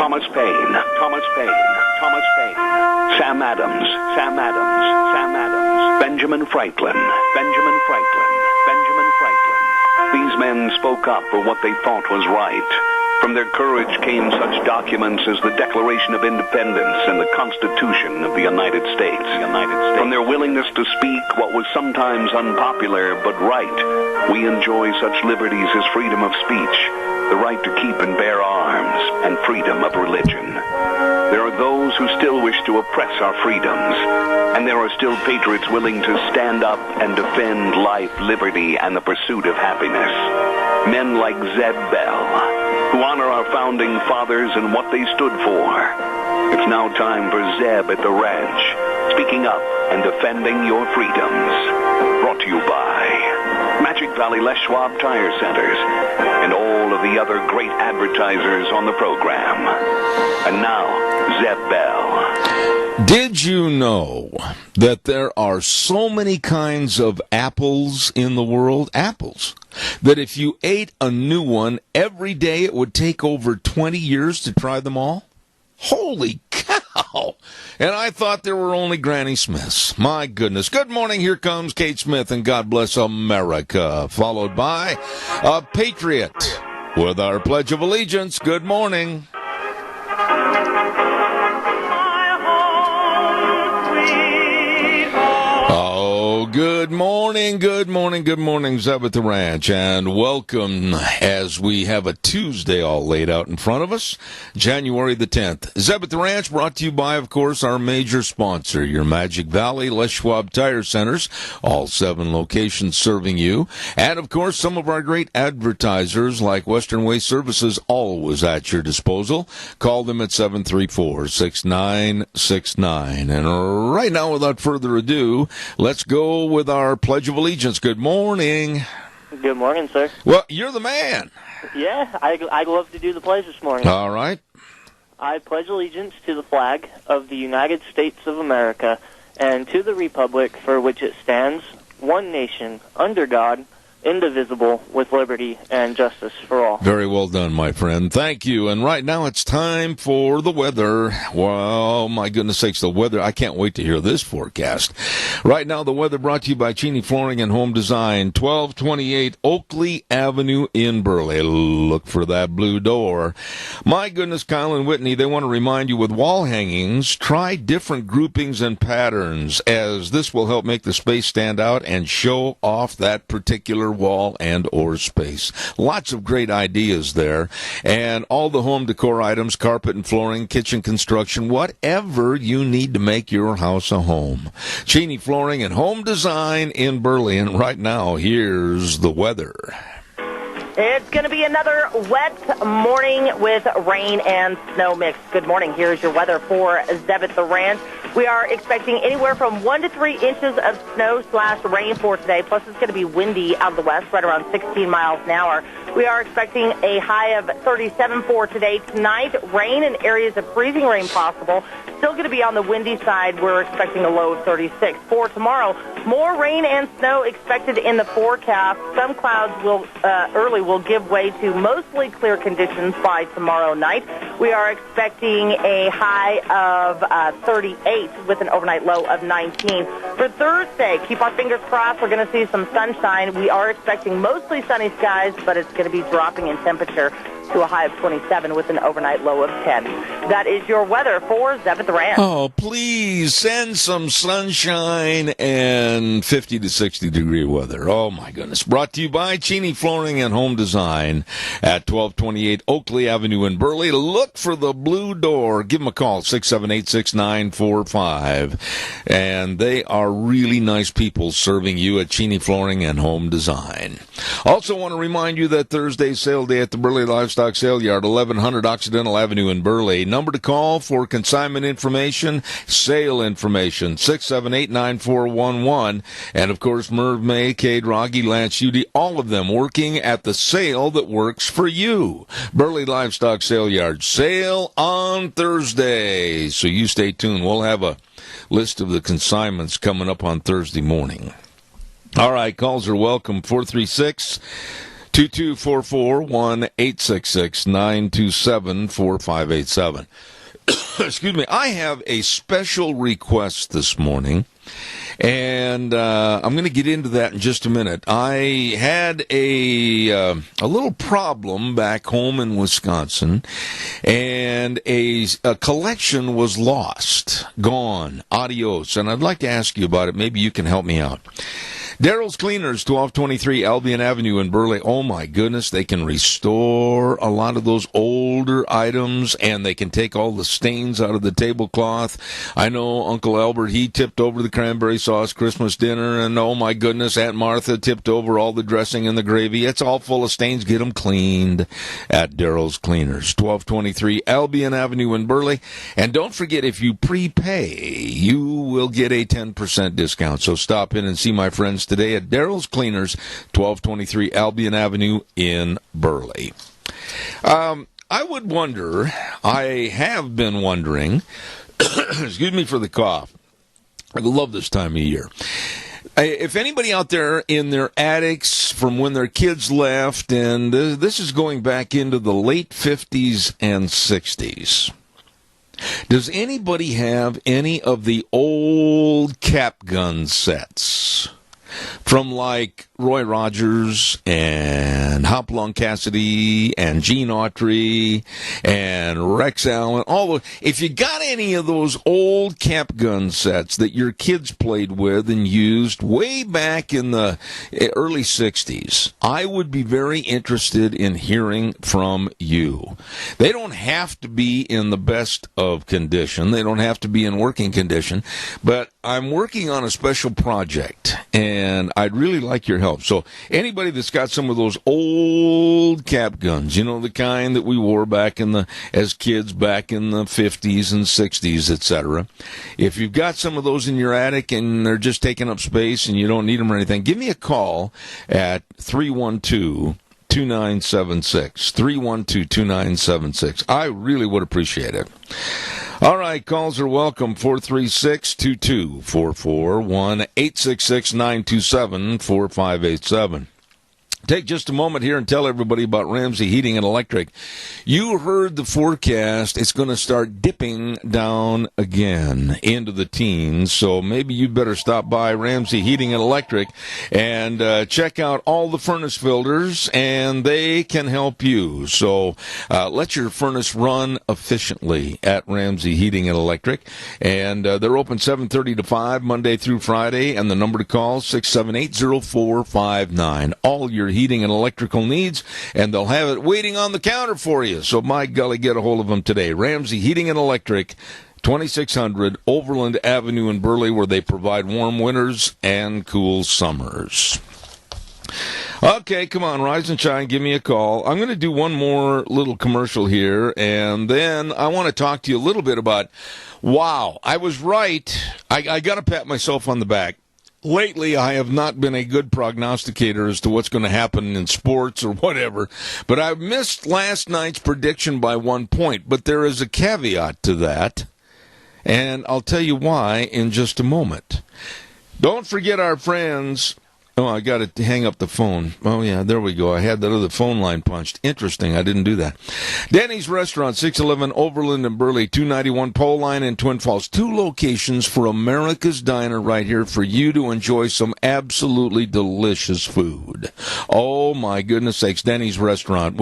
Thomas Paine, Thomas Paine, Thomas Paine, Sam Adams, Sam Adams, Sam Adams, Benjamin Franklin, Benjamin Franklin, Benjamin Franklin. These men spoke up for what they thought was right. From their courage came such documents as the Declaration of Independence and the Constitution of the United States. From their willingness to speak what was sometimes unpopular but right, we enjoy such liberties as freedom of speech, the right to keep and bear arms, and freedom of religion. There are those who still wish to oppress our freedoms, and there are still patriots willing to stand up and defend life, liberty, and the pursuit of happiness. Men like Zeb Bell, who honor our founding fathers and what they stood for. It's now time for Zeb at the Ranch, speaking up and defending your freedoms. Brought to you by Magic Valley Les Schwab Tire Centers and all of the other great advertisers on the program. And now, Zeb Bell. Did you know that there are so many kinds of apples in the world? Apples. That if you ate a new one every day, it would take over 20 years to try them all? Holy cow! And I thought there were only Granny Smiths. My goodness. Good morning. Here comes Kate Smith and God Bless America. Followed by a Patriot with our Pledge of Allegiance. Good morning. Good morning, good morning, good morning, Zeb at the Ranch, and welcome as we have a Tuesday all laid out in front of us, January the 10th. Zeb at the Ranch brought to you by, of course, our major sponsor, your Magic Valley Les Schwab Tire Centers, all 7 locations serving you, and, of course, some of our great advertisers like Western Waste Services, always at your disposal. Call them at 734-6969. And right now, without further ado, let's go with our Pledge of Allegiance. Good morning. Good morning, sir. Well, you're the man. Yeah, I'd love to do the pledge this morning. All right. I pledge allegiance to the flag of the United States of America and to the republic for which it stands, one nation, under God, indivisible, with liberty and justice for all. Very well done, my friend. Thank you. And right now it's time for the weather. Well, my goodness sakes, the weather. I can't wait to hear this forecast. Right now, the weather brought to you by Cheney Flooring and Home Design, 1228 Oakley Avenue in Burley. Look for that blue door. My goodness, Kyle and Whitney, they want to remind you with wall hangings, try different groupings and patterns, as this will help make the space stand out and show off that particular wall and or space. Lots of great ideas there. And all the home decor items, carpet and flooring, kitchen construction, whatever you need to make your house a home. Cheney Flooring and Home Design in Burley. And right now, here's the weather. It's going to be another wet morning with rain and snow mix. Good morning. Here's your weather for Zeb at the Ranch. We are expecting anywhere from 1 to 3 inches of snow/rain for today. Plus, it's going to be windy out of the west, right around 16 miles an hour. We are expecting a high of 37 for today. Tonight, rain and areas of freezing rain possible. Still going to be on the windy side. We're expecting a low of 36. For tomorrow, more rain and snow expected in the forecast. Some clouds will give way to mostly clear conditions by tomorrow night. We are expecting a high of 38 with an overnight low of 19. For Thursday, keep our fingers crossed. We're going to see some sunshine. We are expecting mostly sunny skies, but it's going to be dropping in temperature to a high of 27 with an overnight low of 10. That is your weather for Zeb at the Ranch. Oh, please send some sunshine and 50 to 60 degree weather. Oh, my goodness. Brought to you by Cheney Flooring and Home Design at 1228 Oakley Avenue in Burley. Look for the blue door. Give them a call, 678-6945. And they are really nice people serving you at Cheney Flooring and Home Design. Also want to remind you that Thursday's sale day at the Burley Livestock Sale Yard, 1100 Occidental Avenue in Burley. Number to call for consignment information, sale information, 678-9411. And, of course, Merv May, Cade, Rogge, Lance, Udy, all of them working at the sale that works for you. Burley Livestock Sale Yard, sale on Thursday. So you stay tuned. We'll have a list of the consignments coming up on Thursday morning. All right, calls are welcome, 436 2244 1-866-927-4587. Excuse me. I have a special request this morning, and I'm going to get into that in just a minute. I had a little problem back home in Wisconsin, and a collection was lost, gone, adios, and I'd like to ask you about it. Maybe you can help me out. Daryl's Cleaners, 1223 Albion Avenue in Burley. Oh, my goodness, they can restore a lot of those older items, and they can take all the stains out of the tablecloth. I know Uncle Albert, he tipped over the cranberry sauce Christmas dinner, and oh, my goodness, Aunt Martha tipped over all the dressing and the gravy. It's all full of stains. Get them cleaned at Daryl's Cleaners, 1223 Albion Avenue in Burley. And don't forget, if you prepay, you will get a 10% discount. So stop in and see my friends today at Daryl's Cleaners, 1223 Albion Avenue in Burley. I have been wondering, excuse me for the cough. I love this time of year. If anybody out there in their attics from when their kids left, and this is going back into the late 50s and 60s, does anybody have any of the old cap gun sets from like Roy Rogers and Hopalong Cassidy and Gene Autry and Rex Allen? If you got any of those old cap gun sets that your kids played with and used way back in the early 60s, I would be very interested in hearing from you. They don't have to be in the best of condition. They don't have to be in working condition, but I'm working on a special project, and I'd really like your help. So anybody that's got some of those old cap guns, you know, the kind that we wore back as kids back in the 50s and 60s, etc. If you've got some of those in your attic and they're just taking up space and you don't need them or anything, give me a call at 312-2976. 312-2976. I really would appreciate it. All right, calls are welcome. 436-2244, 1-866-927-4587. Take just a moment here and tell everybody about Ramsey Heating and Electric. You heard the forecast. It's going to start dipping down again into the teens, so maybe you better stop by Ramsey Heating and Electric and check out all the furnace filters, and they can help you. So let your furnace run efficiently at Ramsey Heating and Electric, and they're open 7:30 to 5 Monday through Friday, and the number to call 678-0459. All your heating and electrical needs, and they'll have it waiting on the counter for you. So, my golly, get a hold of them today. Ramsey Heating and Electric, 2600 Overland Avenue in Burley, where they provide warm winters and cool summers. Okay, come on, rise and shine, give me a call. I'm going to do one more little commercial here, and then I want to talk to you a little bit about, wow, I was right. I got to pat myself on the back. Lately, I have not been a good prognosticator as to what's going to happen in sports or whatever, but I missed last night's prediction by 1 point. But there is a caveat to that, and I'll tell you why in just a moment. Don't forget our friends. Oh, I got to hang up the phone. Oh, yeah, there we go. I had that other phone line punched. Interesting. I didn't do that. Denny's Restaurant, 611 Overland and Burley, 291 Pole Line in Twin Falls. 2 locations for America's Diner right here for you to enjoy some absolutely delicious food. Oh, my goodness sakes. Denny's Restaurant.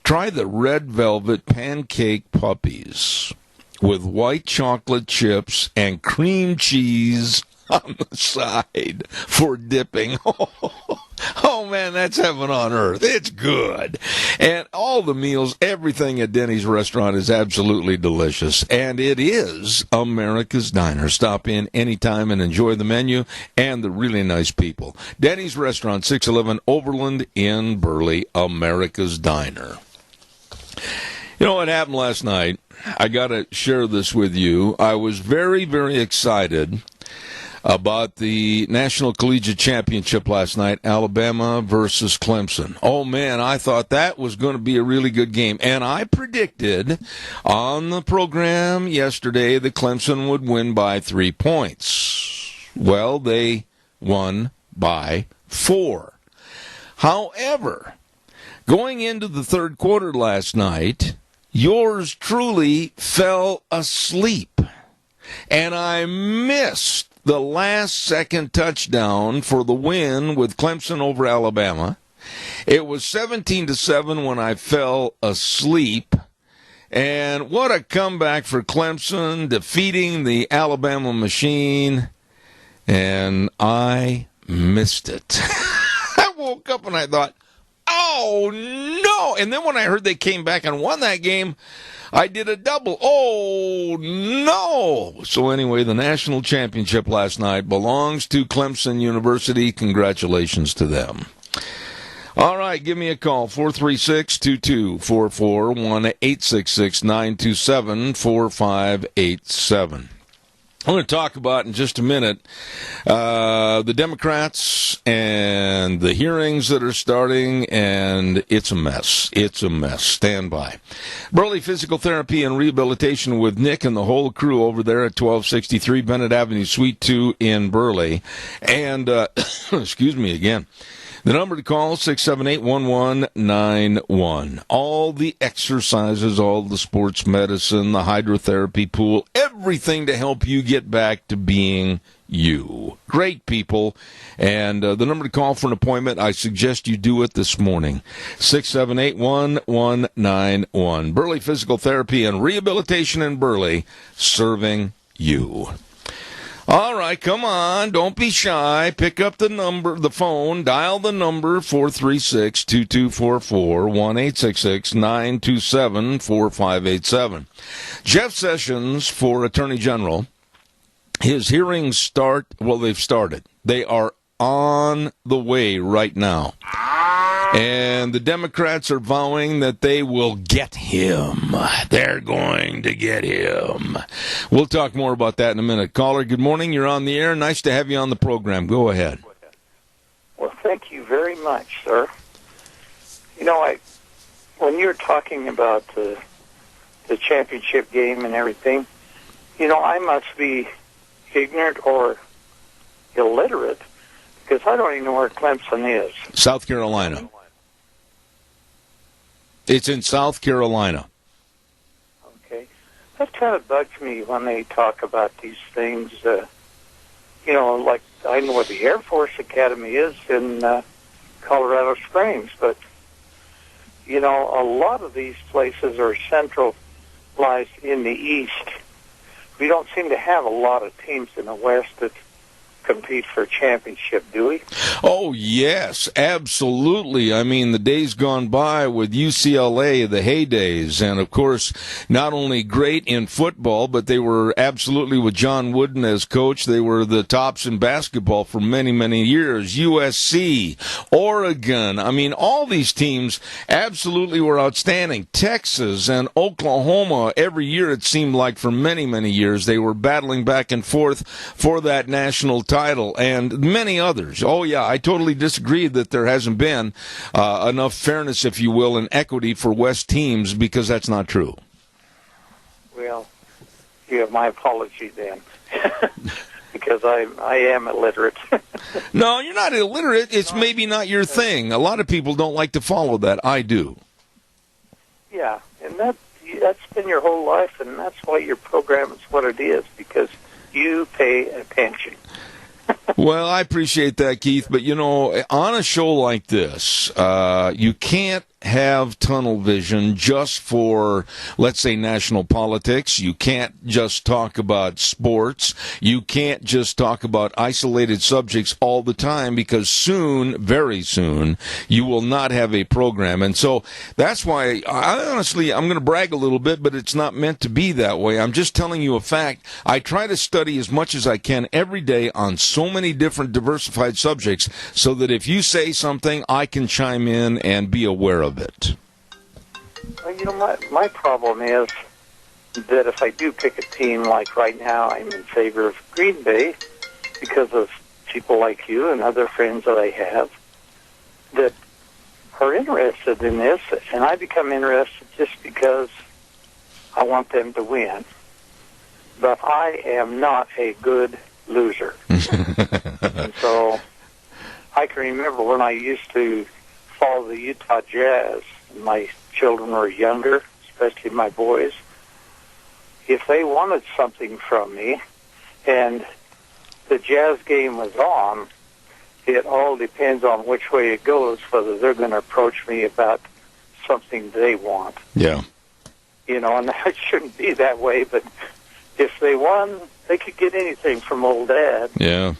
Try the red velvet pancake puppies with white chocolate chips and cream cheese on the side for dipping. Oh, man, that's heaven on earth. It's good. And all the meals, everything at Denny's Restaurant is absolutely delicious. And it is America's Diner. Stop in anytime and enjoy the menu and the really nice people. Denny's Restaurant, 611 Overland in Burley, America's Diner. You know what happened last night? I got to share this with you. I was very, very excited about the National Collegiate Championship last night, Alabama versus Clemson. Oh, man, I thought that was going to be a really good game. And I predicted on the program yesterday that Clemson would win by 3 points. Well, they won by 4. However, Going into the third quarter last night, yours truly fell asleep. And I missed the last-second touchdown for the win with Clemson over Alabama. It was 17-7 when I fell asleep. And what a comeback for Clemson, defeating the Alabama machine. And I missed it. I woke up and I thought, oh, no. And then when I heard they came back and won that game, I did a double. Oh, no. So anyway, the national championship last night belongs to Clemson University. Congratulations to them. All right, give me a call, 436-2244, 1-866-927-4587. I'm going to talk about in just a minute the Democrats and the hearings that are starting, and it's a mess. It's a mess. Stand by. Burley Physical Therapy and Rehabilitation with Nick and the whole crew over there at 1263 Bennett Avenue, Suite 2 in Burley. And, excuse me again. The number to call, 678-1191. All the exercises, all the sports medicine, the hydrotherapy pool, everything to help you get back to being you. Great people. And the number to call for an appointment, I suggest you do it this morning, 678-1191. Burley Physical Therapy and Rehabilitation in Burley, serving you. All right, come on. Don't be shy. Pick up the number, the phone. Dial the number, 436-2244, 1-866-927-4587. Jeff Sessions for Attorney General. His hearings start, well, they've started. They are on the way right now. And the Democrats are vowing that they will get him. They're going to get him. We'll talk more about that in a minute. Caller, good morning. You're on the air. Nice to have you on the program. Go ahead. Well, thank you very much, sir. You know, when you're talking about the championship game and everything, you know, I must be ignorant or illiterate because I don't even know where Clemson is. South Carolina. It's in South Carolina. Okay. That kind of bugs me when they talk about these things. You know, like I know where the Air Force Academy is in Colorado Springs, but, you know, a lot of these places are centralized in the east. We don't seem to have a lot of teams in the west that compete for a championship, do we? Oh, yes, absolutely. I mean, the days gone by with UCLA, the heydays, and of course, not only great in football, but they were absolutely, with John Wooden as coach, they were the tops in basketball for many, many years. USC, Oregon, I mean, all these teams absolutely were outstanding. Texas and Oklahoma, every year it seemed like for many, many years, they were battling back and forth for that national title, and many others. Oh, yeah, I totally disagree that there hasn't been enough fairness, if you will, and equity for West teams, because that's not true. Well, you have my apology then, because I am illiterate. No, you're not illiterate. It's maybe not your thing. A lot of people don't like to follow that. I do. Yeah, and that's been your whole life, and that's why your program is what it is, because you pay attention. Well, I appreciate that, Keith, but, you know, on a show like this, you can't have tunnel vision just for, let's say, national politics. You can't just talk about sports. You can't just talk about isolated subjects all the time, because soon, very soon, you will not have a program. And so that's why, I'm going to brag a little bit, but it's not meant to be that way. I'm just telling you a fact. I try to study as much as I can every day on so many different diversified subjects, so that if you say something, I can chime in and be aware of it. Well, you know, my problem is that if I do pick a team, like right now, I'm in favor of Green Bay because of people like you and other friends that I have that are interested in this, and I become interested just because I want them to win. But I am not a good loser. And so I can remember when I used to follow the Utah Jazz. My children were younger, especially my boys. If they wanted something from me and the Jazz game was on, it all depends on which way it goes, whether they're going to approach me about something they want. Yeah. You know, and that shouldn't be that way, but if they won, they could get anything from old Dad. Yeah.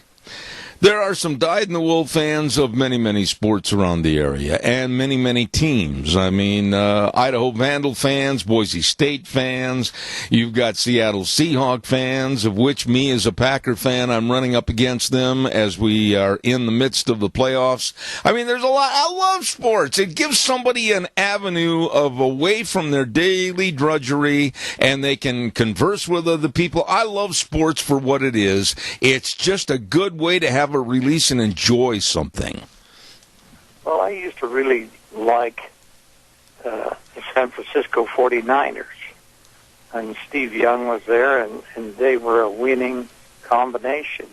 There are some dyed-in-the-wool fans of many, many sports around the area, and many, many teams. I mean, Idaho Vandal fans, Boise State fans. You've got Seattle Seahawk fans, of which me as a Packer fan, I'm running up against them as we are in the midst of the playoffs. I mean, there's a lot. I love sports. It gives somebody an avenue of away from their daily drudgery, and they can converse with other people. I love sports for what it is. It's just a good way to have a release and enjoy something. Well, I used to really like the San Francisco 49ers. And Steve Young was there, and they were a winning combination.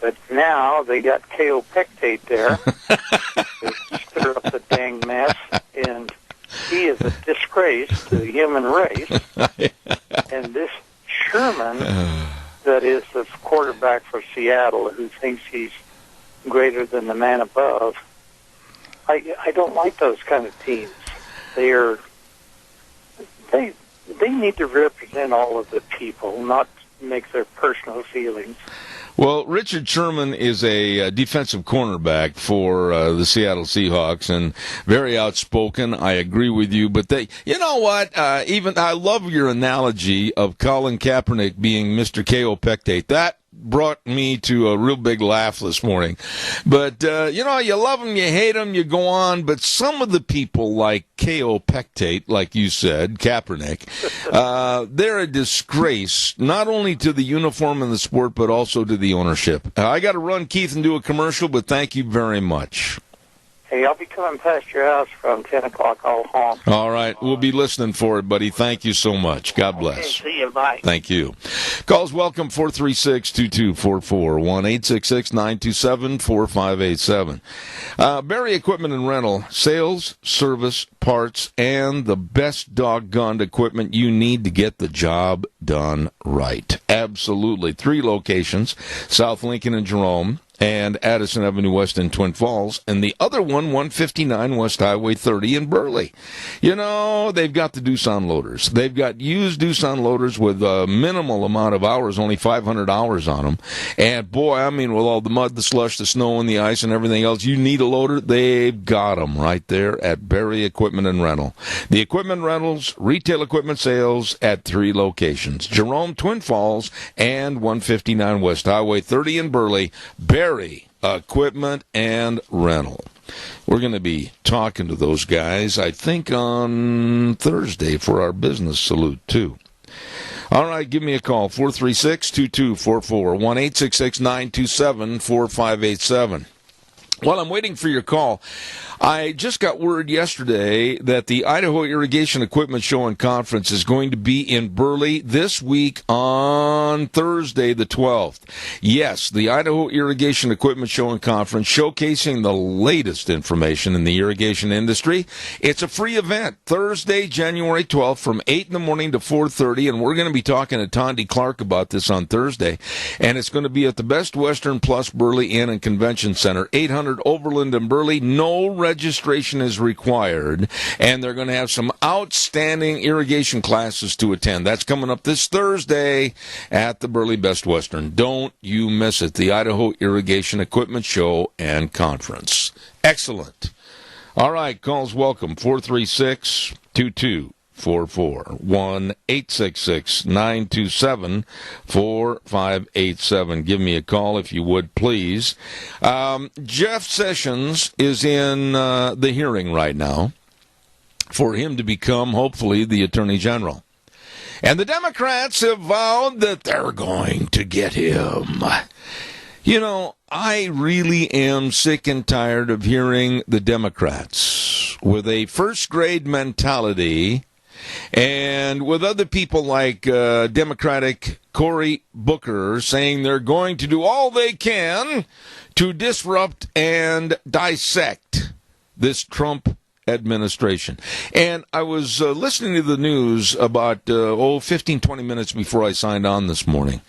But now they got K.O. Pectate there to stir up the dang mess, and he is a disgrace to the human race. And this Sherman... that is the quarterback for Seattle, who thinks he's greater than the man above. I don't like those kind of teams. They need to represent all of the people, not make their personal feelings. Well, Richard Sherman is a defensive cornerback for the Seattle Seahawks and very outspoken. I agree with you, but you know what? Even I love your analogy of Colin Kaepernick being Mr. K.O. Pectate. That brought me to a real big laugh this morning. But, you know, you love them, you hate them, you go on. But some of the people like K.O. Pectate, like you said, Kaepernick, they're a disgrace, not only to the uniform and the sport, but also to the ownership. I got to run, Keith, and do a commercial, but thank you very much. Hey, I'll be coming past your house from 10 o'clock. I'll honk. All right. We'll be listening for it, buddy. Thank you so much. God bless. Okay, see you. Bye. Thank you. Calls welcome, 436-2244, 1-866-927-4587. Barry Equipment and Rental, sales, service, parts, and the best doggone equipment you need to get the job done right. Absolutely. 3 locations, South Lincoln and Jerome, and Addison Avenue West in Twin Falls, and the other one, 159 West Highway 30 in Burley. You know, they've got the Doosan loaders. They've got used Doosan loaders with a minimal amount of hours, only 500 hours on them. And boy, I mean, with all the mud, the slush, the snow, and the ice and everything else, you need a loader, they've got them right there at Barry Equipment and Rental. The equipment rentals, retail equipment sales at 3 locations, Jerome, Twin Falls, and 159 West Highway 30 in Burley. Barry Equipment and Rental. We're going to be talking to those guys, I think, on Thursday for our business salute, too. All right, give me a call, 436-2244, 1-866-927-4587. While I'm waiting for your call, I just got word yesterday that the Idaho Irrigation Equipment Show and Conference is going to be in Burley this week on Thursday the 12th. Yes, the Idaho Irrigation Equipment Show and Conference, showcasing the latest information in the irrigation industry. It's a free event, Thursday, January 12th from 8 in the morning to 4:30, and we're going to be talking to Tondi Clark about this on Thursday. And it's going to be at the Best Western Plus Burley Inn and Convention Center, 800 Overland in Burley. No registration is required, and they're going to have some outstanding irrigation classes to attend. That's coming up this Thursday at the Burley Best Western. Don't you miss it. The Idaho Irrigation Equipment Show and Conference. Excellent. All right, calls welcome, 436-2244, 1-866-927-4587. Give me a call if you would, please. Jeff Sessions is in the hearing right now for him to become, hopefully, the Attorney General. And the Democrats have vowed that they're going to get him. You know, I really am sick and tired of hearing the Democrats with a first-grade mentality and with other people like Democratic Cory Booker saying they're going to do all they can to disrupt and dissect this Trump administration. And I was listening to the news about 15, 20 minutes before I signed on this morning.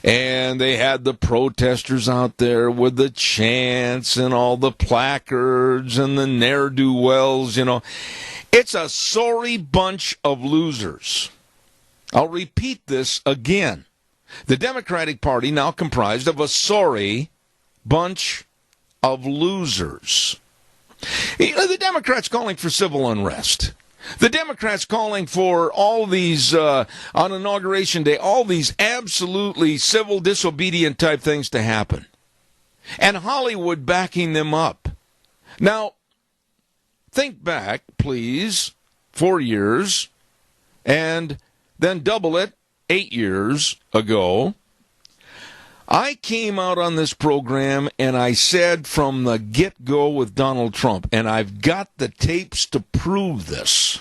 And they had the protesters out there with the chants and all the placards and the ne'er-do-wells, you know. It's a sorry bunch of losers. I'll repeat this again. The Democratic Party now comprised of a sorry bunch of losers. You know, the Democrats calling for civil unrest. The Democrats calling for all these, on Inauguration Day, all these absolutely civil disobedient type things to happen. And Hollywood backing them up. Now, think back, please, 4 years, and then double it 8 years ago. I came out on this program and I said from the get-go with Donald Trump, and I've got the tapes to prove this,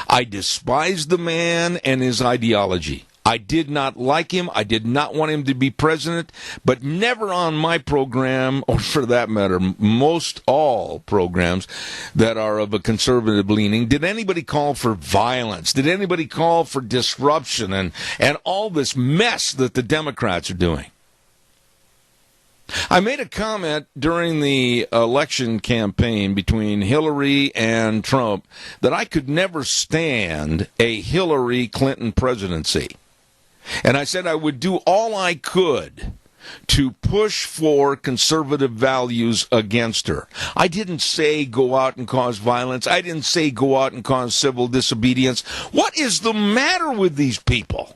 I despised the man and his ideology. I did not like him. I did not want him to be president, but never on my program, or for that matter, most all programs that are of a conservative leaning, did anybody call for violence? Did anybody call for disruption and all this mess that the Democrats are doing? I made a comment during the election campaign between Hillary and Trump that I could never stand a Hillary Clinton presidency. And I said I would do all I could to push for conservative values against her. I didn't say go out and cause violence. I didn't say go out and cause civil disobedience. What is the matter with these people?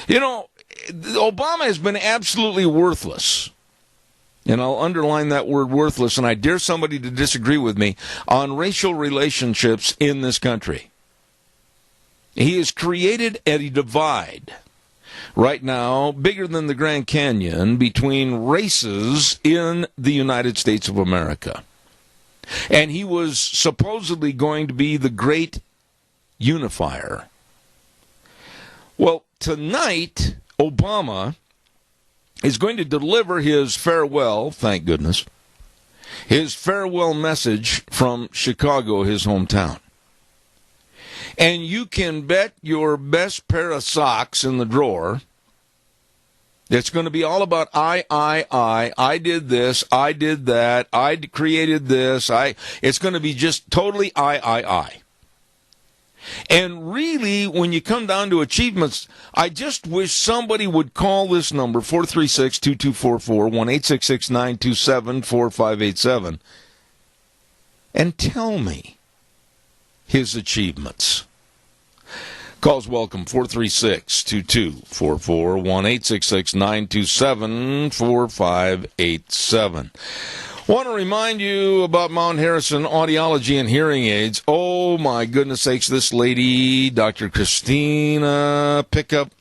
You know, Obama has been absolutely worthless. And I'll underline that word worthless, and I dare somebody to disagree with me, on racial relationships in this country. He has created a divide right now bigger than the Grand Canyon between races in the United States of America. And he was supposedly going to be the great unifier. Well, tonight, Obama is going to deliver his farewell, thank goodness, his farewell message from Chicago, his hometown. And you can bet your best pair of socks in the drawer it's going to be all about I did this, I did that, I created this, it's going to be just totally I. And really, when you come down to achievements, I just wish somebody would call this number, 436-2244, 1-866-927-4587, and tell me his achievements. Calls welcome, 436-2244, 1-866-927-4587. Want to remind you about Mount Harrison Audiology and Hearing Aids. Oh, my goodness sakes, this lady, Dr. Christine Pickup.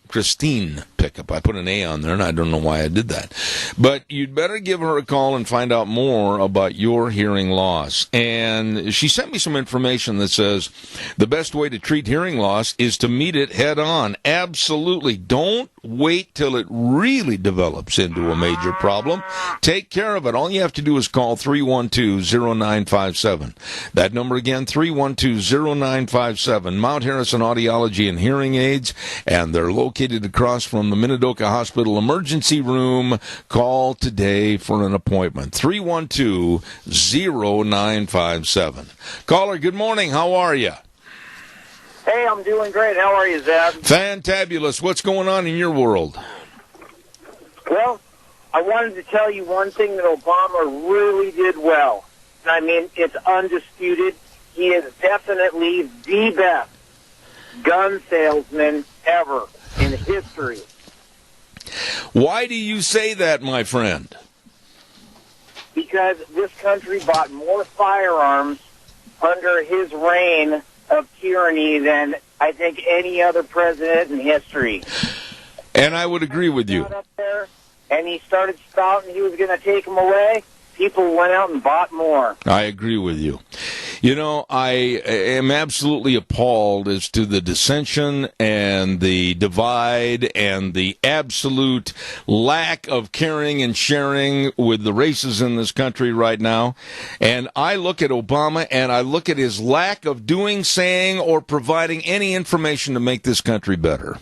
I put an A on there, and I don't know why I did that. But you'd better give her a call and find out more about your hearing loss. And she sent me some information that says the best way to treat hearing loss is to meet it head on. Absolutely. Don't wait till it really develops into a major problem. Take care of it. All you have to do is call 312-0957. That number again, 312-0957. Mount Harrison Audiology and Hearing Aids, and they're located across from the Minidoka Hospital Emergency Room. Call today for an appointment. 312-0957. Caller, good morning. How are you? Hey, I'm doing great. How are you, Zeb? Fantabulous. What's going on in your world? Well, I wanted to tell you one thing that Obama really did well. I mean, it's undisputed. He is definitely the best gun salesman ever in history. Why do you say that, my friend? Because this country bought more firearms under his reign of tyranny than I think any other president in history. And I would agree with you. Up there, and he started spouting he was going to take them away. People went out and bought more. I agree with you. You know, I am absolutely appalled as to the dissension and the divide and the absolute lack of caring and sharing with the races in this country right now. And I look at Obama and I look at his lack of doing, saying, or providing any information to make this country better.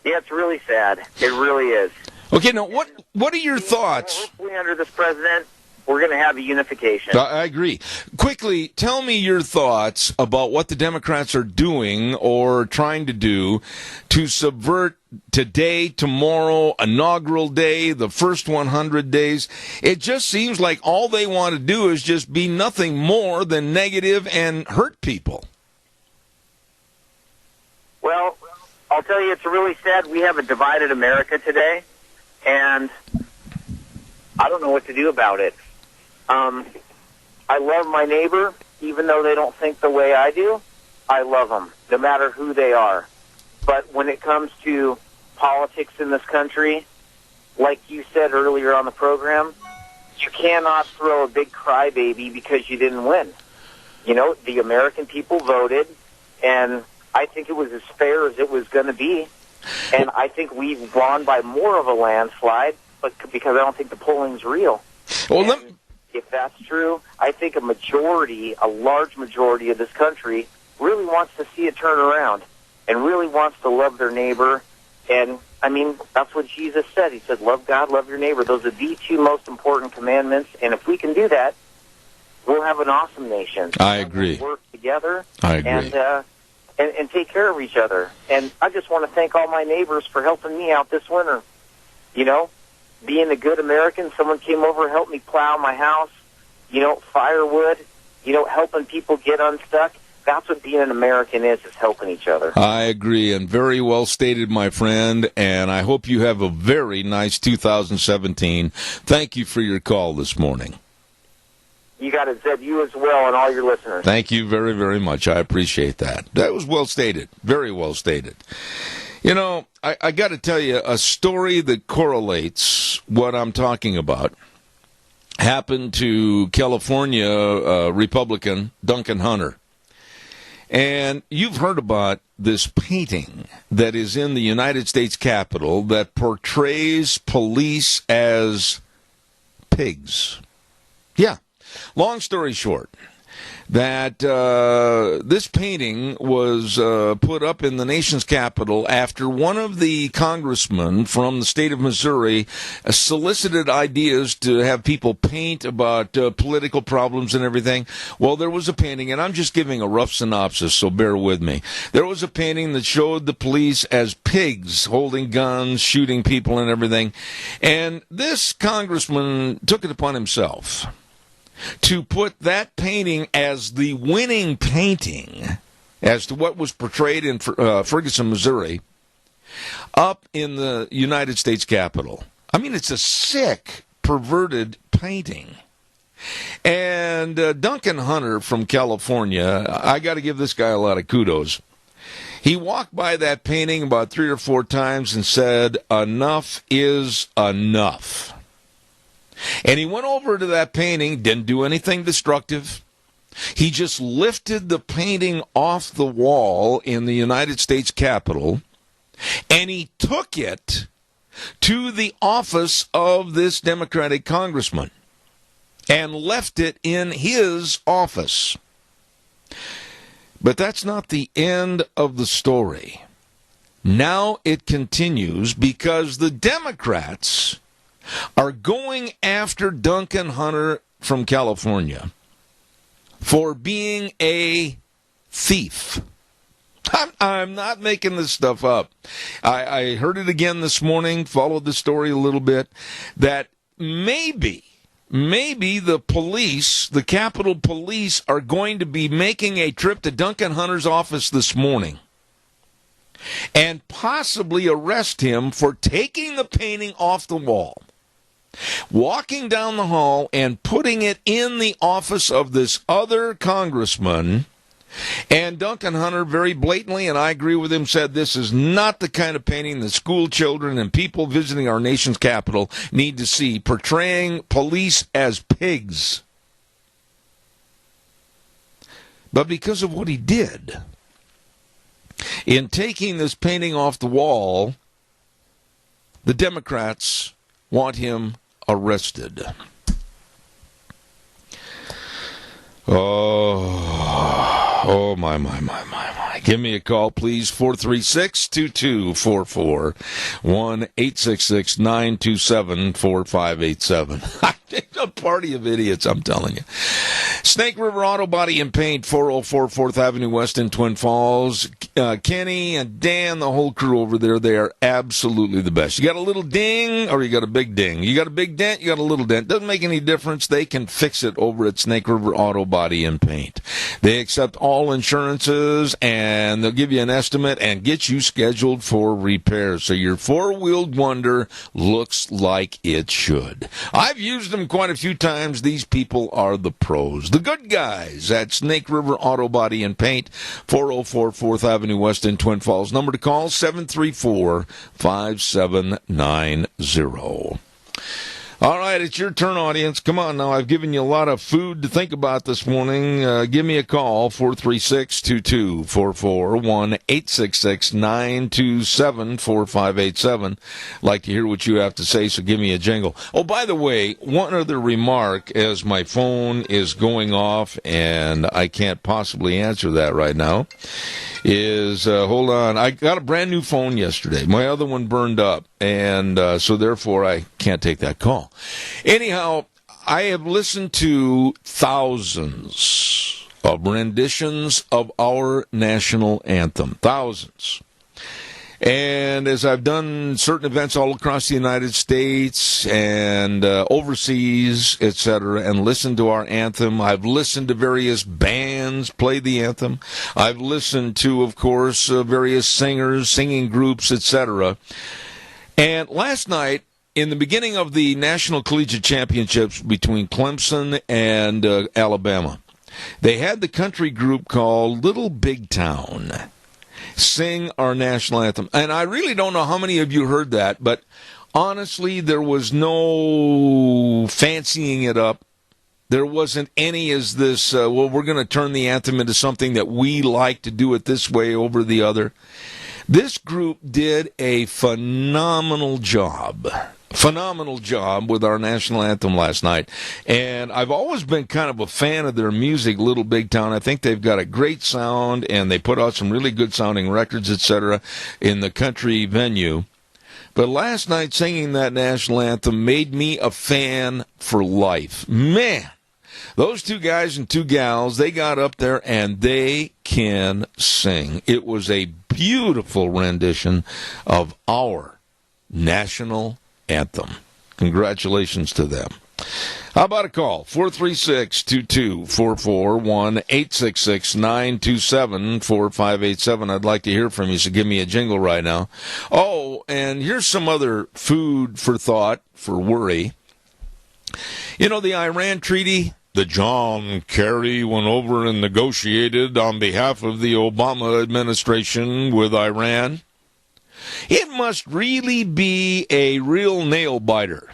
Yeah, it's really sad. It really is. Okay, now what are your thoughts? Hopefully under this president, we're going to have a unification. I agree. Quickly, tell me your thoughts about what the Democrats are doing or trying to do to subvert today, tomorrow, inaugural day, the first 100 days. It just seems like all they want to do is just be nothing more than negative and hurt people. Well, I'll tell you, it's really sad. We have a divided America today, and I don't know what to do about it. I love my neighbor, even though they don't think the way I do. I love them, no matter who they are. But when it comes to politics in this country, like you said earlier on the program, you cannot throw a big crybaby because you didn't win. You know, the American people voted, and I think it was as fair as it was going to be. And I think we've won by more of a landslide, but because I don't think the polling's real. Well, if that's true, I think a large majority of this country really wants to see it turn around and really wants to love their neighbor. And, I mean, that's what Jesus said. He said, love God, love your neighbor. Those are the two most important commandments. And if we can do that, we'll have an awesome nation. I agree. We'll work together. I agree. And take care of each other. And I just want to thank all my neighbors for helping me out this winter. You know, being a good American, someone came over and helped me plow my house, you know, firewood, you know, helping people get unstuck. That's what being an American is helping each other. I agree, and very well stated, my friend, and I hope you have a very nice 2017. Thank you for your call this morning. You got it, Zeb. You as well, and all your listeners. Thank you very, very much. I appreciate that. That was well stated. Very well stated. You know, I got to tell you, a story that correlates what I'm talking about happened to California Republican Duncan Hunter. And you've heard about this painting that is in the United States Capitol that portrays police as pigs. Yeah. Long story short, that this painting was put up in the nation's capital after one of the congressmen from the state of Missouri solicited ideas to have people paint about political problems and everything. Well, there was a painting, and I'm just giving a rough synopsis, so bear with me. There was a painting that showed the police as pigs holding guns, shooting people and everything. And this congressman took it upon himself to put that painting as the winning painting as to what was portrayed in Ferguson, Missouri, up in the United States Capitol. I mean, it's a sick, perverted painting. And Duncan Hunter from California, I got to give this guy a lot of kudos. He walked by that painting about 3 or 4 times and said, "Enough is enough." And he went over to that painting, didn't do anything destructive. He just lifted the painting off the wall in the United States Capitol, and he took it to the office of this Democratic congressman and left it in his office. But that's not the end of the story. Now it continues because the Democrats are going after Duncan Hunter from California for being a thief. I'm not making this stuff up. I heard it again this morning, followed the story a little bit, that maybe the police, the Capitol Police, are going to be making a trip to Duncan Hunter's office this morning and possibly arrest him for taking the painting off the wall, walking down the hall and putting it in the office of this other congressman And Duncan Hunter very blatantly, and I agree with him, said this is not the kind of painting that school children and people visiting our nation's capital need to see, portraying police as pigs. But because of what he did, in taking this painting off the wall, the Democrats want him arrested. Oh, my. Give me a call, please, 436-2244, 1-866-927-4587. A party of idiots, I'm telling you. Snake River Auto Body and Paint, 404 4th Avenue West in Twin Falls. Kenny and Dan, the whole crew over there, they are absolutely the best. You got a little ding or you got a big ding. You got a big dent, you got a little dent. Doesn't make any difference. They can fix it over at Snake River Auto Body and Paint. They accept all insurances, and they'll give you an estimate and get you scheduled for repairs so your four-wheeled wonder looks like it should. I've used them quite a few times. These people are the pros, the good guys at Snake River Auto Body and Paint, 404 4th Avenue West in Twin Falls. Number to call, 734-5790. All right, it's your turn, audience. Come on now. I've given you a lot of food to think about this morning. Give me a call, 436-2244, 1-866-927-4587. I'd like to hear what you have to say, so give me a jingle. Oh, by the way, one other remark as my phone is going off, and I can't possibly answer that right now, is, hold on, I got a brand new phone yesterday. My other one burned up, and so therefore I can't take that call. Anyhow, I have listened to thousands of renditions of our national anthem. Thousands. And as I've done certain events all across the United States and overseas, etc., and listened to our anthem, I've listened to various bands play the anthem. I've listened to, of course, various singers, singing groups, etc. And last night, in the beginning of the National Collegiate Championships between Clemson and Alabama, they had the country group called Little Big Town sing our national anthem. And I really don't know how many of you heard that, but honestly, there was no fancying it up. There wasn't any as this, well, we're going to turn the anthem into something that we like to do it this way over the other. This group did a phenomenal job with our national anthem last night. And I've always been kind of a fan of their music, Little Big Town. I think they've got a great sound, and they put out some really good sounding records, etc., in the country venue. But last night singing that national anthem made me a fan for life. Man, those two guys and two gals, they got up there and they can sing. It was a beautiful rendition of our national anthem. Congratulations to them. How about a call? 436-2244, 1-866-927-4587. I'd like to hear from you, so give me a jingle right now. Oh, and here's some other food for thought, for worry. You know, the Iran treaty, the John Kerry went over and negotiated on behalf of the Obama administration with Iran. It must really be a real nail-biter.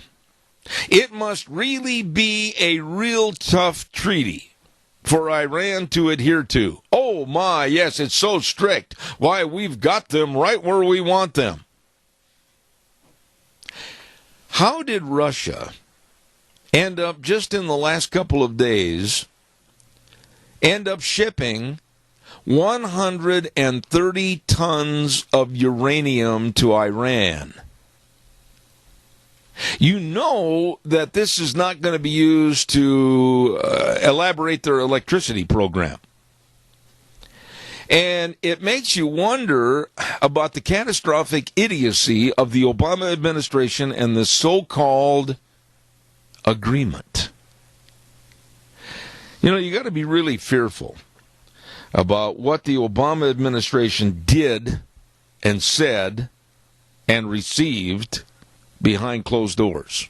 It must really be a real tough treaty for Iran to adhere to. Oh, my, yes, it's so strict. Why, we've got them right where we want them. How did Russia end up, just in the last couple of days, end up shipping 130 tons of uranium to Iran? You know that this is not going to be used to elaborate their electricity program. And it makes you wonder about the catastrophic idiocy of the Obama administration and the so-called agreement. You know, you got to be really fearful about what the Obama administration did and said and received behind closed doors,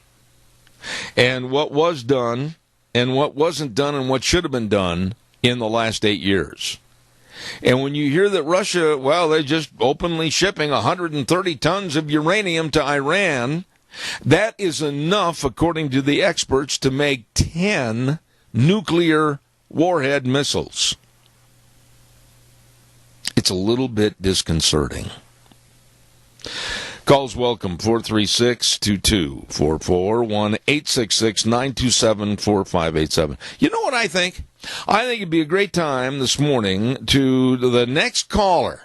and what was done and what wasn't done and what should have been done in the last 8 years. And when you hear that Russia, well, they're just openly shipping 130 tons of uranium to Iran, that is enough, according to the experts, to make 10 nuclear warhead missiles. It's a little bit disconcerting. Calls welcome, 436-2244, 1-866-927-4587. You know what I think? I think it'd be a great time this morning to the next caller.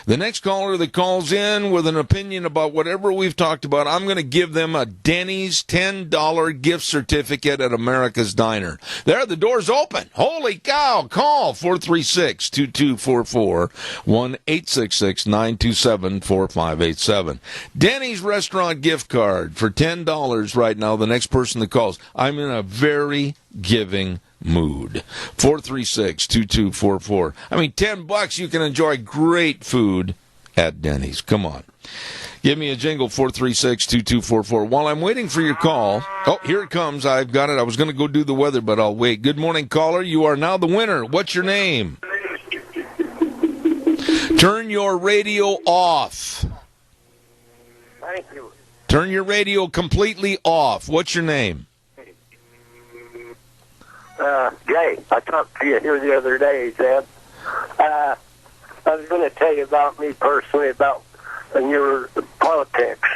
The next caller that calls in with an opinion about whatever we've talked about, I'm going to give them a Denny's $10 gift certificate at America's Diner. There, the door's open. Holy cow. Call 436-2244, 1-866-927-4587. Denny's restaurant gift card for $10 right now, the next person that calls. I'm in a very giving mood. 436-2244. I mean, $10, you can enjoy great food at Denny's. Come on. Give me a jingle, 436-2244. While I'm waiting for your call, oh, here it comes. I've got it. I was going to go do the weather, but I'll wait. Good morning, caller. You are now the winner. What's your name? Turn your radio off. Thank you. Turn your radio completely off. What's your name? Jay, I talked to you here the other day, Zeb. I was going to tell you about me personally, about your politics.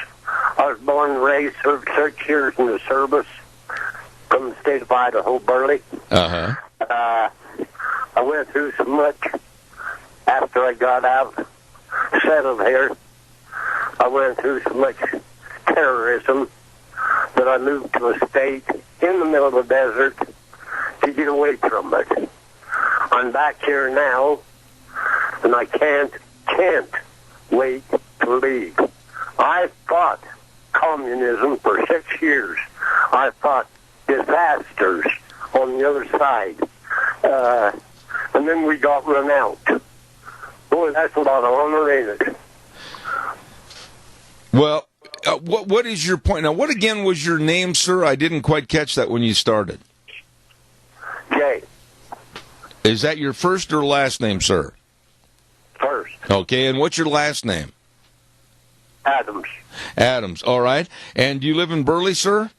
I was born and raised, served 6 years in the service from the state of Idaho, Burley. Uh-huh. I went through so much after I got out, settled here. I went through so much terrorism that I moved to a state in the middle of the desert to get away from it. I'm back here now, and I can't wait to leave. I fought communism for 6 years. I fought disasters on the other side. And then we got run out. Boy, that's a lot of honor, ain't it? Well, what is your point? Now, what again was your name, sir? I didn't quite catch that when you started. Jay. Is that your first or last name, sir? First. Okay, and what's your last name? Adams. Adams, all right. And do you live in Burley, sir?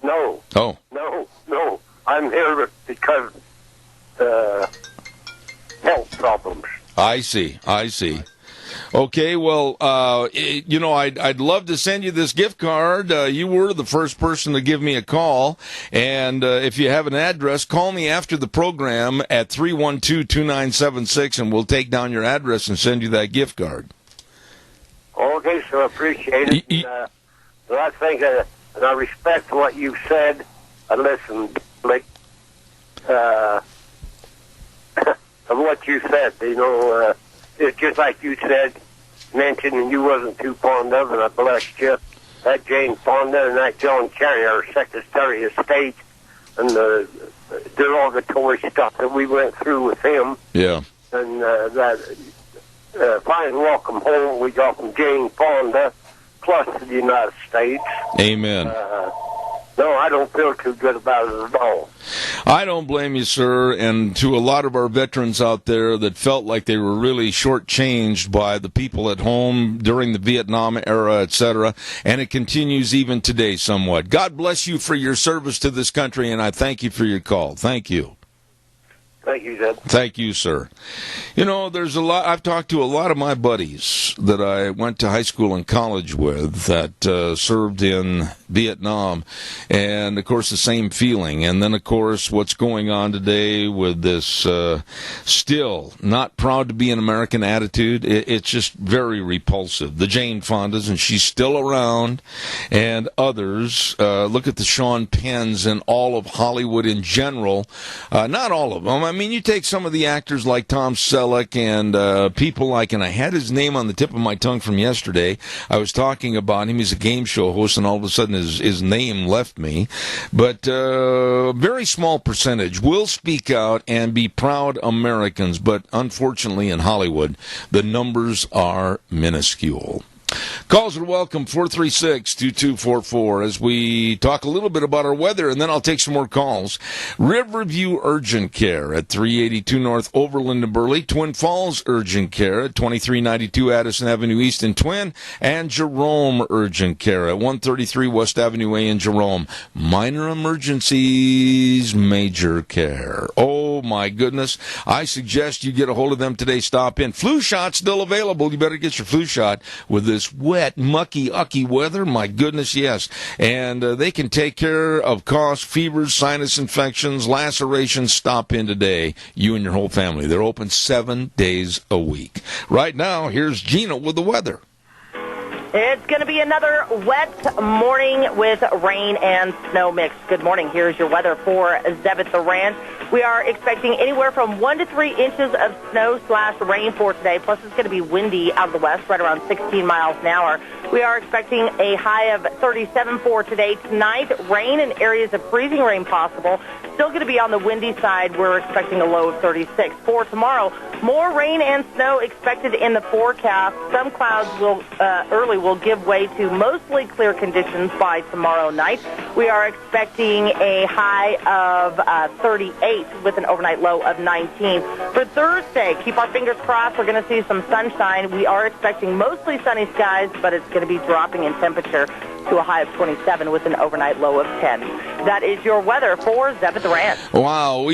No. Oh. No. I'm here because health problems. I see. Okay, well, I'd love to send you this gift card. You were the first person to give me a call. And if you have an address, call me after the program at 312-2976, and we'll take down your address and send you that gift card. Okay, so I appreciate it. So I think, and I respect what you said. I listened, like, of what you said, it's just like you said, mentioned, and you wasn't too fond of, and I blessed you. That Jane Fonda and that John Kerry, our Secretary of State, and the derogatory stuff that we went through with him. Yeah. And that fine welcome home we got from Jane Fonda, plus the United States. Amen. No, I don't feel too good about it at all. I don't blame you, sir, and to a lot of our veterans out there that felt like they were really shortchanged by the people at home during the Vietnam era, etc., and it continues even today somewhat. God bless you for your service to this country, and I thank you for your call. Thank you. Thank you, Zeb. Thank you, sir. There's a lot. I've talked to a lot of my buddies that I went to high school and college with that served in Vietnam, and of course the same feeling. And then of course what's going on today with this still not proud to be an American attitude. It's just very repulsive. The Jane Fondas, and she's still around, and others. Look at the Sean Penns and all of Hollywood in general. Not all of them. I mean, you take some of the actors like Tom Selleck and people like, and I had his name on the tip of my tongue from yesterday. I was talking about him. He's a game show host, and all of a sudden his name left me. But very small percentage will speak out and be proud Americans. But unfortunately in Hollywood, the numbers are minuscule. Calls are welcome, 436-2244, as we talk a little bit about our weather, and then I'll take some more calls. Riverview Urgent Care at 382 North Overland and Burley, Twin Falls Urgent Care at 2392 Addison Avenue East in Twin, and Jerome Urgent Care at 133 West Avenue A in Jerome. Minor emergencies, major care. Oh, my goodness. I suggest you get a hold of them today. Stop in. Flu shot still available. You better get your flu shot with this wet, mucky, ucky weather. My goodness, yes. And they can take care of coughs, fevers, sinus infections, lacerations. Stop in today, you and your whole family. They're open 7 days a week. Right now, here's Gina with the weather. It's going to be another wet morning with rain and snow mix. Good morning. Here's your weather for Zebit the Ranch. We are expecting anywhere from 1 to 3 inches of snow/rain for today. Plus, it's going to be windy out of the west, right around 16 miles an hour. We are expecting a high of 37 for today. Tonight, rain and areas of freezing rain possible. Still going to be on the windy side. We're expecting a low of 36. For tomorrow, more rain and snow expected in the forecast. Some clouds will give way to mostly clear conditions by tomorrow night. We are expecting a high of 38 with an overnight low of 19. For Thursday, keep our fingers crossed. We're going to see some sunshine. We are expecting mostly sunny skies, but it's going to be dropping in temperature to a high of 27 with an overnight low of 10. That is your weather for Zebit the Ranch. Wow,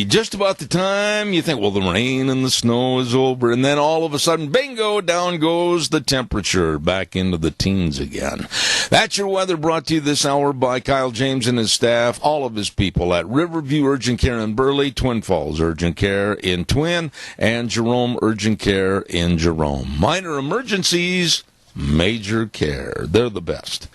just about the time you think, well, the rain and the snow is over, and then all of a sudden, bingo, down goes the temperature, back into the teens again. That's your weather, brought to you this hour by Kyle James and his staff, all of his people at Riverview Urgent Care in Burley, Twin Falls Urgent Care in Twin, and Jerome Urgent Care in Jerome. Minor emergencies, major care. They're the best.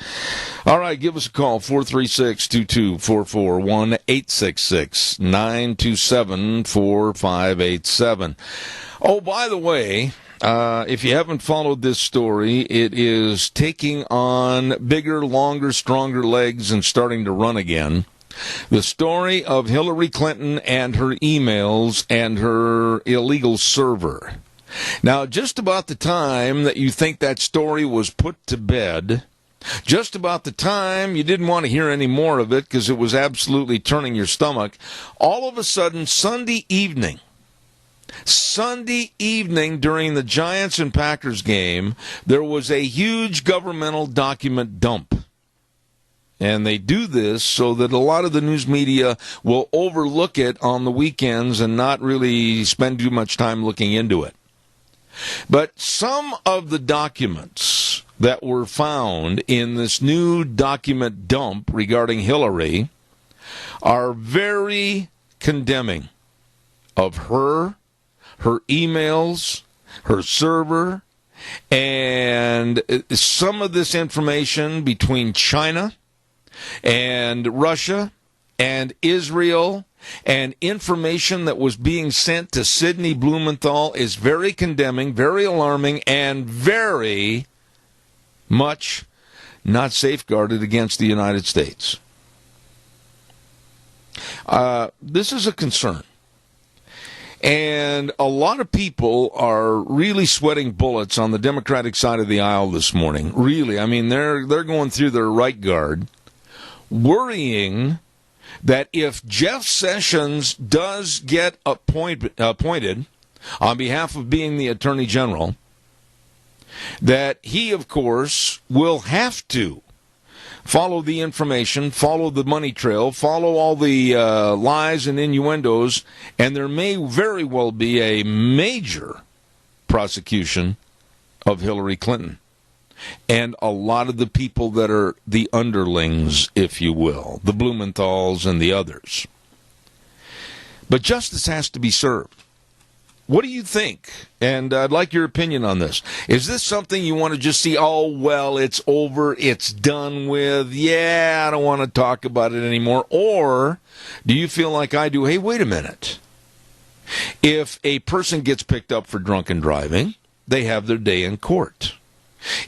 All right, give us a call, 436-2244, 1-866-927-4587. Oh, by the way, if you haven't followed this story, it is taking on bigger, longer, stronger legs and starting to run again. The story of Hillary Clinton and her emails and her illegal server. Now, just about the time that you think that story was put to bed, just about the time you didn't want to hear any more of it because it was absolutely turning your stomach, all of a sudden, Sunday evening during the Giants and Packers game, there was a huge governmental document dump. And they do this so that a lot of the news media will overlook it on the weekends and not really spend too much time looking into it. But some of the documents that were found in this new document dump regarding Hillary are very condemning of her emails, her server, and some of this information between China and Russia and Israel and information that was being sent to Sidney Blumenthal is very condemning, very alarming, and very much not safeguarded against the United States. This is a concern. And a lot of people are really sweating bullets on the Democratic side of the aisle this morning. Really, I mean, they're going through their right guard, worrying that if Jeff Sessions does get appointed on behalf of being the Attorney General, that he, of course, will have to follow the information, follow the money trail, follow all the lies and innuendos, and there may very well be a major prosecution of Hillary Clinton and a lot of the people that are the underlings, if you will, the Blumenthals and the others. But justice has to be served. What do you think? And I'd like your opinion on this. Is this something you want to just see, oh, well, it's over, it's done with, yeah, I don't want to talk about it anymore? Or do you feel like I do, hey, wait a minute. If a person gets picked up for drunken driving, they have their day in court.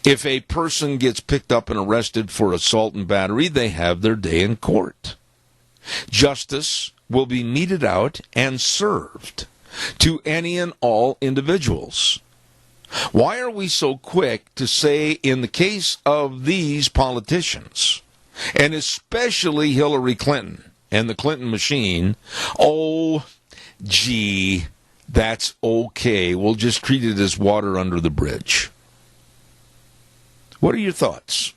If a person gets picked up and arrested for assault and battery, they have their day in court. Justice will be meted out and served to any and all individuals. Why are we so quick to say, in the case of these politicians, and especially Hillary Clinton and the Clinton machine, oh, gee, that's okay. We'll just treat it as water under the bridge. What are your thoughts?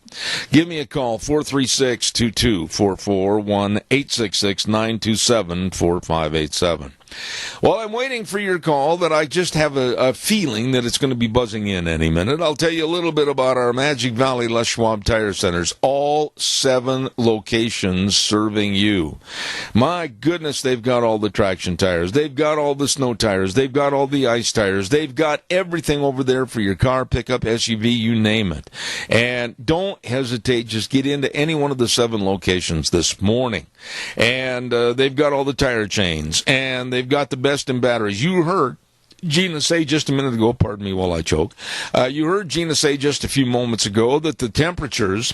Give me a call, 436-2244, 1-866-927-4587. Well, I'm waiting for your call that I just have a feeling that it's going to be buzzing in any minute. I'll tell you a little bit about our Magic Valley Les Schwab Tire Centers, all 7 locations serving you. My goodness, they've got all the traction tires. They've got all the snow tires. They've got all the ice tires. They've got everything over there for your car, pickup, SUV, you name it. And don't hesitate. Just get into any one of the 7 locations this morning. And they've got all the tire chains. And they've got the best in batteries. You heard Gina say just a minute ago, pardon me while I choke, you heard Gina say just a few moments ago that the temperatures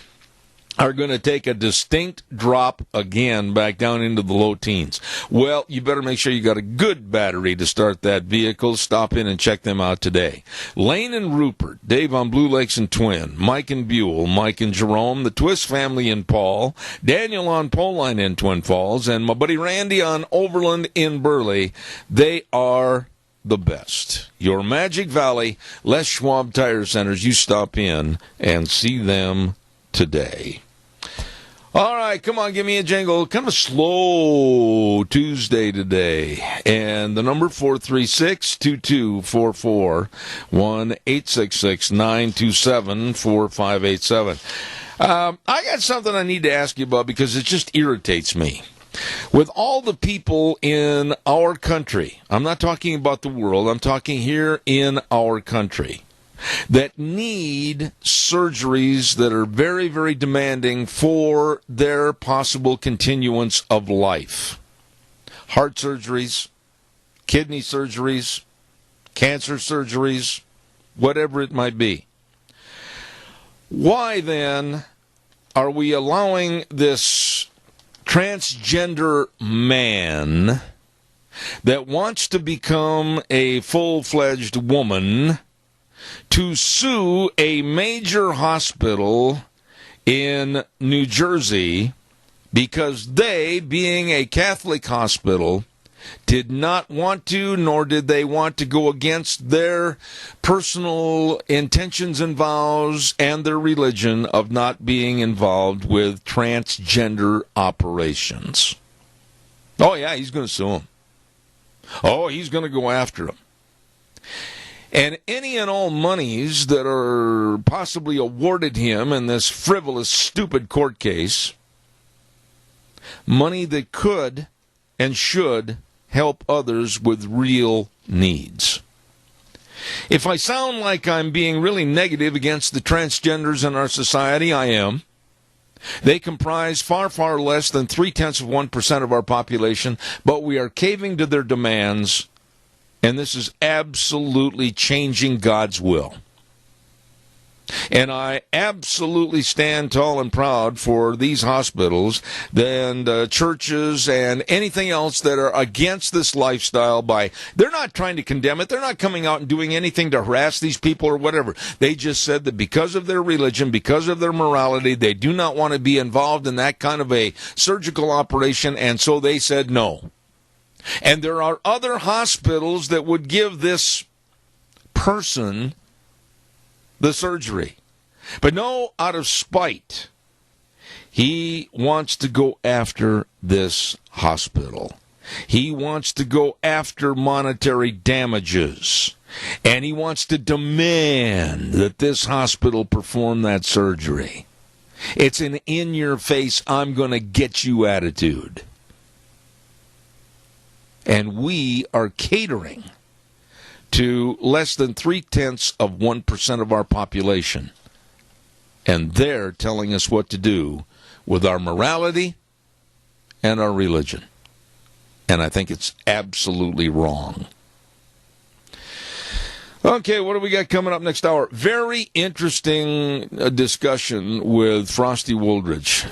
are going to take a distinct drop again back down into the low teens. Well, you better make sure you got a good battery to start that vehicle. Stop in and check them out today. Lane and Rupert, Dave on Blue Lakes and Twin, Mike and Buell, Mike and Jerome, the Twist family in Paul, Daniel on Poline in Twin Falls, and my buddy Randy on Overland in Burley. They are the best. Your Magic Valley Les Schwab Tire Centers. You stop in and see them today. All right, come on, give me a jingle. Kind of a slow Tuesday today. And the number 436-2244, 1-866-927-4587. I got something I need to ask you about because it just irritates me. With all the people in our country, I'm not talking about the world, I'm talking here in our country, that need surgeries that are very, very demanding for their possible continuance of life. Heart surgeries, kidney surgeries, cancer surgeries, whatever it might be. Why then are we allowing this transgender man that wants to become a full-fledged woman to sue a major hospital in New Jersey because they, being a Catholic hospital, did not want to, nor did they want to go against their personal intentions and vows and their religion of not being involved with transgender operations. Oh, yeah, he's going to sue them. Oh, he's going to go after them. And any and all monies that are possibly awarded him in this frivolous, stupid court case, money that could and should help others with real needs. If I sound like I'm being really negative against the transgenders in our society, I am. They comprise far, far less than 0.3% of our population, but we are caving to their demands. And this is absolutely changing God's will. And I absolutely stand tall and proud for these hospitals and churches and anything else that are against this lifestyle. They're not trying to condemn it. They're not coming out and doing anything to harass these people or whatever. They just said that because of their religion, because of their morality, they do not want to be involved in that kind of a surgical operation, and so they said no. And there are other hospitals that would give this person the surgery. But no, out of spite, he wants to go after this hospital. He wants to go after monetary damages. And he wants to demand that this hospital perform that surgery. It's an in-your-face, I'm going to get you attitude. And we are catering to less than 0.3% of our population. And they're telling us what to do with our morality and our religion. And I think it's absolutely wrong. Okay, what do we got coming up next hour? Very interesting discussion with Frosty Woldridge.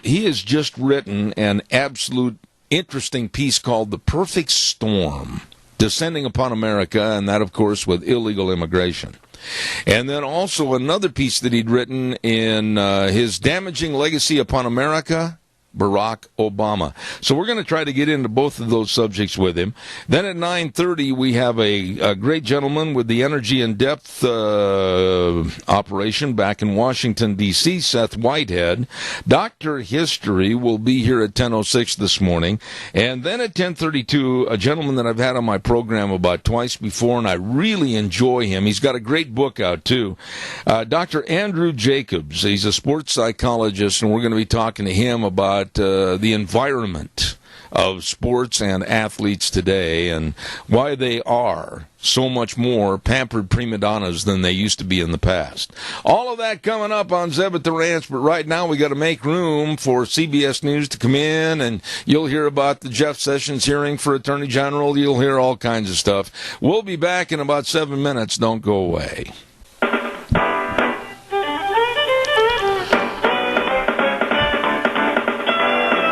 He has just written an absolute interesting piece called The Perfect Storm. Descending Upon America, and that, of course, with illegal immigration. And then also another piece that he'd written in his Damaging Legacy Upon America, Barack Obama. So we're going to try to get into both of those subjects with him. Then at 9:30, we have a great gentleman with the Energy in Depth operation back in Washington, D.C., Seth Whitehead. Dr. History will be here at 10:06 this morning. And then at 10:32, a gentleman that I've had on my program about twice before, and I really enjoy him. He's got a great book out, too. Dr. Andrew Jacobs. He's a sports psychologist, and we're going to be talking to him about the environment of sports and athletes today and why they are so much more pampered prima donnas than they used to be in the past. All of that coming up on Zeb at the Ranch, but right now we got to make room for CBS News to come in, and you'll hear about the Jeff Sessions hearing for Attorney General. You'll hear all kinds of stuff. We'll be back in about 7 minutes. Don't go away.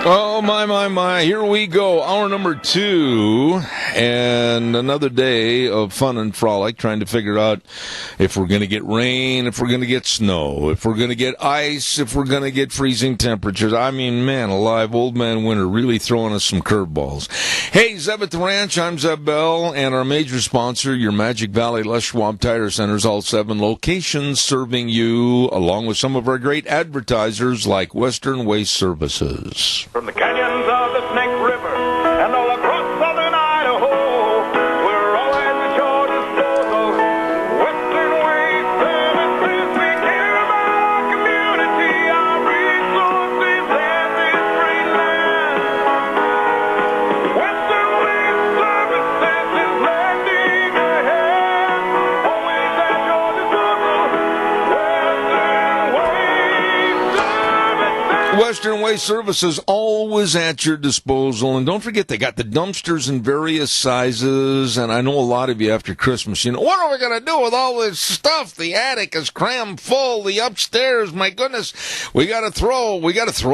Oh, my. Here we go. Hour number 2 and another day of fun and frolic, trying to figure out if we're going to get rain, if we're going to get snow, if we're going to get ice, if we're going to get freezing temperatures. I mean, man alive, old man winter really throwing us some curveballs. Hey, Zeb at the Ranch, I'm Zeb Bell, and our major sponsor, your Magic Valley Les Schwab Tire Centers, all 7 locations serving you, along with some of our great advertisers like Western Waste Services. From the canyons of the Snake River and all across southern Idaho, we're always at your disposal. Western Waste Services, we care about our community, our resources, and this great land. Western Waste Services is lending a hand, always at your disposal. Western Waste Services, always at your disposal. And don't forget, they got the dumpsters in various sizes. And I know a lot of you after Christmas, what are we going to do with all this stuff? The attic is crammed full. The upstairs, my goodness, we got to throw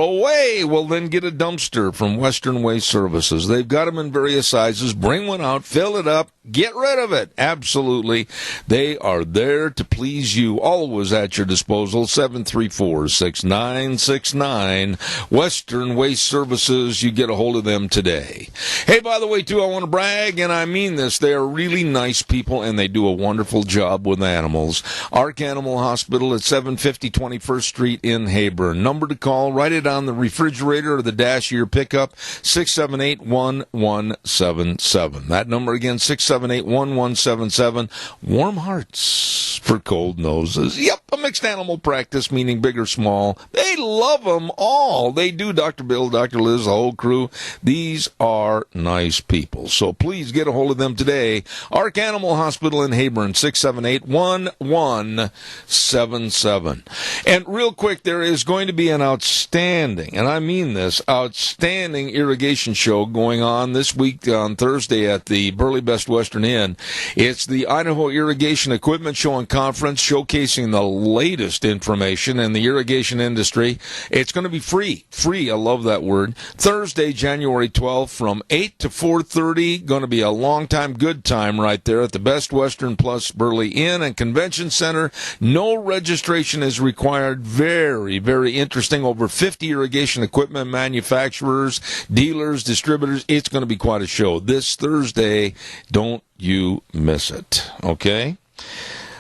away. Well, then get a dumpster from Western Waste Services. They've got them in various sizes. Bring one out, fill it up, get rid of it. Absolutely. They are there to please you. Always at your disposal. 734-6969. Western Waste Services. You get a hold of them today. Hey, by the way, too, I want to brag, and I mean this. They are really nice people, and they do a wonderful job with animals. Ark Animal Hospital at 750 21st Street in Heyburn. Number to call, write it on the refrigerator or the dash of your pickup, 678-1177. That number again, 678-1177. Warm hearts for cold noses. Yep, a mixed animal practice, meaning big or small. They love them all. They do, Dr. Bill, Dr. Liz, the whole crew. These are nice people. So please get a hold of them today. Ark Animal Hospital in Heyburn, 678-1177. And real quick, there is going to be an outstanding, and I mean this, outstanding irrigation show going on this week on Thursday at the Burley Best Western Inn. It's the Idaho Irrigation Equipment Show and Conference, showcasing the latest information in the irrigation industry. It's going to be free. I love that word. Thursday, January 12th from 8 to 4:30. Going to be a long time, good time right there at the Best Western Plus Burley Inn and Convention Center. No registration is required. Very, very interesting. Over 50 irrigation equipment manufacturers, dealers, distributors. It's going to be quite a show this Thursday. Don't you miss it. Okay?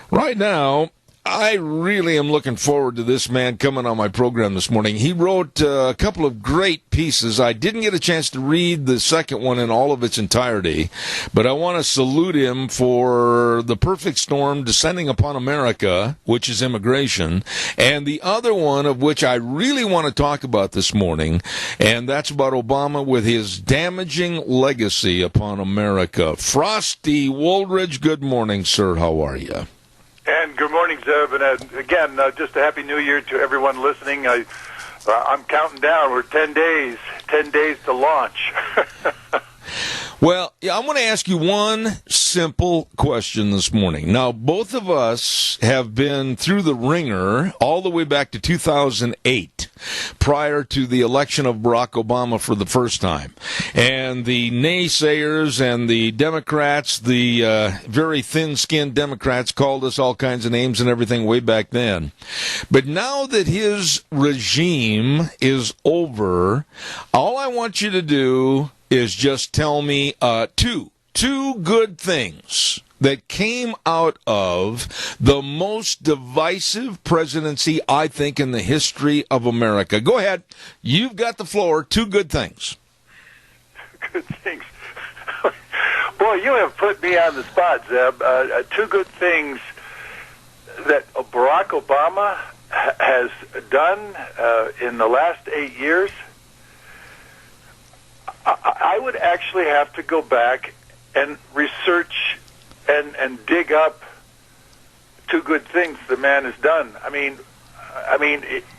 Right now, I really am looking forward to this man coming on my program this morning. He wrote a couple of great pieces. I didn't get a chance to read the second one in all of its entirety, but I want to salute him for The Perfect Storm, Descending Upon America, which is immigration, and the other one of which I really want to talk about this morning, and that's about Obama with his Damaging Legacy Upon America. Frosty Woldridge, good morning, sir. How are you? And good morning, Zeb. And again, just a happy New Year to everyone listening. I'm counting down. We're 10 days to launch. Well, yeah, I'm going to ask you one simple question this morning. Now, both of us have been through the ringer all the way back to 2008, prior to the election of Barack Obama for the first time. And the naysayers and the Democrats, the very thin-skinned Democrats, called us all kinds of names and everything way back then. But now that his regime is over, all I want you to do is just tell me two good things that came out of the most divisive presidency, I think, in the history of America. Go ahead. You've got the floor. Two good things. Good things. Boy, you have put me on the spot, Zeb. Two good things that Barack Obama has done in the last 8 years. I would actually have to go back and research and dig up two good things the man has done. I mean,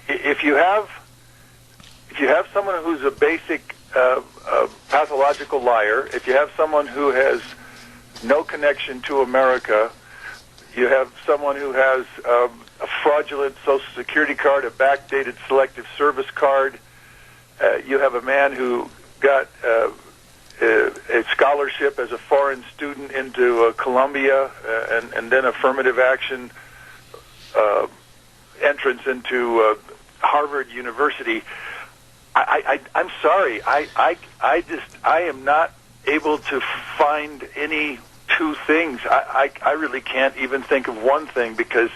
if you have someone who's a basic pathological liar, if you have someone who has no connection to America, you have someone who has a fraudulent Social Security card, a backdated Selective Service card, you have a man who got a scholarship as a foreign student into Columbia and then affirmative action entrance into Harvard University. I'm sorry. I am not able to find any two things. I really can't even think of one thing because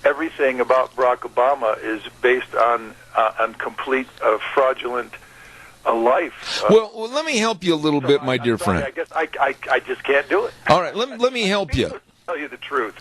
everything about Barack Obama is based on complete fraudulent life. Well, let me help you a little bit, my dear friend. I guess I just can't do it. All right, let me help you. Tell you the truth.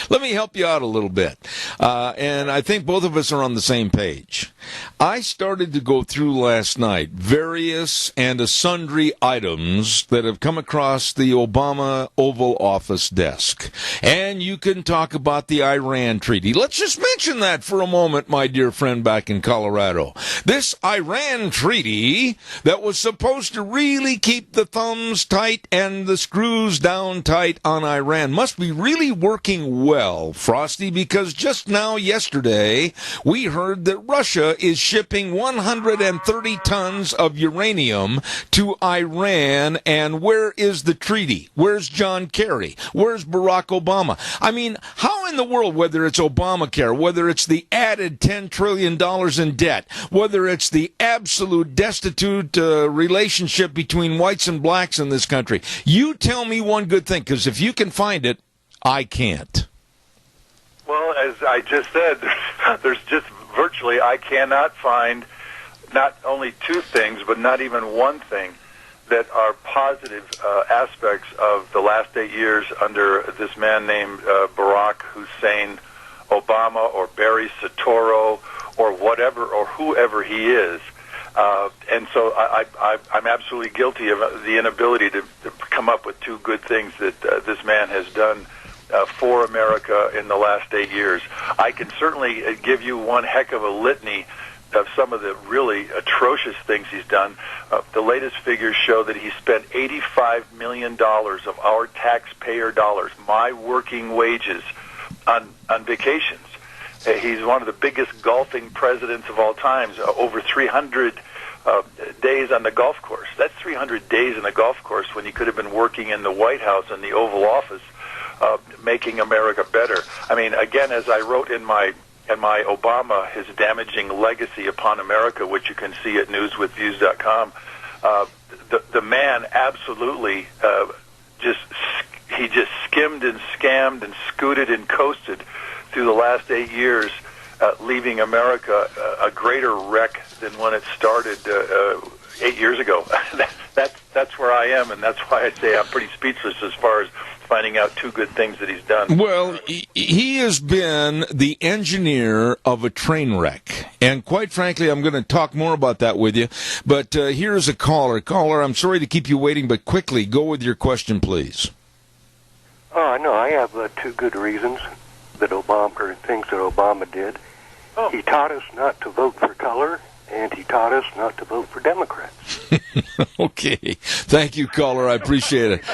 Let me help you out a little bit. And I think both of us are on the same page. I started to go through last night various and sundry items that have come across the Obama Oval Office desk. And you can talk about the Iran treaty. Let's just mention that for a moment, my dear friend back in Colorado. This Iran treaty that was supposed to really keep the thumbs tight and the screws down tight on Iran must be really working well, Frosty, because just now yesterday we heard that Russia is shipping 130 tons of uranium to Iran. And where is the treaty? Where's John Kerry? Where's Barack Obama? I mean, how in the world, whether it's Obamacare, whether it's the added $10 trillion in debt, whether it's the absolute destitute relationship between whites and blacks in this country, you tell me one good thing, because if you can find it, I can't. Well, as I just said, there's just virtually, I cannot find not only two things, but not even one thing that are positive aspects of the last 8 years under this man named Barack Hussein Obama or Barry Soetoro or whatever or whoever he is. And so I'm absolutely guilty of the inability to come up with two good things that this man has done for America in the last 8 years. I can certainly give you one heck of a litany of some of the really atrocious things he's done. The latest figures show that he spent $85 million of our taxpayer dollars, my working wages, on vacations. He's one of the biggest golfing presidents of all times, over 300 days on the golf course. That's 300 days in the golf course when he could have been working in the White House in the Oval Office, making America better. I mean, again, as I wrote in my Obama, his damaging legacy upon America, which you can see at newswithviews.com, the man absolutely just skimmed and scammed and scooted and coasted through the last 8 years, leaving America a greater wreck than when it started 8 years ago. That's where I am, and that's why I say I'm pretty speechless as far as finding out two good things that he's done. Well, he has been the engineer of a train wreck. And quite frankly, I'm going to talk more about that with you. But here's a caller. Caller, I'm sorry to keep you waiting, but quickly, go with your question, please. Oh, no, I have two good reasons that things that Obama did. Oh. He taught us not to vote for color, and he taught us not to vote for Democrats. Okay. Thank you, caller. I appreciate it.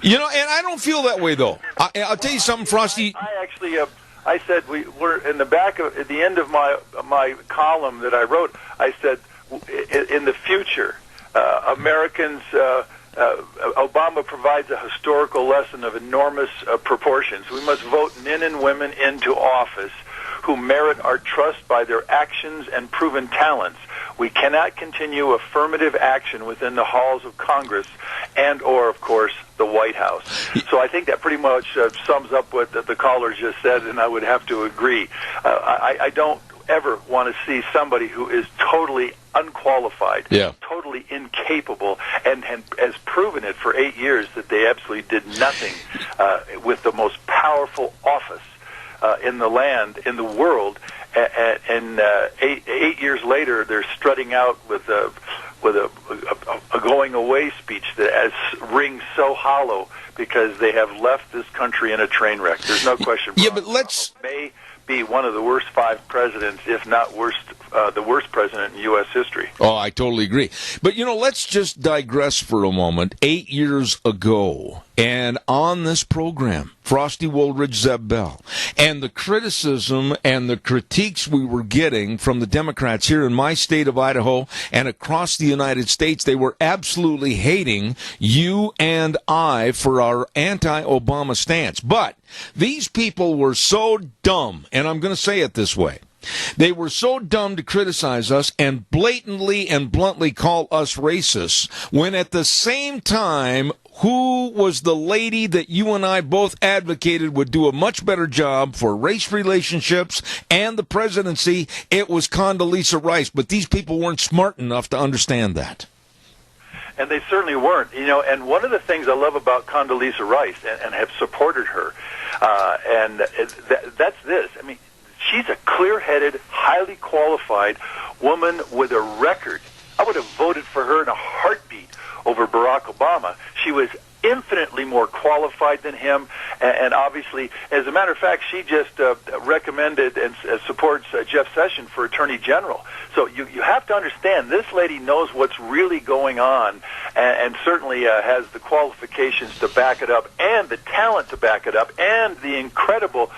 And I don't feel that way, though. I'll tell you something, Frosty. I actually, I said we're in the back of, at the end of my column that I wrote, I said, in the future, Americans, Obama provides a historical lesson of enormous proportions. We must vote men and women into office who merit our trust by their actions and proven talents. We cannot continue affirmative action within the halls of Congress and or, of course, the White House. So I think that pretty much sums up what the caller just said, and I would have to agree. I don't ever want to see somebody who is totally unqualified, totally incapable, and has proven it for 8 years that they absolutely did nothing with the most powerful office in the land, in the world, and 8 years later, they're strutting out with a going away speech that rings so hollow because they have left this country in a train wreck. There's no question. Yeah, but let's may be one of the worst 5 presidents, if not the worst president in U.S. history. Oh, I totally agree. But, let's just digress for a moment. 8 years ago, and on this program, Frosty Woolridge, Zeb Bell, and the criticism and the critiques we were getting from the Democrats here in my state of Idaho and across the United States, they were absolutely hating you and I for our anti-Obama stance. But these people were so dumb, and I'm going to say it this way. They were so dumb to criticize us and blatantly and bluntly call us racists when at the same time, who was the lady that you and I both advocated would do a much better job for race relationships and the presidency? It was Condoleezza Rice, but these people weren't smart enough to understand that. And they certainly weren't. And one of the things I love about Condoleezza Rice and have supported her, that's this. I mean, she's a clear-headed, highly qualified woman with a record. I would have voted for her in a heartbeat over Barack Obama. She was infinitely more qualified than him, and obviously, as a matter of fact, she just recommended and supports Jeff Sessions for Attorney General. So you have to understand, this lady knows what's really going on, and certainly has the qualifications to back it up, and the talent to back it up, and the incredible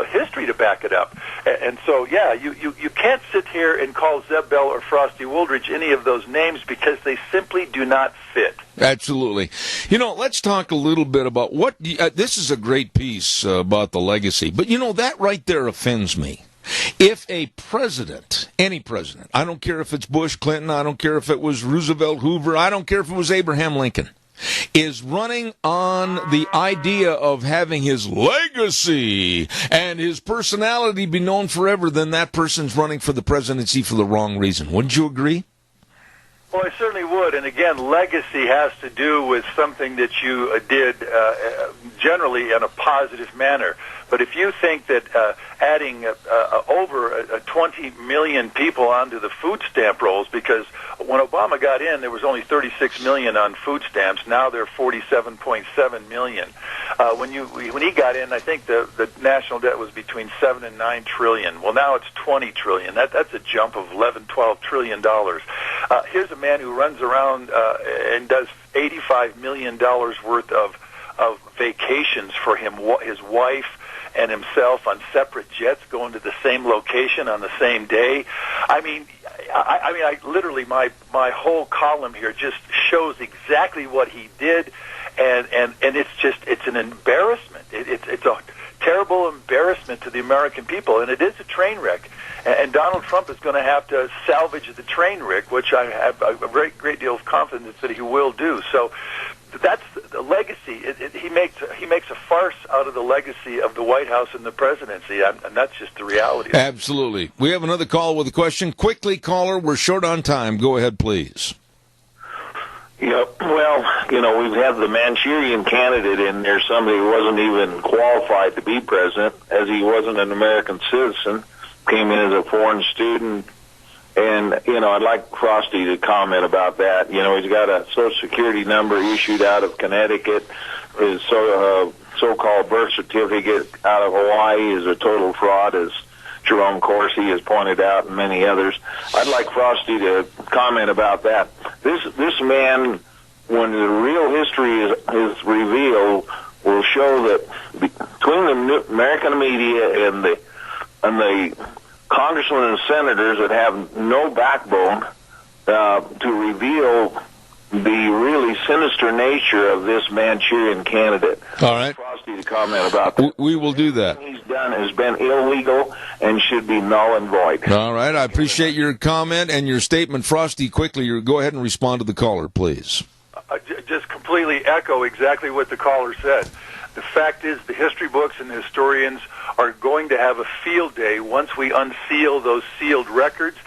history to back it up. And so, yeah, you can't sit here and call Zeb Bell or Frosty Woolridge any of those names because they simply do not fit. Absolutely. Let's talk a little bit about what this is a great piece about the legacy, but that right there offends me. If a president, any president, I don't care if it's Bush, Clinton, I don't care if it was Roosevelt, Hoover, I don't care if it was Abraham Lincoln, is running on the idea of having his legacy and his personality be known forever, then that person's running for the presidency for the wrong reason. Wouldn't you agree? Well, I certainly would. And again, legacy has to do with something that you did generally in a positive manner. But if you think that adding over 20 million people onto the food stamp rolls, because when Obama got in, there was only 36 million on food stamps. Now there are 47.7 million. When he got in, I think the national debt was between 7 and 9 trillion. Well, now it's 20 trillion. That's a jump of 12 trillion dollars. Here's a man who runs around and does $85 million worth of vacations for his wife and himself on separate jets going to the same location on the same day. I literally, my whole column here just shows exactly what he did, and it's an embarrassment. It's a terrible embarrassment to the American people, and it is a train wreck. And Donald Trump is going to have to salvage the train wreck, which I have a great deal of confidence that he will do. So that's the legacy. He makes a farce out of the legacy of the White House and the presidency, and that's just the reality. Absolutely. We have another call with a question. Quickly, caller, we're short on time. Go ahead, please. Yeah, well, we've had the Manchurian candidate in there, somebody who wasn't even qualified to be president, as he wasn't an American citizen, came in as a foreign student. And, I'd like Frosty to comment about that. He's got a Social Security number issued out of Connecticut. His so-called birth certificate out of Hawaii is a total fraud, as Jerome Corsi has pointed out, and many others. I'd like Frosty to comment about that. This man, when the real history is revealed, will show that between the American media and the congressmen and senators that have no backbone to reveal the really sinister nature of this Manchurian candidate. All right. Frosty to comment about that. We will do that. What he's done has been illegal and should be null and void. All right. I appreciate your comment and your statement. Frosty, quickly, go ahead and respond to the caller, please. Just completely echo exactly what the caller said. The fact is, the history books and the historians are going to have a field day once we unseal those sealed records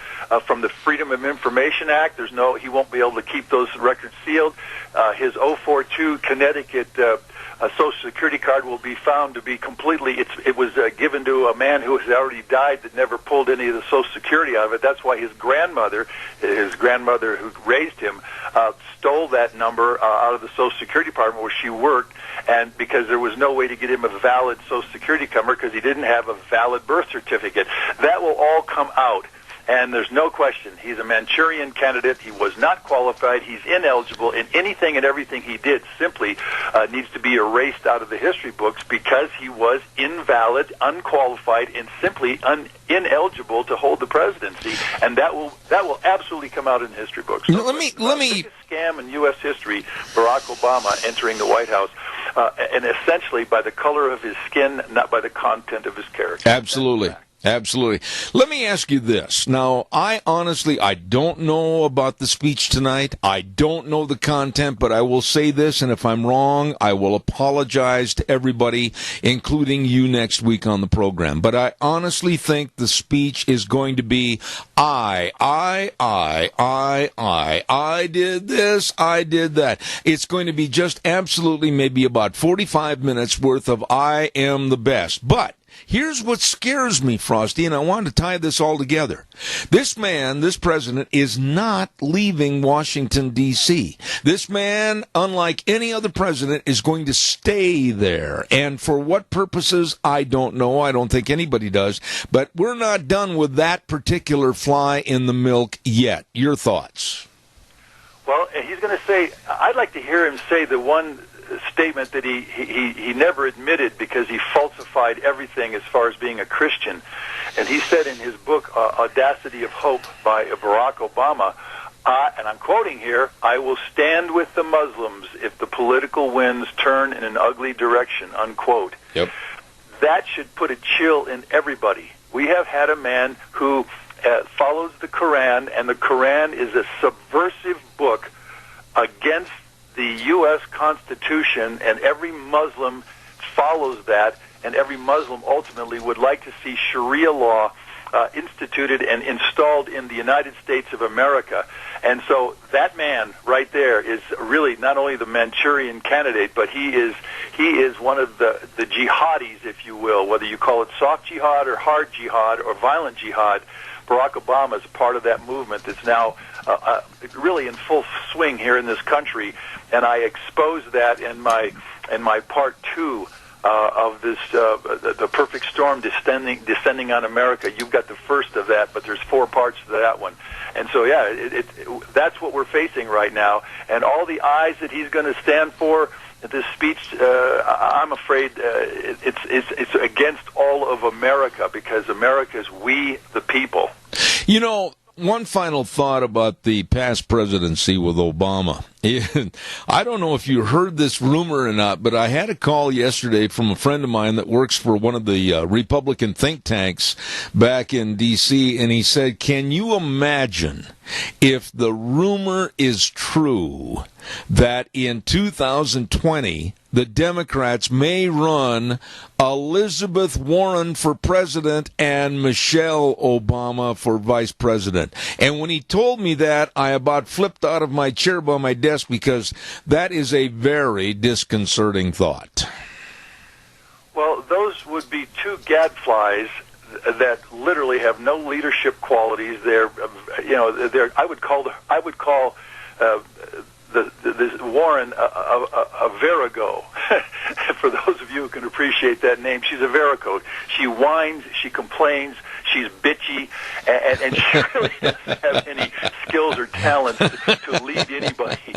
from the Freedom of Information Act. He won't be able to keep those records sealed. His 042 Connecticut Social Security card will be found to be completely. It was given to a man who has already died that never pulled any of the Social Security out of it. That's why his grandmother who raised him, stole that number out of the Social Security Department where she worked, and because there was no way to get him a valid Social Security number because he didn't have a valid birth certificate. That will all come out. And there's no question, he's a Manchurian candidate. He was not qualified. He's ineligible. And anything and everything he did simply needs to be erased out of the history books because he was invalid, unqualified, and simply ineligible to hold the presidency. And that will absolutely come out in the history books. So let me biggest scam in U.S. history, Barack Obama entering the White House, and essentially by the color of his skin, not by the content of his character. Absolutely. Absolutely. Let me ask you this. Now, I don't know about the speech tonight. I don't know the content, but I will say this, and if I'm wrong, I will apologize to everybody, including you next week on the program. But I honestly think the speech is going to be, I did this, I did that. It's going to be just absolutely maybe about 45 minutes worth of I am the best. But here's what scares me, Frosty, and I want to tie this all together. This man, this president, is not leaving Washington, D.C. This man, unlike any other president, is going to stay there. And for what purposes, I don't know. I don't think anybody does. But we're not done with that particular fly in the milk yet. Your thoughts? Well, he's going to say, I'd like to hear him say the one statement that he never admitted because he falsified everything as far as being a Christian. And he said in his book, Audacity of Hope by Barack Obama, and I'm quoting here, I will stand with the Muslims if the political winds turn in an ugly direction, unquote. Yep. That should put a chill in everybody. We have had a man who follows the Quran, and the Quran is a subversive book against the U.S. Constitution, and every Muslim follows that, and every Muslim ultimately would like to see Sharia law instituted and installed in the United States of America. And so that man right there is really not only the Manchurian candidate, but he is one of the jihadis, if you will, whether you call it soft jihad or hard jihad or violent jihad. Barack Obama is part of that movement that's now really in full swing here in this country, and I expose that in my part 2 of this the perfect storm descending on America. You've got the first of that, but there's 4 parts to that one. And so, yeah, that's what we're facing right now. And all the eyes that he's going to stand for at this speech, I'm afraid it's against all of America, because America is we the people. You know, one final thought about the past presidency with Obama. I don't know if you heard this rumor or not, but I had a call yesterday from a friend of mine that works for one of the Republican think tanks back in D.C., and he said, can you imagine if the rumor is true that in 2020 the Democrats may run Elizabeth Warren for president and Michelle Obama for vice president? And when he told me that, I about flipped out of my chair by my desk, because that is a very disconcerting thought. Well, those would be 2 gadflies that literally have no leadership qualities. They're I would call this Warren a virago. For those of you who can appreciate that name, she's a virago. She whines, she complains, she's bitchy, and she really doesn't have any skills or talents to lead anybody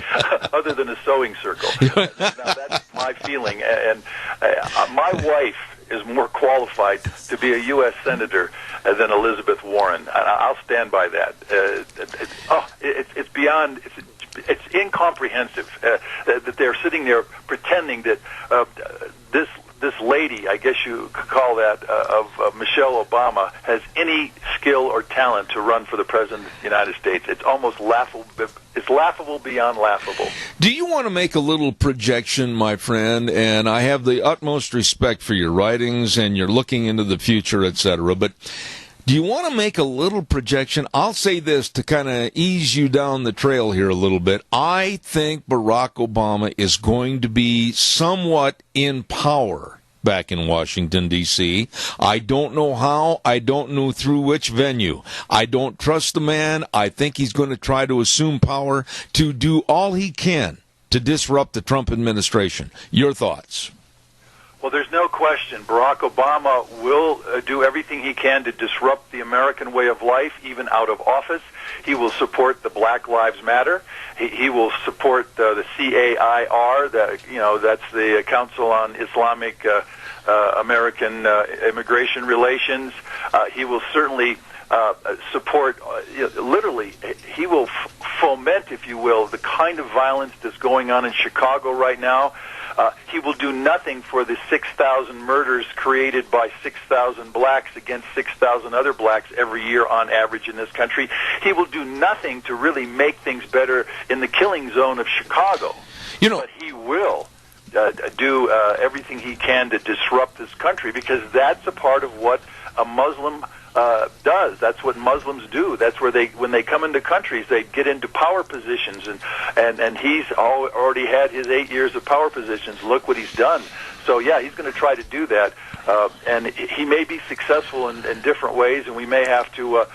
other than a sewing circle. Now, that's my feeling, and my wife is more qualified to be a U.S. Senator than Elizabeth Warren. I'll stand by that. It's beyond... It's incomprehensive that they're sitting there pretending that this lady, I guess you could call that, of Michelle Obama, has any skill or talent to run for the President of the United States. It's almost laughable. It's laughable beyond laughable. Do you want to make a little projection, my friend? And I have the utmost respect for your writings and you're looking into the future, etc. But do you want to make a little projection? I'll say this to kind of ease you down the trail here a little bit. I think Barack Obama is going to be somewhat in power back in Washington, D.C. I don't know how. I don't know through which venue. I don't trust the man. I think he's going to try to assume power to do all he can to disrupt the Trump administration. Your thoughts? Well, there's no question. Barack Obama will do everything he can to disrupt the American way of life, even out of office. He will support the Black Lives Matter. He will support the CAIR, that's the Council on Islamic American Immigration Relations. He will certainly support, literally, he will foment, if you will, the kind of violence that's going on in Chicago right now. He will do nothing for the 6,000 murders created by 6,000 blacks against 6,000 other blacks every year on average in this country. He will do nothing to really make things better in the killing zone of Chicago. But he will do everything he can to disrupt this country, because that's a part of what a Muslim does. That's what Muslims do. That's where when they come into countries, they get into power positions, and he's already had his 8 years of power positions. Look what he's done. So yeah, he's going to try to do that, and he may be successful in different ways, and we may have to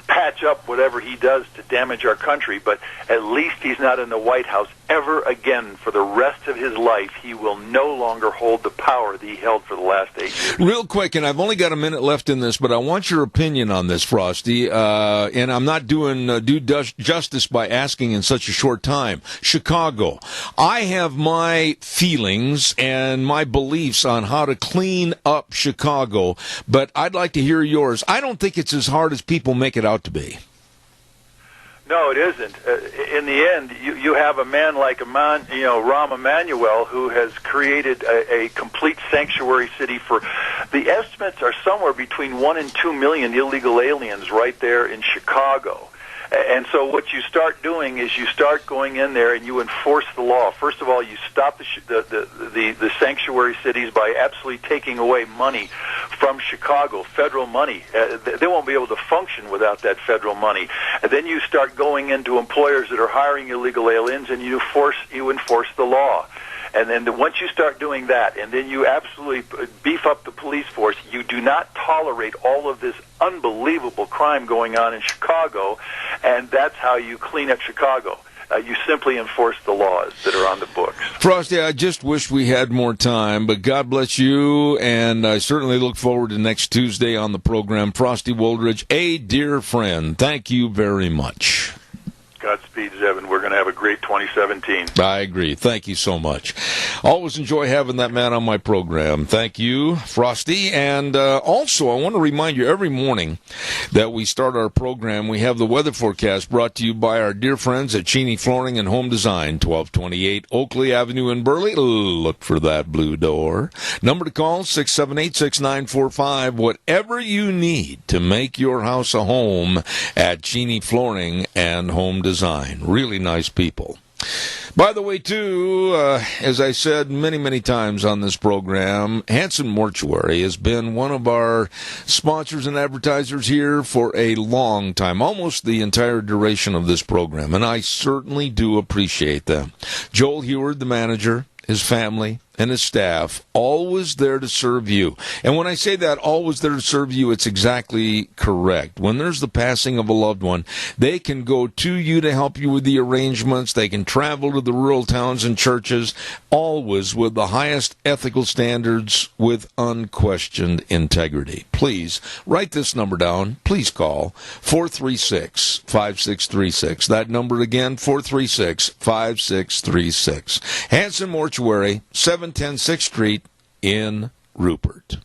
patch up whatever he does to damage our country. But at least he's not in the White House ever again for the rest of his life. He will no longer hold the power that he held for the last 8 years. Real quick, and I've only got a minute left in this, but I want your opinion on this, Frosty, and I'm not doing due justice by asking in such a short time. Chicago. I have my feelings and my beliefs on how to clean up Chicago, but I'd like to hear yours. I don't think it's as hard as people make it out to be. No, it isn't. In the end, you have a man like Rahm Emanuel, who has created a complete sanctuary city for. The estimates are somewhere between 1 and 2 million illegal aliens right there in Chicago. And so what you start doing is you start going in there and you enforce the law. First of all, you stop the sanctuary cities by absolutely taking away money from Chicago, federal money. They won't be able to function without that federal money. And then you start going into employers that are hiring illegal aliens, and you enforce the law. And then once you start doing that, and then you absolutely beef up the police force, you do not tolerate all of this unbelievable crime going on in Chicago, and that's how you clean up Chicago. You simply enforce the laws that are on the books. Frosty, I just wish we had more time, but God bless you, and I certainly look forward to next Tuesday on the program. Frosty Woldridge, a dear friend, thank you very much. Godspeed, Zevin. We're going to have a great 2017. I agree. Thank you so much. Always enjoy having that man on my program. Thank you, Frosty. And also, I want to remind you every morning that we start our program, we have the weather forecast brought to you by our dear friends at Cheney Flooring and Home Design, 1228 Oakley Avenue in Burley. Look for that blue door. Number to call, 678-6945. Whatever you need to make your house a home at Cheney Flooring and Home Design. Really nice people. By the way, too, as I said many, many times on this program, Hanson Mortuary has been one of our sponsors and advertisers here for a long time, almost the entire duration of this program, and I certainly do appreciate them. Joel Heward, the manager, his family, and his staff, always there to serve you. And when I say that, always there to serve you, it's exactly correct. When there's the passing of a loved one, they can go to you to help you with the arrangements. They can travel to the rural towns and churches, always with the highest ethical standards, with unquestioned integrity. Please write this number down. Please call 436-5636. That number again, 436-5636. Hanson Mortuary, 710 6th Street in Rupert.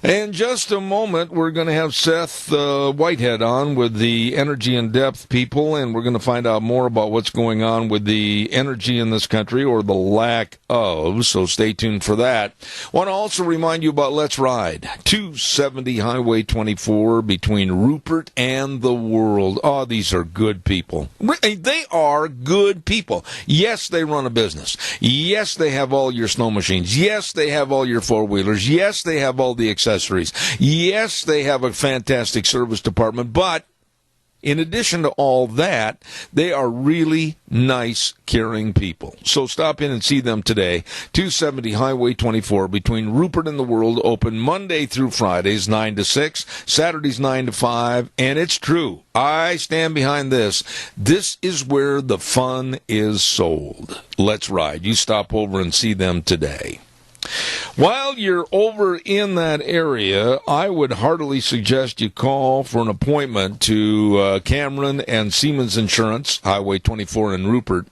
In just a moment, we're going to have Seth Whitehead on with the Energy in Depth people, and we're going to find out more about what's going on with the energy in this country, or the lack of, so stay tuned for that. Want to also remind you about Let's Ride, 270 Highway 24 between Rupert and the World. Oh, these are good people. They are good people. Yes, they run a business. Yes, they have all your snow machines. Yes, they have all your four-wheelers. Yes, they have all the accessories. Yes, they have a fantastic service department, but in addition to all that, they are really nice, caring people. So stop in and see them today. 270 Highway 24 between Rupert and the World, open Monday through Fridays, 9 to 6, Saturdays, 9 to 5. And it's true. I stand behind this. This is where the fun is sold. Let's Ride. You stop over and see them today. While you're over in that area, I would heartily suggest you call for an appointment to Cameron and Siemens Insurance, Highway 24 in Rupert.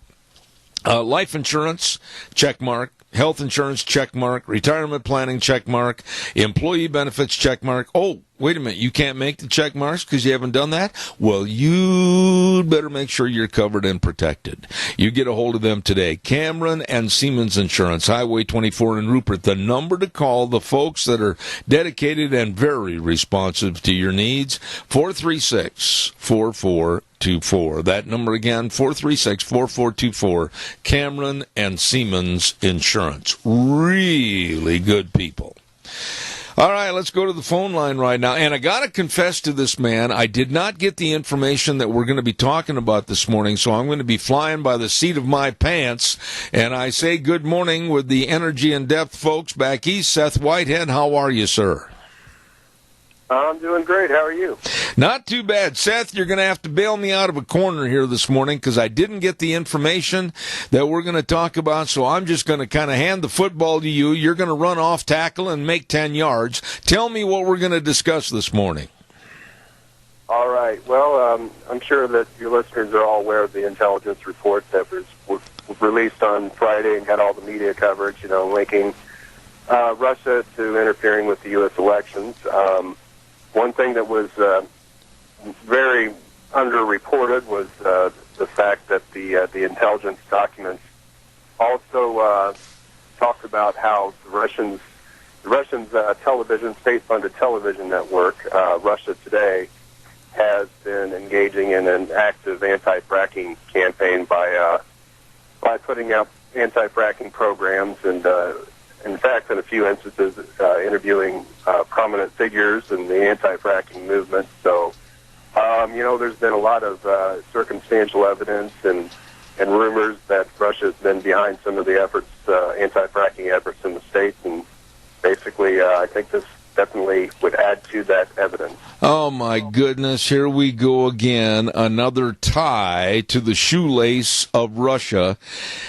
Life insurance, check mark. Health insurance, check mark. Retirement planning, check mark. Employee benefits, check mark. Oh, wait a minute, you can't make the check marks because you haven't done that? Well, you'd better make sure you're covered and protected. You get a hold of them today. Cameron and Siemens Insurance, Highway 24 in Rupert. The number to call, the folks that are dedicated and very responsive to your needs, 436-4424. That number again, 436-4424. Cameron and Siemens Insurance. Really good people. All right, let's go to the phone line right now. And I got to confess to this man, I did not get the information that we're going to be talking about this morning, so I'm going to be flying by the seat of my pants. And I say good morning with the Energy in Depth folks back east. Seth Whitehead, how are you, sir? I'm doing great. How are you? Not too bad. Seth, you're going to have to bail me out of a corner here this morning because I didn't get the information that we're going to talk about, so I'm just going to kind of hand the football to you. You're going to run off tackle and make 10 yards. Tell me what we're going to discuss this morning. All right. Well, I'm sure that your listeners are all aware of the intelligence report that was released on Friday and got all the media coverage, linking Russia to interfering with the U.S. elections. One thing that was very underreported was the fact that the intelligence documents also talked about how the Russians' television, state-funded television network, Russia Today, has been engaging in an active anti-fracking campaign by putting out anti-fracking programs and in fact, in a few instances, interviewing prominent figures in the anti-fracking movement. So, there's been a lot of circumstantial evidence and rumors that Russia has been behind some of the efforts, anti-fracking efforts in the States. And basically, I think this definitely would add to that evidence. Oh, my goodness. Here we go again. Another tie to the shoelace of Russia.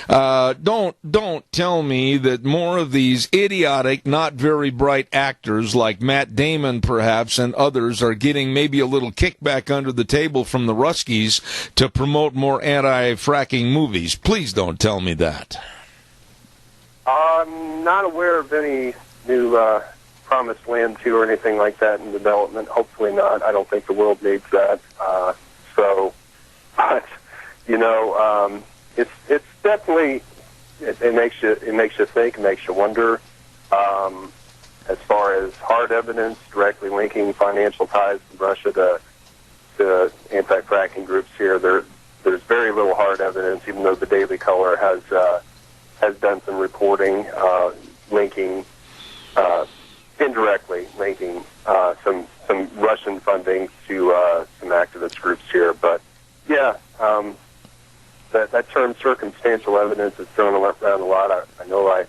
Don't tell me that more of these idiotic, not very bright actors like Matt Damon, perhaps, and others are getting maybe a little kickback under the table from the Ruskies to promote more anti-fracking movies. Please don't tell me that. I'm not aware of any new Promised Land 2 or anything like that in development. Hopefully not. I don't think the world needs that. It's definitely it makes you think, it makes you wonder. As far as hard evidence directly linking financial ties to Russia to anti-fracking groups here, there's very little hard evidence. Even though the Daily Caller has done some reporting linking. Indirectly linking some Russian funding to some activist groups here, but that term circumstantial evidence is thrown around a lot. I know I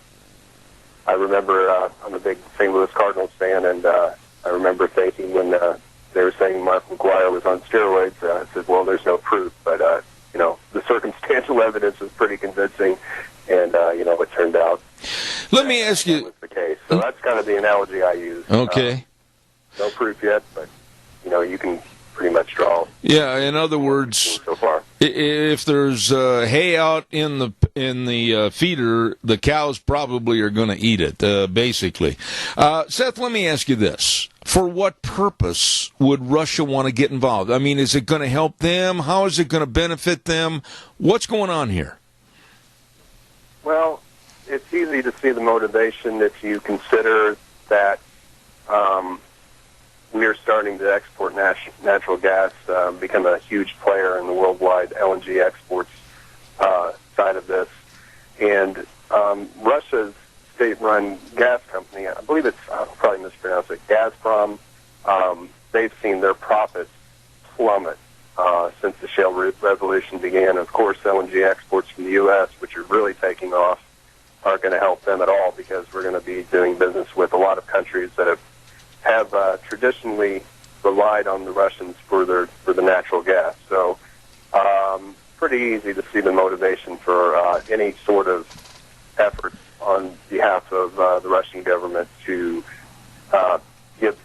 I remember I'm a big St. Louis Cardinals fan, and I remember thinking when they were saying Mark McGwire was on steroids, I said, well, there's no proof. But, the circumstantial evidence was pretty convincing, and, it turned out Let me ask you. that was the case. So that's kind of the analogy I use. Okay. No proof yet, but, you can pretty much draw. Yeah, in other words, So far. if there's hay out in the feeder, the cows probably are going to eat it, basically. Seth, let me ask you this. For what purpose would Russia want to get involved? I mean, is it going to help them? How is it going to benefit them? What's going on here? Well, it's easy to see the motivation if you consider that we are starting to export natural gas, become a huge player in the worldwide LNG exports side of this. And Russia's state-run gas company, I believe I'll probably mispronounce it, Gazprom, they've seen their profits plummet since the shale revolution began. Of course, LNG exports from the U.S., which are really taking off, aren't going to help them at all because we're going to be doing business with a lot of countries that have traditionally relied on the Russians for the natural gas. So pretty easy to see the motivation for any sort of effort on behalf of the Russian government to give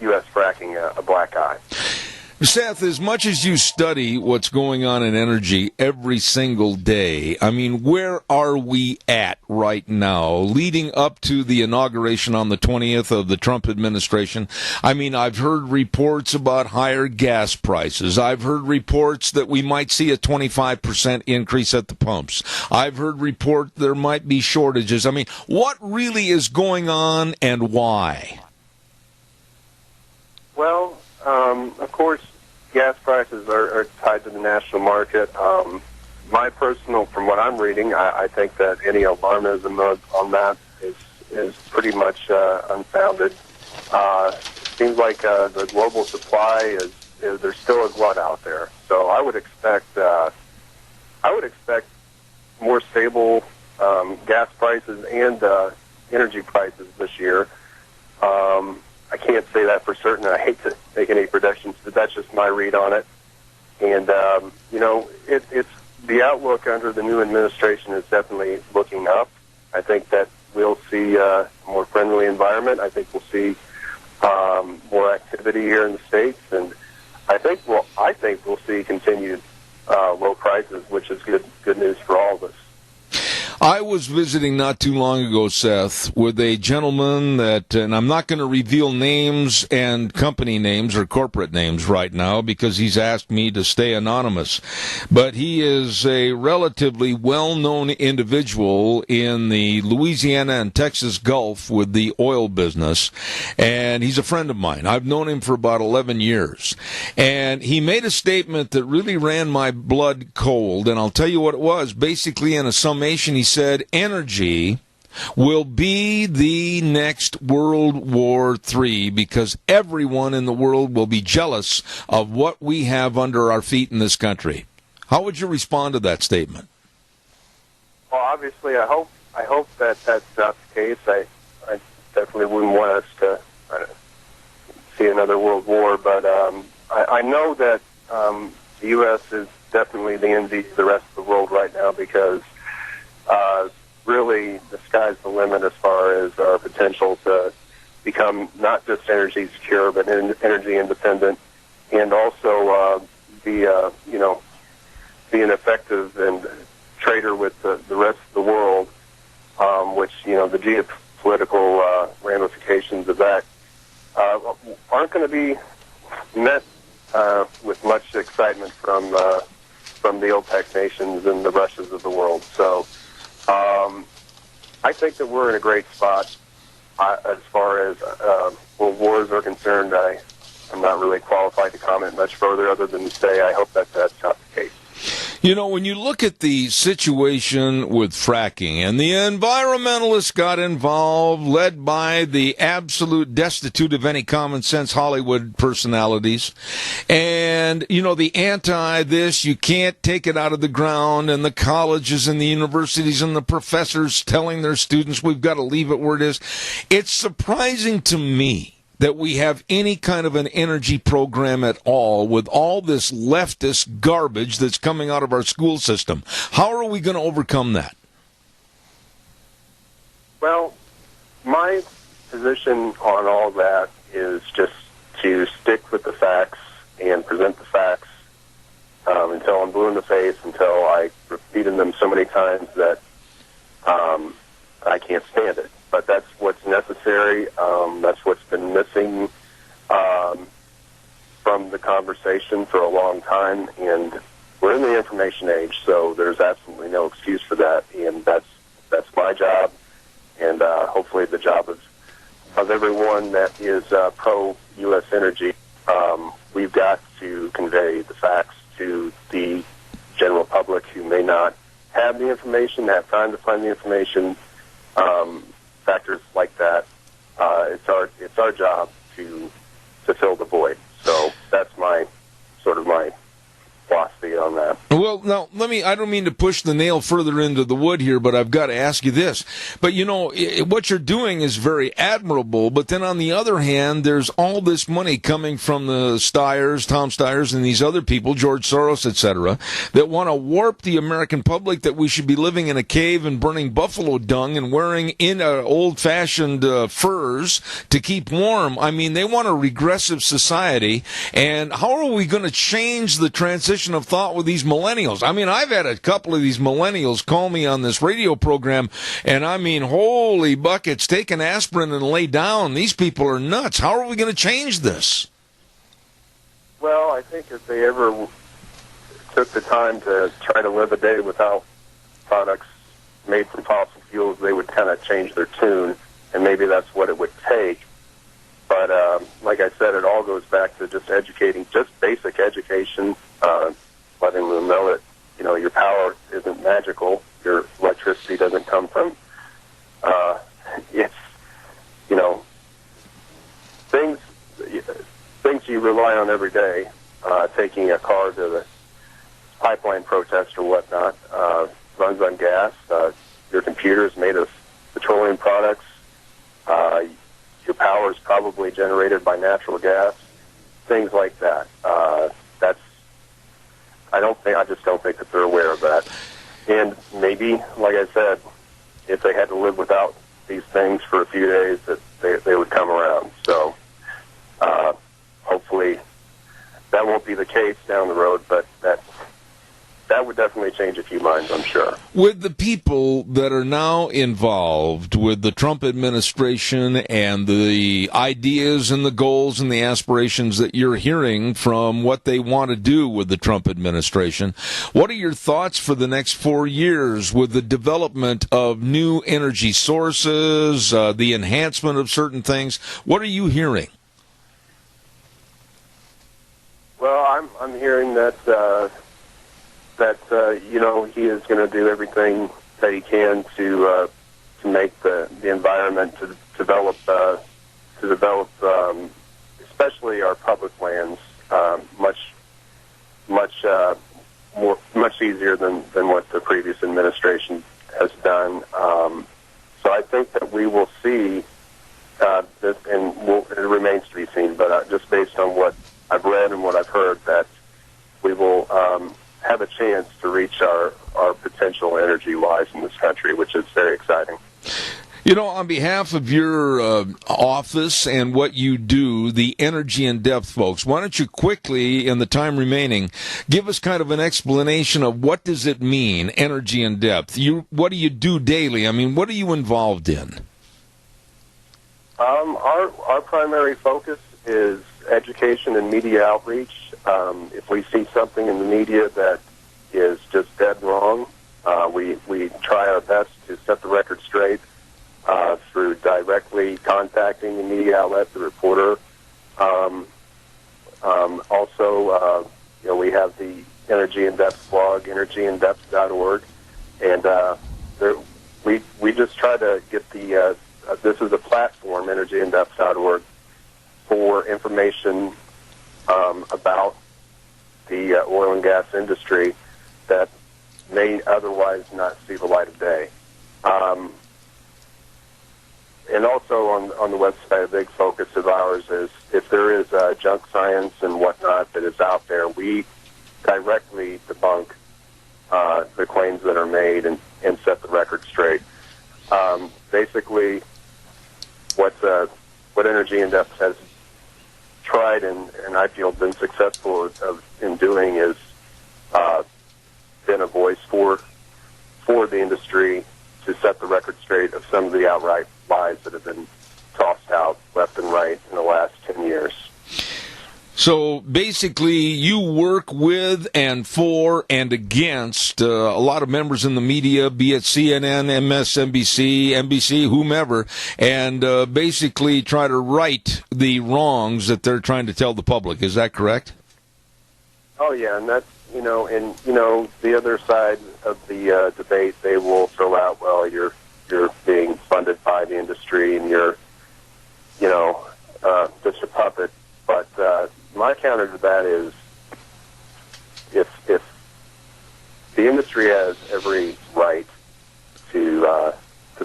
U.S. fracking a black eye. Seth, as much as you study what's going on in energy every single day, I mean, where are we at right now, leading up to the inauguration on the 20th of the Trump administration? I mean, I've heard reports about higher gas prices. I've heard reports that we might see a 25% increase at the pumps. I've heard report there might be shortages. I mean, what really is going on and why? Well, of course, gas prices are tied to the national market. My personal, from what I'm reading, I think that any alarmism on that is pretty much unfounded. Seems like the global supply there's still a glut out there. So I would expect more stable gas prices and energy prices this year. I can't say that for certain. I hate to make any predictions, but that's just my read on it. And, it's the outlook under the new administration is definitely looking up. I think that we'll see a more friendly environment. I think we'll see more activity here in the States. And I think we'll see continued low prices, which is good news for all of us. I was visiting not too long ago, Seth, with a gentleman that, and I'm not going to reveal names and company names or corporate names right now because he's asked me to stay anonymous, but he is a relatively well-known individual in the Louisiana and Texas Gulf with the oil business, and he's a friend of mine. I've known him for about 11 years, and he made a statement that really ran my blood cold, and I'll tell you what it was. Basically, in a summation, he said energy will be the next World War III because everyone in the world will be jealous of what we have under our feet in this country. How would you respond to that statement? Well, obviously, I hope that that's not the case. I definitely wouldn't want us to see another world war, but I know that the U.S. is definitely the envy of the rest of the world right now because really, the sky's the limit as far as our potential to become not just energy secure, but energy independent, and also be an effective and trader with the rest of the world, which the geopolitical ramifications of that aren't going to be met with much excitement from the OPEC nations and the Russias of the world. So. I think that we're in a great spot as far as world wars are concerned. I'm not really qualified to comment much further other than to say I hope that that's not the case. You know, when you look at the situation with fracking and the environmentalists got involved, led by the absolute destitute of any common sense Hollywood personalities, and, you know, the anti-this, you can't take it out of the ground, and the colleges and the universities and the professors telling their students we've got to leave it where it is, it's surprising to me that we have any kind of an energy program at all with all this leftist garbage that's coming out of our school system. How are we going to overcome that? Well, my position on all that is just to stick with the facts and present the facts until I'm blue in the face, until I repeated them so many times that I can't stand it. But that's what's necessary. That's what's been missing from the conversation for a long time. And we're in the information age, so there's absolutely no excuse for that. And that's my job, and hopefully the job of everyone that is pro-U.S. energy. We've got to convey the facts to the general public who may not have the information, have time to find the information. Factors like that, it's our job to fill the void. So that's my philosophy on that. Well, now, I don't mean to push the nail further into the wood here, but I've got to ask you this. But, you know, what you're doing is very admirable, but then on the other hand, there's all this money coming from the Steyers, Tom Steyers, and these other people, George Soros, etc., that want to warp the American public that we should be living in a cave and burning buffalo dung and wearing old-fashioned furs to keep warm. I mean, they want a regressive society, and how are we going to change the transition of thought with these millennials? I mean, I've had a couple of these millennials call me on this radio program, and I mean, holy buckets, take an aspirin and lay down. These people are nuts. How are we going to change this? Well, I think if they ever took the time to try to live a day without products made from fossil fuels, they would kind of change their tune, and maybe that's what it would take. But like I said, it all goes back to just educating, just basic education, letting them know that, you know, your power isn't magical. Your electricity doesn't come from, it's, you know, things you rely on every day, taking a car to the pipeline protest or whatnot, runs on gas. Your computer is made of petroleum products. Your power is probably generated by natural gas, things like that. I just don't think that they're aware of that. And maybe, like I said, if they had to live without these things for a few days, that they would come around. So hopefully that won't be the case down the road, but that would definitely change a few minds, I'm sure. With the people that are now involved with the Trump administration and the ideas and the goals and the aspirations that you're hearing from what they want to do with the Trump administration, what are your thoughts for the next 4 years with the development of new energy sources, the enhancement of certain things? What are you hearing? Well, I'm hearing that you know, he is going to do everything that he can to make the environment to develop especially our public lands much easier than what the previous administration has done. So I think that we will see this, and it remains to be seen. But just based on what I've read and what I've heard, that we will have a chance to reach our potential energy-wise in this country, which is very exciting. You know, on behalf of your office and what you do, the Energy in Depth folks, why don't you quickly, in the time remaining, give us kind of an explanation of what does it mean, Energy in Depth? What do you do daily? I mean, what are you involved in? Our primary focus is education and media outreach. If we see something in the media that is just dead wrong, we try our best to set the record straight through directly contacting the media outlet, the reporter. Also, you know, we have the Energy in Depth blog blog, energyindepth.org, and we just try to get the this is a platform, energyindepth.org, for information about the oil and gas industry that may otherwise not see the light of day. And also on the website, a big focus of ours is if there is junk science and whatnot that is out there, we directly debunk the claims that are made and set the record straight. Basically, what Energy in Depth has tried and I feel been successful in doing is been a voice for the industry to set the record straight of some of the outright lies that have been tossed out left and right in the last 10 years. So basically, you work with and for and against a lot of members in the media, be it CNN, MSNBC, NBC, whomever, and basically try to right the wrongs that they're trying to tell the public. Is that correct? Oh, yeah, and that's, the other side of the debate, they will throw out, well, you're being funded by the industry and you're, just a puppet. But my counter to that is if the industry has every right to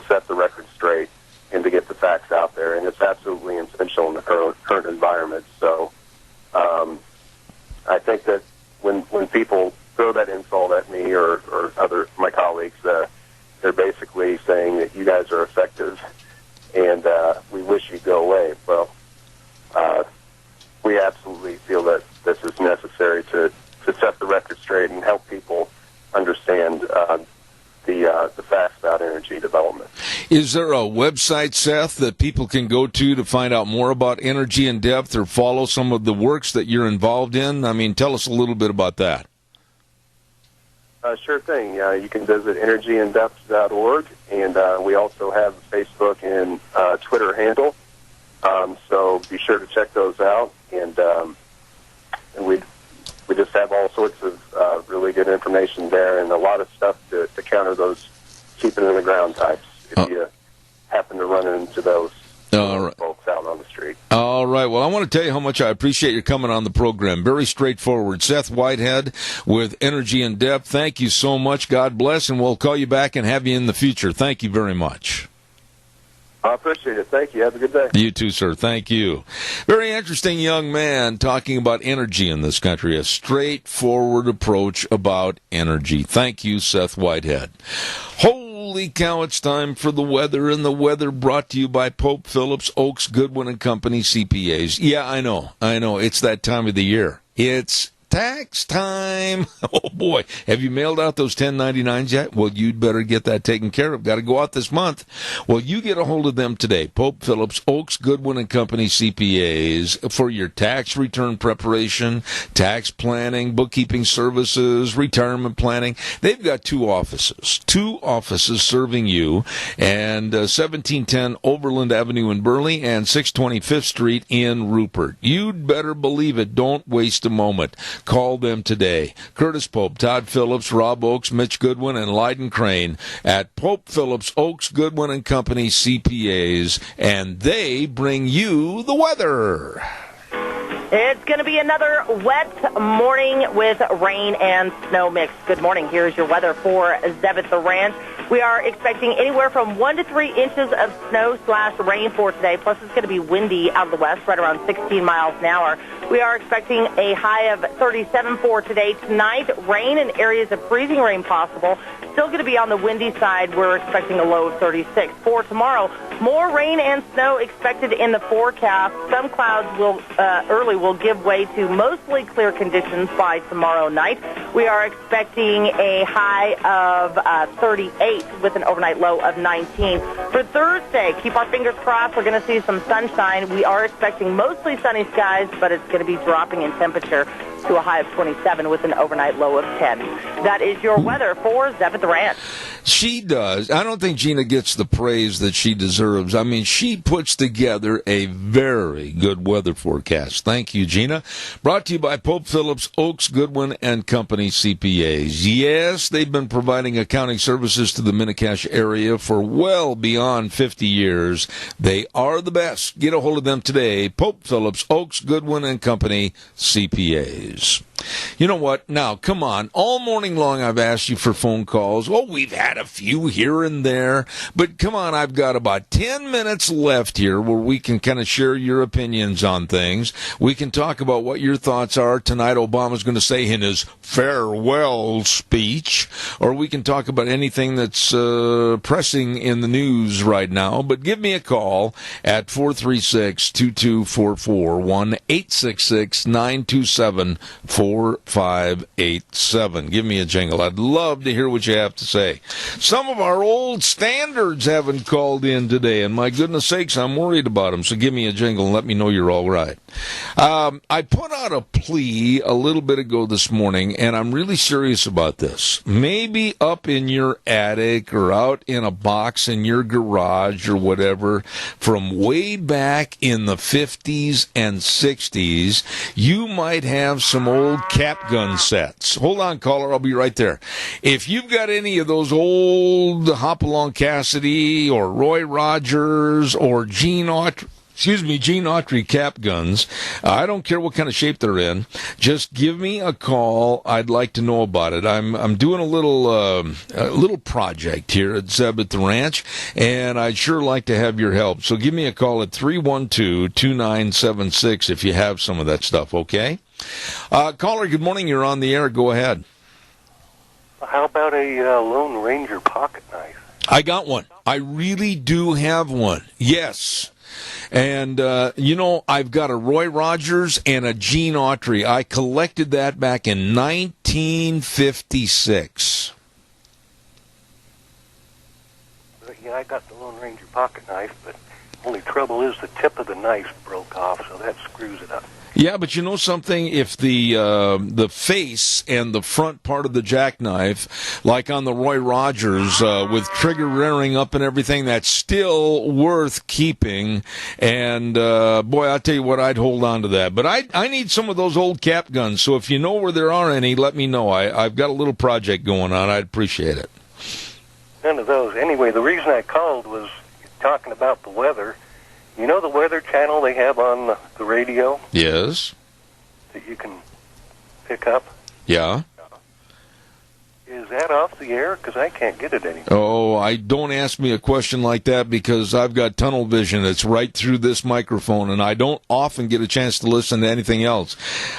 set the record straight and to get the facts out there, and it's absolutely essential in the current environment. So I think that when people throw that insult at me or other my colleagues, they're basically saying that you guys are effective and we wish you'd go away. Well, we absolutely feel that this is necessary to set the record straight and help people understand the facts about energy development. Is there a website, Seth, that people can go to find out more about Energy in Depth or follow some of the works that you're involved in? I mean, tell us a little bit about that. Sure thing. You can visit energyindepth.org, and we also have a Facebook and Twitter handle. So be sure to check those out, and we just have all sorts of really good information there, and a lot of stuff to counter those keep it in the ground types if you happen to run into those folks out on the street. All right. Well, I want to tell you how much I appreciate your coming on the program. Very straightforward. Seth Whitehead with Energy in Depth. Thank you so much. God bless, and we'll call you back and have you in the future. Thank you very much. I appreciate it. Thank you. Have a good day. You too, sir. Thank you. Very interesting young man talking about energy in this country, a straightforward approach about energy. Thank you, Seth Whitehead. Holy cow, it's time for the weather, and the weather brought to you by Pope Phillips, Oaks, Goodwin and Company, CPAs. Yeah, I know. It's that time of the year. It's tax time. Oh, boy. Have you mailed out those 1099s yet? Well, you'd better get that taken care of. Got to go out this month. Well, you get a hold of them today. Pope Phillips, Oaks, Goodwin and Company, CPAs, for your tax return preparation, tax planning, bookkeeping services, retirement planning. They've got two offices serving you, and 1710 Overland Avenue in Burley and 625th Street in Rupert. You'd better believe it. Don't waste a moment. Call them today. Curtis Pope, Todd Phillips, Rob Oaks, Mitch Goodwin, and Lyden Crane at Pope Phillips, Oaks, Goodwin and Company, CPAs, and they bring you the weather. It's going to be another wet morning with rain and snow mix. Good morning. Here's your weather for Zebeth the Ranch. We are expecting anywhere from 1 to 3 inches of snow/rain for today. Plus, it's going to be windy out of the west, right around 16 miles an hour. We are expecting a high of 37 for today. Tonight, rain and areas of freezing rain possible. Still going to be on the windy side. We're expecting a low of 36. For tomorrow, more rain and snow expected in the forecast. Some clouds will give way to mostly clear conditions by tomorrow night. We are expecting a high of 38 with an overnight low of 19. For Thursday, keep our fingers crossed. We're going to see some sunshine. We are expecting mostly sunny skies, but it's going to be dropping in temperature to a high of 27 with an overnight low of 10. That is your weather for Zebeth the Ranch. She does. I don't think Gina gets the praise that she deserves. I mean, she puts together a very good weather forecast. Thank you, Gina. Brought to you by Pope Phillips, Oaks, Goodwin, and Company CPAs. Yes, they've been providing accounting services to the Mini-Cash area for well beyond 50 years. They are the best. Get a hold of them today. Pope Phillips, Oaks, Goodwin, and Company CPAs. You know what? Now, come on. All morning long I've asked you for phone calls. Well, we've had a few here and there. But come on, I've got about 10 minutes left here where we can kind of share your opinions on things. We can talk about what your thoughts are tonight Obama's going to say in his farewell speech. Or we can talk about anything that's pressing in the news right now. But give me a call at 436-2244, 1-866-927-4587. Give me a jingle. I'd love to hear what you have to say. Some of our old standards haven't called in today, and my goodness sakes, I'm worried about them. So give me a jingle and let me know you're all right. I put out a plea a little bit ago this morning, and I'm really serious about this. Maybe up in your attic or out in a box in your garage or whatever, from way back in the 50s and 60s, you might have some old cap gun sets. Hold on, caller. I'll be right there. If you've got any of those old Hopalong Cassidy or Roy Rogers or Gene Autry cap guns, I don't care what kind of shape they're in, just give me a call. I'd like to know about it. I'm doing a little project here at Zeb at the Ranch, and I'd sure like to have your help. So give me a call at 312-2976 if you have some of that stuff, okay? Caller, good morning. You're on the air. Go ahead. How about a Lone Ranger pocket knife? I got one. I really do have one. Yes. And, I've got a Roy Rogers and a Gene Autry. I collected that back in 1956. Yeah, I got the Lone Ranger pocket knife, but only trouble is the tip of the knife broke off, so that screws it up. Yeah, but you know something? If the face and the front part of the jackknife, like on the Roy Rogers, with trigger rearing up and everything, that's still worth keeping. And, boy, I'll tell you what, I'd hold on to that. But I need some of those old cap guns, so if you know where there are any, let me know. I've got a little project going on. I'd appreciate it. None of those. Anyway, the reason I called was talking about the weather. You know the Weather Channel they have on the radio? Yes. That you can pick up? Yeah. Is that off the air? Because I can't get it anymore. Oh, don't ask me a question like that because I've got tunnel vision. It's right through this microphone, and I don't often get a chance to listen to anything else.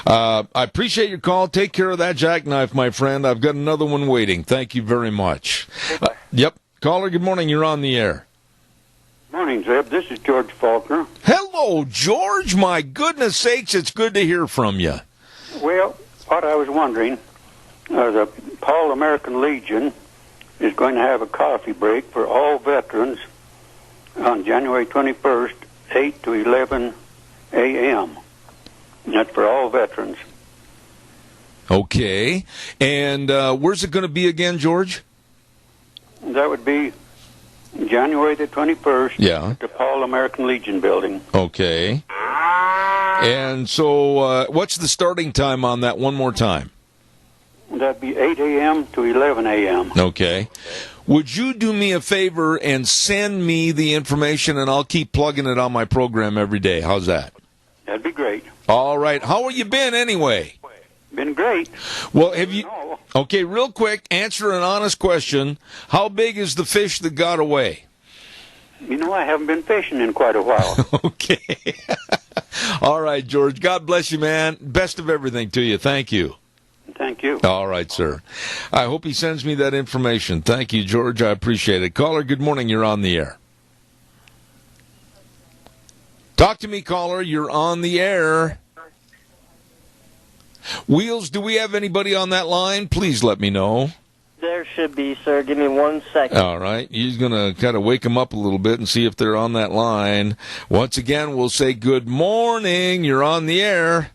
I appreciate your call. Take care of that jackknife, my friend. I've got another one waiting. Thank you very much. Yep. Caller, good morning. You're on the air. Morning, Zeb. This is George Faulkner. Hello, George. My goodness sakes, it's good to hear from you. Well, what I was wondering, the Paul American Legion is going to have a coffee break for all veterans on January 21st, 8 to 11 a.m. That's for all veterans. Okay. And where's it going to be again, George? That would be January the 21st, yeah, at the Paul American Legion building. Okay. And so what's the starting time on that one more time? That'd be 8 a.m. to 11 a.m. Okay. Would you do me a favor and send me the information, and I'll keep plugging it on my program every day? How's that? That'd be great. All right. How have you been anyway? Been great. Well, have you... Okay, real quick, answer an honest question. How big is the fish that got away? You know, I haven't been fishing in quite a while. Okay. All right, George. God bless you, man. Best of everything to you. Thank you. Thank you. All right, sir. I hope he sends me that information. Thank you, George. I appreciate it. Caller, good morning. You're on the air. Talk to me, caller. You're on the air. Wheels, do we have anybody on that line? Please let me know. There should be, sir. Give me 1 second. All right. He's going to kind of wake them up a little bit and see if they're on that line. Once again, we'll say good morning. You're on the air.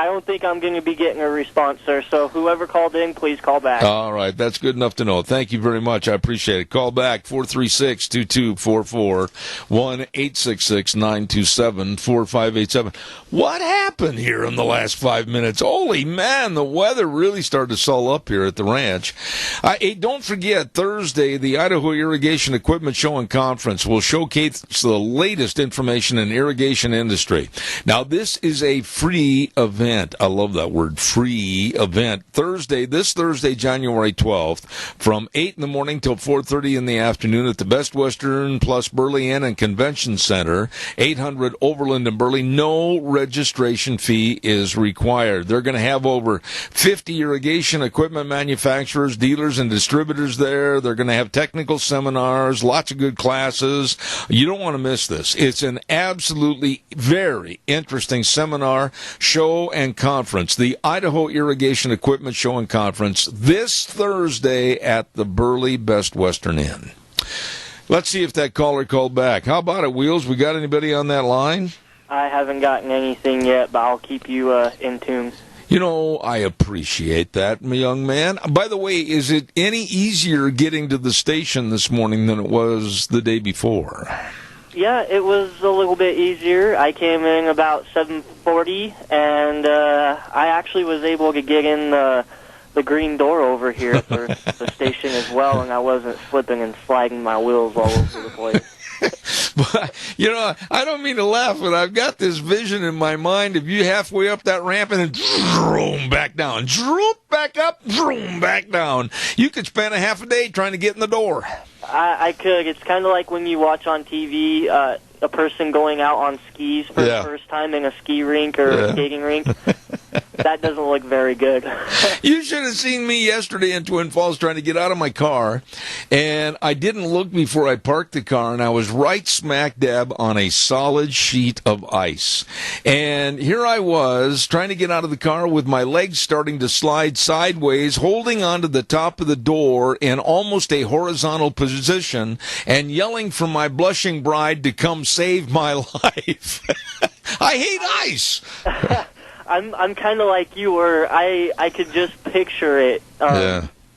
I don't think I'm going to be getting a response, sir. So whoever called in, please call back. All right, that's good enough to know. Thank you very much. I appreciate it. Call back 436-2244, 1-866-927-4587. What happened here in the last 5 minutes? Holy man, the weather really started to swell up here at the ranch. Hey, don't forget, Thursday, the Idaho Irrigation Equipment Show and Conference will showcase the latest information in irrigation industry. Now, this is a free event. I love that word, free event. This Thursday, January 12th, from 8 in the morning till 4:30 in the afternoon at the Best Western plus Burley Inn and Convention Center, 800 Overland and Burley. No registration fee is required. They're going to have over 50 irrigation equipment manufacturers, dealers, and distributors there. They're going to have technical seminars, lots of good classes. You don't want to miss this. It's an absolutely very interesting seminar, show, and conference. The Idaho Irrigation Equipment Show and Conference this Thursday at the Burley Best Western Inn. Let's see if that caller called back. How about it, Wheels? We got anybody on that line? I haven't gotten anything yet, but I'll keep you in tune. You know, I appreciate that, my young man. By the way, is it any easier getting to the station this morning than it was the day before? Yeah, it was a little bit easier. I came in about 7:40, and I actually was able to get in the green door over here for the station as well, and I wasn't slipping and sliding my wheels all over the place. But, you know, I don't mean to laugh, but I've got this vision in my mind of you halfway up that ramp and then droom back down, droop back up, droom back down. You could spend a half a day trying to get in the door. I could. It's kind of like when you watch on TV a person going out on skis for the first time in a ski rink or a skating rink. That doesn't look very good. You should have seen me yesterday in Twin Falls trying to get out of my car, and I didn't look before I parked the car, and I was right smack dab on a solid sheet of ice. And here I was trying to get out of the car with my legs starting to slide sideways, holding onto the top of the door in almost a horizontal position, and yelling for my blushing bride to come save my life. I hate ice. I'm kind of like you, where I could just picture it.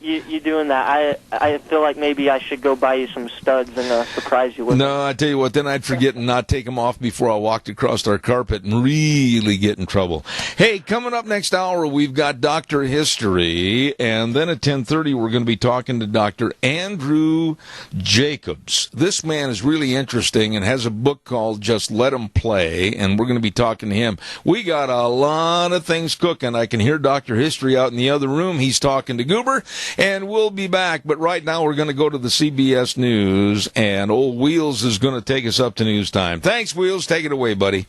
You doing that. I feel like maybe I should go buy you some studs and surprise you with them. No, I tell you what, then I'd forget and not take them off before I walked across our carpet and really get in trouble. Hey, coming up next hour, we've got Dr. History, and then at 10:30, we're going to be talking to Dr. Andrew Jacobs. This man is really interesting and has a book called Just Let 'Em Play, and we're going to be talking to him. We got a lot of things cooking. I can hear Dr. History out in the other room. He's talking to Goober. And we'll be back, but right now we're going to go to the CBS News, and old Wheels is going to take us up to news time. Thanks, Wheels. Take it away, buddy.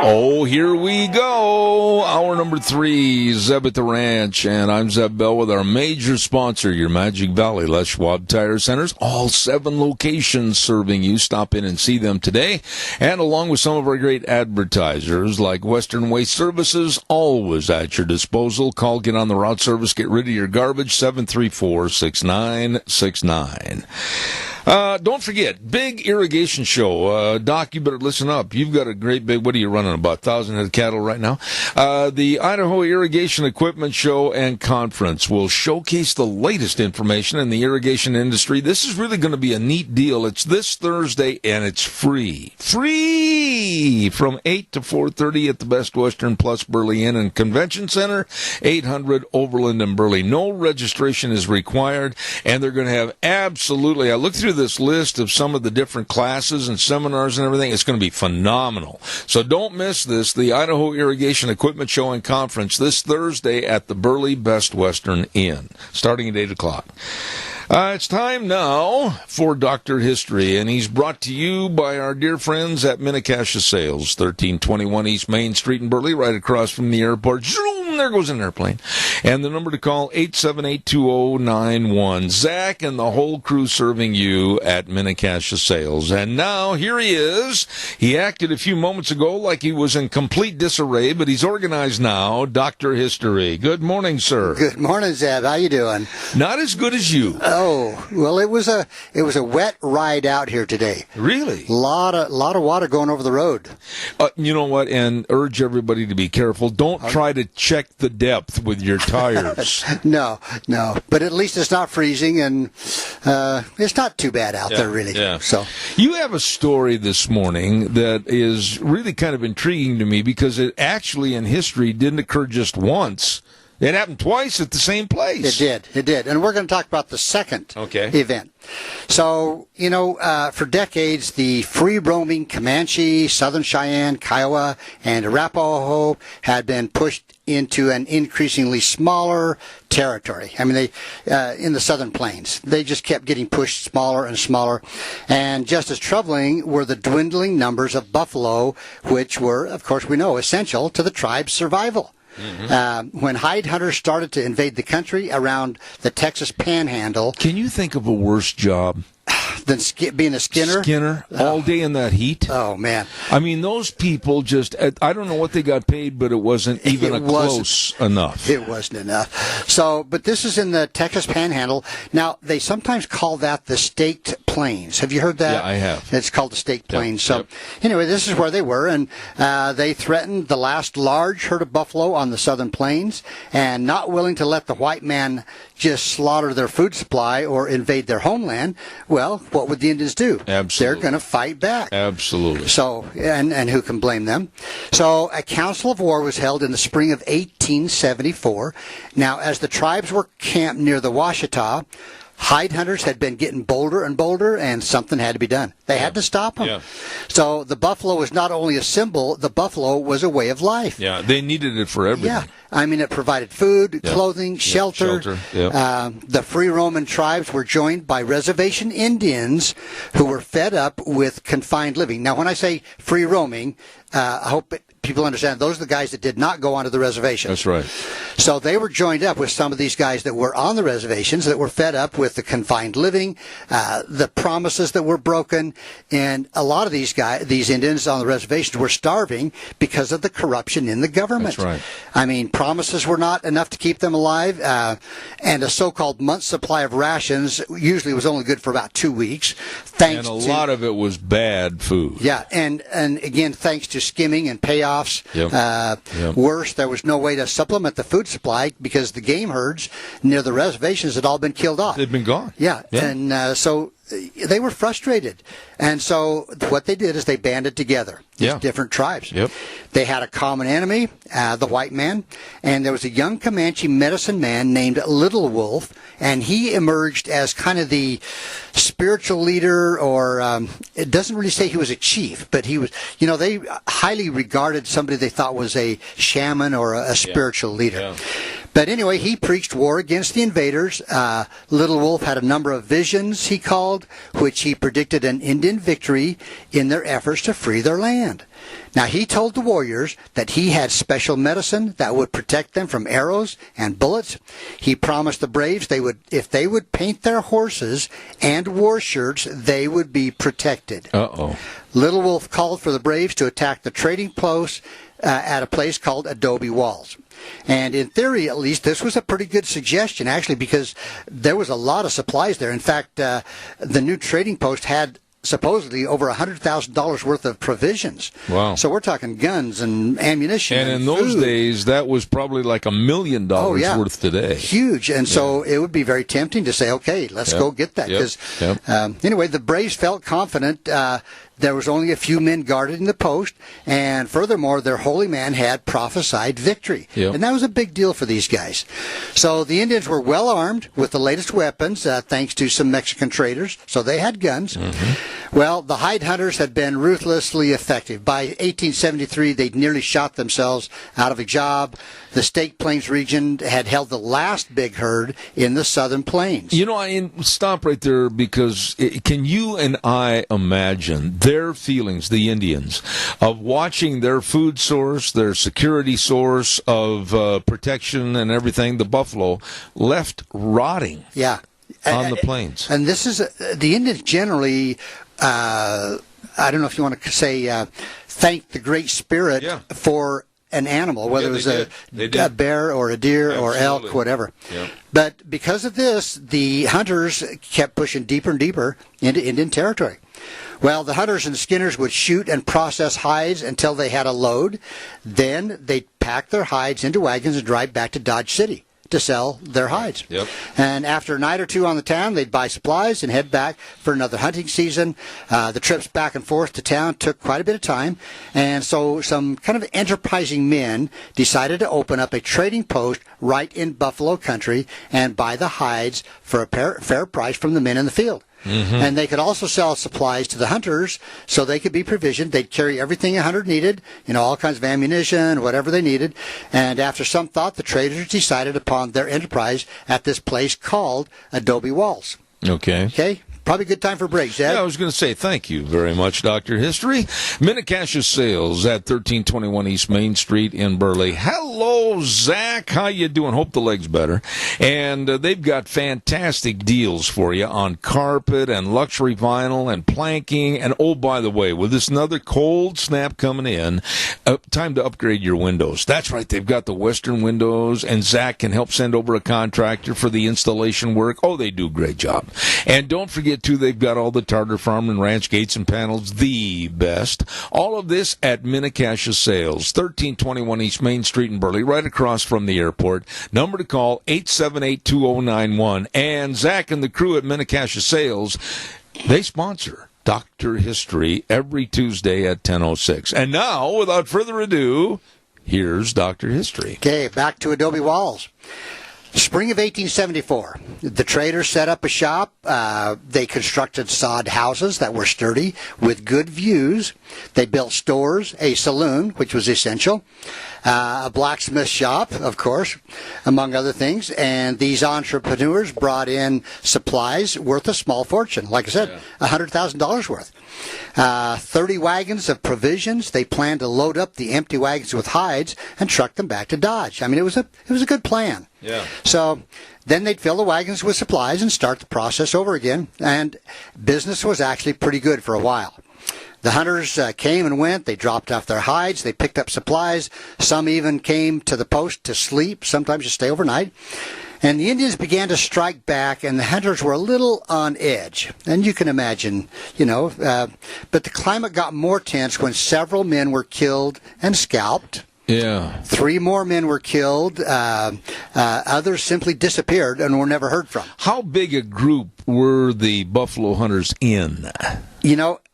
Oh, here we go. Hour number 3, Zeb at the Ranch, and I'm Zeb Bell with our major sponsor, your Magic Valley Les Schwab Tire Centers. All 7 locations serving you. Stop in and see them today. And along with some of our great advertisers like Western Waste Services, always at your disposal. Call, get on the route service, get rid of your garbage, 734-6969. Don't forget, big irrigation show. Doc, you better listen up. You've got a great big, what are you running, about 1,000 head of cattle right now? The Idaho Irrigation Equipment Show and Conference will showcase the latest information in the irrigation industry. This is really going to be a neat deal. It's this Thursday, and it's free. Free! From 8 to 4:30 at the Best Western plus Burley Inn and Convention Center, 800 Overland and Burley. No registration is required, and they're going to have absolutely, I looked through this list of some of the different classes and seminars and everything. It's going to be phenomenal. So don't miss this, the Idaho Irrigation Equipment Show and Conference this Thursday at the Burley Best Western Inn, starting at 8 o'clock. It's time now for Dr. History, and he's brought to you by our dear friends at Minnecasia Sales, 1321 East Main Street in Burley, right across from the airport. Zoom! boom, there goes an airplane. And the number to call, 878-2091. Zach and the whole crew serving you at Minnecasia Sales. And now, here he is. He acted a few moments ago like he was in complete disarray, but he's organized now. Dr. History. Good morning, sir. Good morning, Zeb. How you doing? Not as good as you. Oh, well, it was a wet ride out here today. Really? Lot of water going over the road. You know what? And urge everybody to be careful. Don't try to check the depth with your tires. No. But at least it's not freezing, and it's not too bad out there, really. Yeah. So you have a story this morning that is really kind of intriguing to me because it actually in history didn't occur just once. It happened twice at the same place. It did. And we're going to talk about the second event. So, for decades, the free-roaming Comanche, Southern Cheyenne, Kiowa, and Arapaho had been pushed into an increasingly smaller territory. I mean, they in the Southern Plains. They just kept getting pushed smaller and smaller. And just as troubling were the dwindling numbers of buffalo, which were, of course, we know, essential to the tribe's survival. Mm-hmm. When hide hunters started to invade the country around the Texas Panhandle. Can you think of a worse job than being a skinner? All day in that heat? Oh, man. I mean, those people just, I don't know what they got paid, but it wasn't even close enough. It wasn't enough. So, but this is in the Texas Panhandle. Now, they sometimes call that the Staked Plains. Have you heard that? Yeah, I have. It's called the Staked Plains. Anyway, this is where they were, and they threatened the last large herd of buffalo on the Southern Plains, and not willing to let the white man just slaughter their food supply or invade their homeland. Well, what would the Indians do? Absolutely. They're going to fight back. Absolutely. So, and who can blame them? So, a council of war was held in the spring of 1874. Now, as the tribes were camped near the Washita, hide hunters had been getting bolder and bolder, and something had to be done. They had to stop them. Yeah. So the buffalo was not only a symbol, the buffalo was a way of life. Yeah, they needed it for everything. Yeah. I mean, it provided food, clothing, shelter. The free Roman tribes were joined by reservation Indians who were fed up with confined living. Now, when I say free roaming, I hope people understand those are the guys that did not go onto the reservation. That's right. So they were joined up with some of these guys that were on the reservations that were fed up with the confined living, the promises that were broken, and a lot of these Indians on the reservations were starving because of the corruption in the government. That's right. I mean, promises were not enough to keep them alive, and a so-called month's supply of rations usually was only good for about 2 weeks. And a lot of it was bad food. Yeah, and again, thanks to skimming and payoffs. Worse, there was no way to supplement the food supply because the game herds near the reservations had all been killed off. They'd been gone. Yeah. And so they were frustrated. And so what they did is they banded together, these different tribes. Yep. They had a common enemy, the white man, and there was a young Comanche medicine man named Little Wolf, and he emerged as kind of the spiritual leader, or it doesn't really say he was a chief, but he was, they highly regarded somebody they thought was a shaman or a spiritual leader. Yeah. But anyway, he preached war against the invaders. Little Wolf had a number of visions, he called, which he predicted an Indian victory in their efforts to free their land. Now, he told the warriors that he had special medicine that would protect them from arrows and bullets. He promised the braves if they would paint their horses and war shirts, they would be protected. Uh-oh. Little Wolf called for the braves to attack the trading post at a place called Adobe Walls. And in theory, at least, this was a pretty good suggestion, actually, because there was a lot of supplies there. In fact, the new trading post had supposedly over $100,000 worth of provisions. Wow. So we're talking guns and ammunition. And in those days, that was probably like $1 million worth today. Huge. And so it would be very tempting to say, okay, let's go get that. Because anyway, the Braves felt confident. There was only a few men guarding the post, and furthermore, their holy man had prophesied victory. Yep. And that was a big deal for these guys. So the Indians were well armed with the latest weapons, thanks to some Mexican traders, so they had guns. Mm-hmm. Well, the hide hunters had been ruthlessly effective. By 1873, they'd nearly shot themselves out of a job. The State Plains region had held the last big herd in the southern plains. You know, I stop right there because can you and I imagine their feelings, the Indians, of watching their food source, their security source of protection and everything, the buffalo, left rotting on the plains? And this is, the Indians generally, I don't know if you want to say, thank the Great Spirit for an animal, whether it was a bear or a deer or elk, whatever. Yeah. But because of this, the hunters kept pushing deeper and deeper into Indian territory. Well, the hunters and skinners would shoot and process hides until they had a load. Then they'd pack their hides into wagons and drive back to Dodge City to sell their hides. Yep. And after a night or two on the town, they'd buy supplies and head back for another hunting season. The trips back and forth to town took quite a bit of time, and so some kind of enterprising men decided to open up a trading post right in buffalo country and buy the hides for a fair price from the men in the field. Mm-hmm. And they could also sell supplies to the hunters so they could be provisioned. They'd carry everything a hunter needed, all kinds of ammunition, whatever they needed. And after some thought, the traders decided upon their enterprise at this place called Adobe Walls. Okay. Probably a good time for a break, Zed. Yeah, I was going to say thank you very much, Dr. History. Minnecasia Sales at 1321 East Main Street in Burley. Hello, Zach. How you doing? Hope the leg's better. And they've got fantastic deals for you on carpet and luxury vinyl and planking. And, oh, by the way, with this another cold snap coming in, time to upgrade your windows. That's right. They've got the Western windows, and Zach can help send over a contractor for the installation work. Oh, they do a great job. And don't forget, too, they've got all the Tartar Farm and Ranch gates and panels, the best. All of this at Minnecasia Sales, 1321 East Main Street in Burley, right across from the airport. Number to call, 878-2091. And Zach and the crew at Minnecasia Sales, they sponsor Dr. History every Tuesday at 10:06. And now, without further ado, here's Dr. History. Okay, back to Adobe Walls. Spring of 1874, the traders set up a shop. They constructed sod houses that were sturdy with good views. They built stores, a saloon, which was essential, a blacksmith shop, of course, among other things. And these entrepreneurs brought in supplies worth a small fortune. Like I said, $100,000 worth. 30 wagons of provisions. They planned to load up the empty wagons with hides and truck them back to Dodge. I mean, it was a good plan. Yeah. So then they'd fill the wagons with supplies and start the process over again. And business was actually pretty good for a while. The hunters came and went. They dropped off their hides. They picked up supplies. Some even came to the post to sleep, sometimes to stay overnight. And the Indians began to strike back, and the hunters were a little on edge. And you can imagine, but the climate got more tense when several men were killed and scalped. Yeah. 3 more men were killed. Others simply disappeared and were never heard from. How big a group were the buffalo hunters in?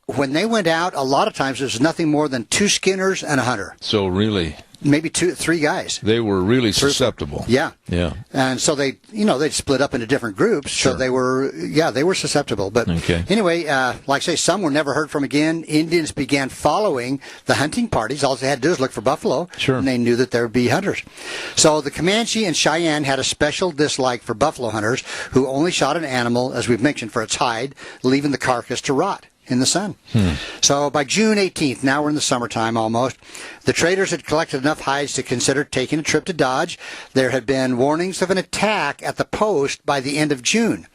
When they went out, a lot of times there was nothing more than 2 skinners and a hunter. So really, maybe 3 guys. They were really susceptible. Yeah. Yeah. And so they'd split up into different groups. Sure. So they were susceptible. But anyway, like I say, some were never heard from again. Indians began following the hunting parties. All they had to do was look for buffalo. Sure. And they knew that there would be hunters. So the Comanche and Cheyenne had a special dislike for buffalo hunters who only shot an animal, as we've mentioned, for its hide, leaving the carcass to rot in the sun. So by June 18th, now we're in the summertime almost, the traders had collected enough hides to consider taking a trip to Dodge. There had been warnings of an attack at the post by the end of June.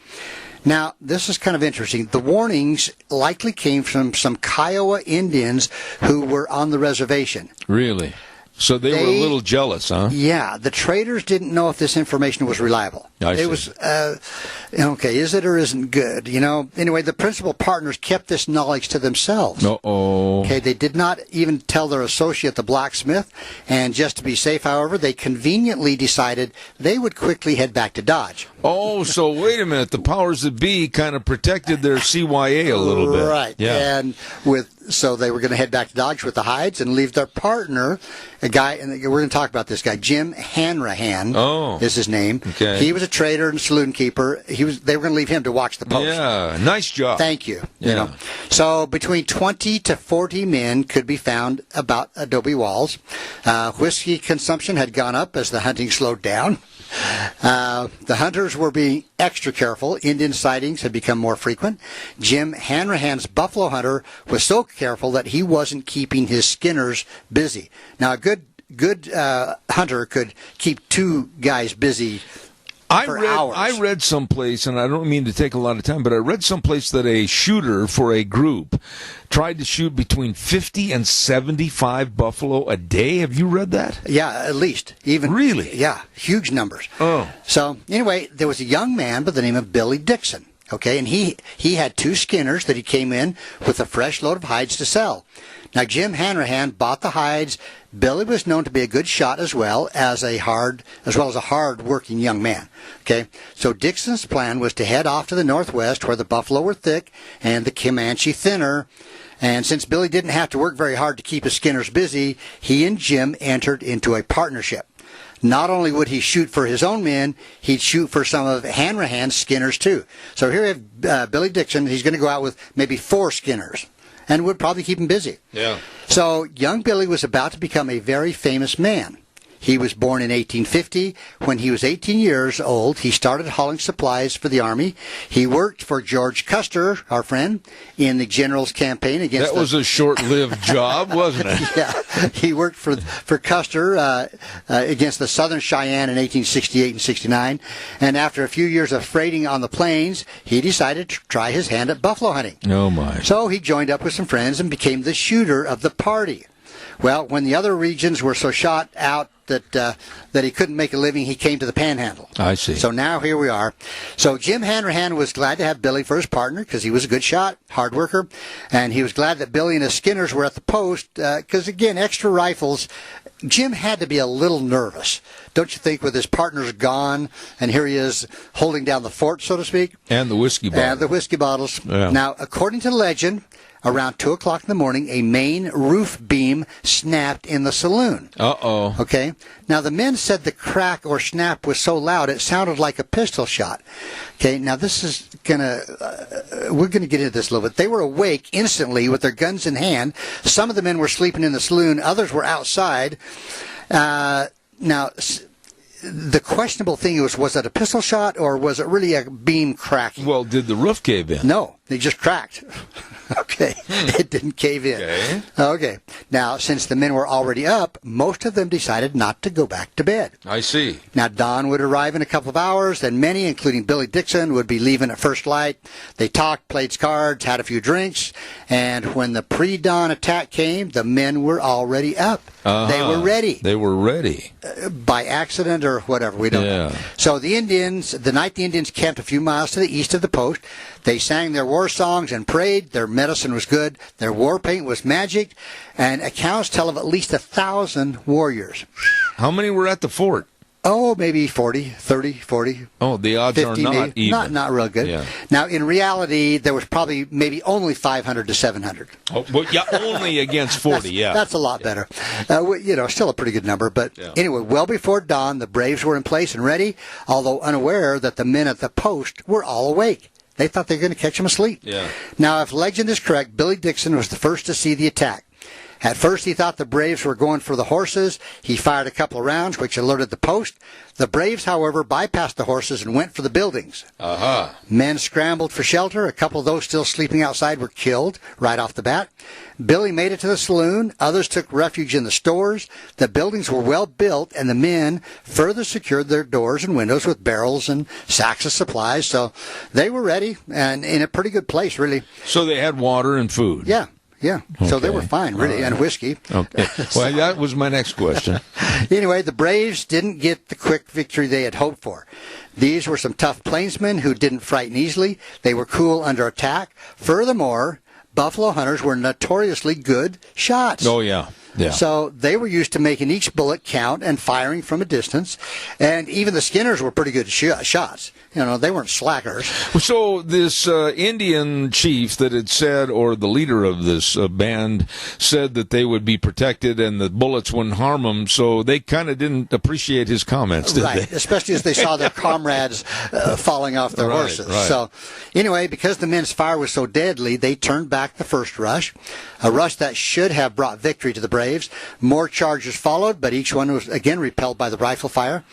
Now, this is kind of interesting. The warnings likely came from some Kiowa Indians who were on the reservation. Really? So they were a little jealous, huh? Yeah. The traders didn't know if this information was reliable. I see. It was, is it or isn't good? Anyway, the principal partners kept this knowledge to themselves. Uh-oh. Okay, they did not even tell their associate, the blacksmith, and just to be safe, however, they conveniently decided they would quickly head back to Dodge. Oh, so wait a minute. The powers that be kind of protected their CYA a little bit. Right. Yeah. And with So they were going to head back to Dodge with the hides and leave their partner, a guy, and we're going to talk about this guy, Jim Hanrahan is his name. Okay. He was a trader and saloon keeper. They were going to leave him to watch the post. Yeah, nice job. Thank you. Yeah. You know. So between 20 to 40 men could be found about adobe walls. Whiskey consumption had gone up as the hunting slowed down. The hunters were being extra careful. Indian sightings had become more frequent. Jim Hanrahan's buffalo hunter was so careful that he wasn't keeping his skinners busy. Now, a good hunter could keep two guys busy for hours. I read someplace, and I don't mean to take a lot of time, but I read someplace that a shooter for a group tried to shoot between 50 and 75 buffalo a day. Have you read that? Yeah, at least. Really? Yeah, huge numbers. Oh. So, anyway, there was a young man by the name of Billy Dixon. Okay, and he had two skinners that he came in with a fresh load of hides to sell. Now, Jim Hanrahan bought the hides. Billy was known to be a good shot as well as a hard-working young man. Okay, so Dixon's plan was to head off to the northwest where the buffalo were thick and the Comanche thinner. And since Billy didn't have to work very hard to keep his skinners busy, he and Jim entered into a partnership. Not only would he shoot for his own men, he'd shoot for some of Hanrahan's skinners too. So here we have Billy Dixon. He's going to go out with maybe 4 skinners and would probably keep him busy. Yeah. So young Billy was about to become a very famous man. He was born in 1850. When he was 18 years old, he started hauling supplies for the Army. He worked for George Custer, our friend, in the General's campaign against That was a short-lived job, wasn't it? Yeah, he worked for Custer against the Southern Cheyenne in 1868 and 69. And after a few years of freighting on the plains, he decided to try his hand at buffalo hunting. Oh, my. So he joined up with some friends and became the shooter of the party. Well, when the other regions were so shot out that he couldn't make a living, he came to the Panhandle. I see. So now here we are. So Jim Hanrahan was glad to have Billy for his partner because he was a good shot, hard worker, and he was glad that Billy and his skinners were at the post because, again, extra rifles. Jim had to be a little nervous, don't you think, with his partners gone, and here he is holding down the fort, so to speak? And the whiskey bottles. And the whiskey bottles. Yeah. Now, according to legend, around 2 o'clock in the morning, a main roof beam snapped in the saloon. Uh-oh. Okay? Now, the men said the crack or snap was so loud it sounded like a pistol shot. Okay? Now, this is we're going to get into this a little bit. They were awake instantly with their guns in hand. Some of the men were sleeping in the saloon. Others were outside. Now, the questionable thing was it a pistol shot or was it really a beam cracking? Well, did the roof cave in? No, they just cracked. Okay, it didn't cave in. Okay. Now, since the men were already up, most of them decided not to go back to bed. I see. Now, dawn would arrive in a couple of hours, then many, including Billy Dixon, would be leaving at first light. They talked, played cards, had a few drinks, and when the pre-dawn attack came, the men were already up. They were ready. They were ready. By accident or whatever, we don't know. So the night the Indians camped a few miles to the east of the post, they sang their war songs and prayed. Their medicine was good. Their war paint was magic. And accounts tell of at least 1,000 warriors. How many were at the fort? Oh, maybe 30, 40. Oh, the odds 50, are not maybe. even. Not real good. Yeah. Now, in reality, there was probably maybe only 500 to 700. Oh, well, yeah, only against 40, That's a lot better. Still a pretty good number. But anyway, well before dawn, the Braves were in place and ready, although unaware that the men at the post were all awake. They thought they were going to catch them asleep. Yeah. Now, if legend is correct, Billy Dixon was the first to see the attack. At first, he thought the Braves were going for the horses. He fired a couple of rounds, which alerted the post. The Braves, however, bypassed the horses and went for the buildings. Men scrambled for shelter. A couple of those still sleeping outside were killed right off the bat. Billy made it to the saloon. Others took refuge in the stores. The buildings were well built, and the men further secured their doors and windows with barrels and sacks of supplies. So they were ready and in a pretty good place, really. So they had water and food. Yeah. Yeah, so they Okay. were fine, really, and whiskey. Okay. Well, that was my next question. Anyway, the Braves didn't get the quick victory they had hoped for. These were some tough plainsmen who didn't frighten easily. They were cool under attack. Furthermore, buffalo hunters were notoriously good shots. Oh, yeah. Yeah. So they were used to making each bullet count and firing from a distance. And even the skinners were pretty good shots. You know, they weren't slackers. So this Indian chief that had said, or the leader of this band said that they would be protected and the bullets wouldn't harm them, so they kind of didn't appreciate his comments, did Right, they? especially as they saw their comrades falling off their horses. Right. So anyway, because the men's fire was so deadly, they turned back the first rush, a rush that should have brought victory to the Braves. More charges followed, but each one was again repelled by the rifle fire.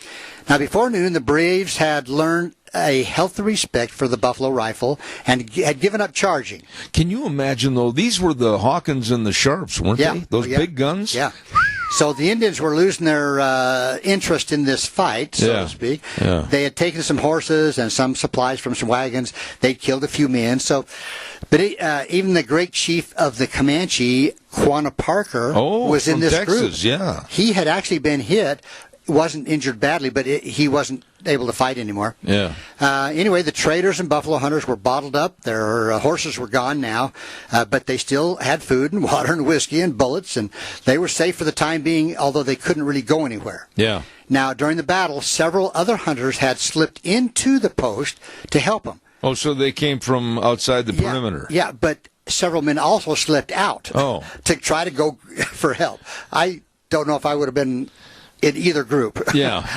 Now, before noon, the Braves had learned a healthy respect for the Buffalo rifle and had given up charging. Can you imagine, though? These were the Hawkins and the Sharps, weren't they? Those big guns? Yeah. So the Indians were losing their interest in this fight, so to speak. Yeah. They had taken some horses and some supplies from some wagons. They'd killed a few men. So, but even the great chief of the Comanche, Quanah Parker, was in from this Texas, group. yeah. He had actually been hit, wasn't injured badly, but he wasn't able to fight anymore. Yeah. Anyway, the traders and buffalo hunters were bottled up. Their horses were gone now, but they still had food and water and whiskey and bullets, and they were safe for the time being, although they couldn't really go anywhere. Yeah. Now, during the battle, several other hunters had slipped into the post to help them. Oh, so they came from outside the perimeter. Yeah, but several men also slipped out to try to go for help. I don't know if I would have been in either group. Yeah.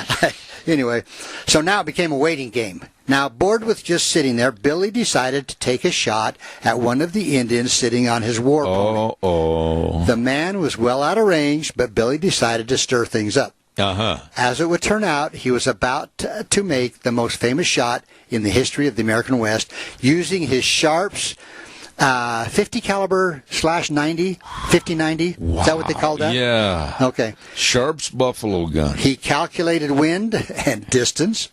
Anyway, so now it became a waiting game. Now, bored with just sitting there, Billy decided to take a shot at one of the Indians sitting on his war pony. The man was well out of range, but Billy decided to stir things up. As it would turn out, he was about to make the most famous shot in the history of the American West, using his Sharps 50 caliber /90, 50-90. Wow. Is that what they called that? Yeah. Okay. Sharps buffalo gun. He calculated wind and distance.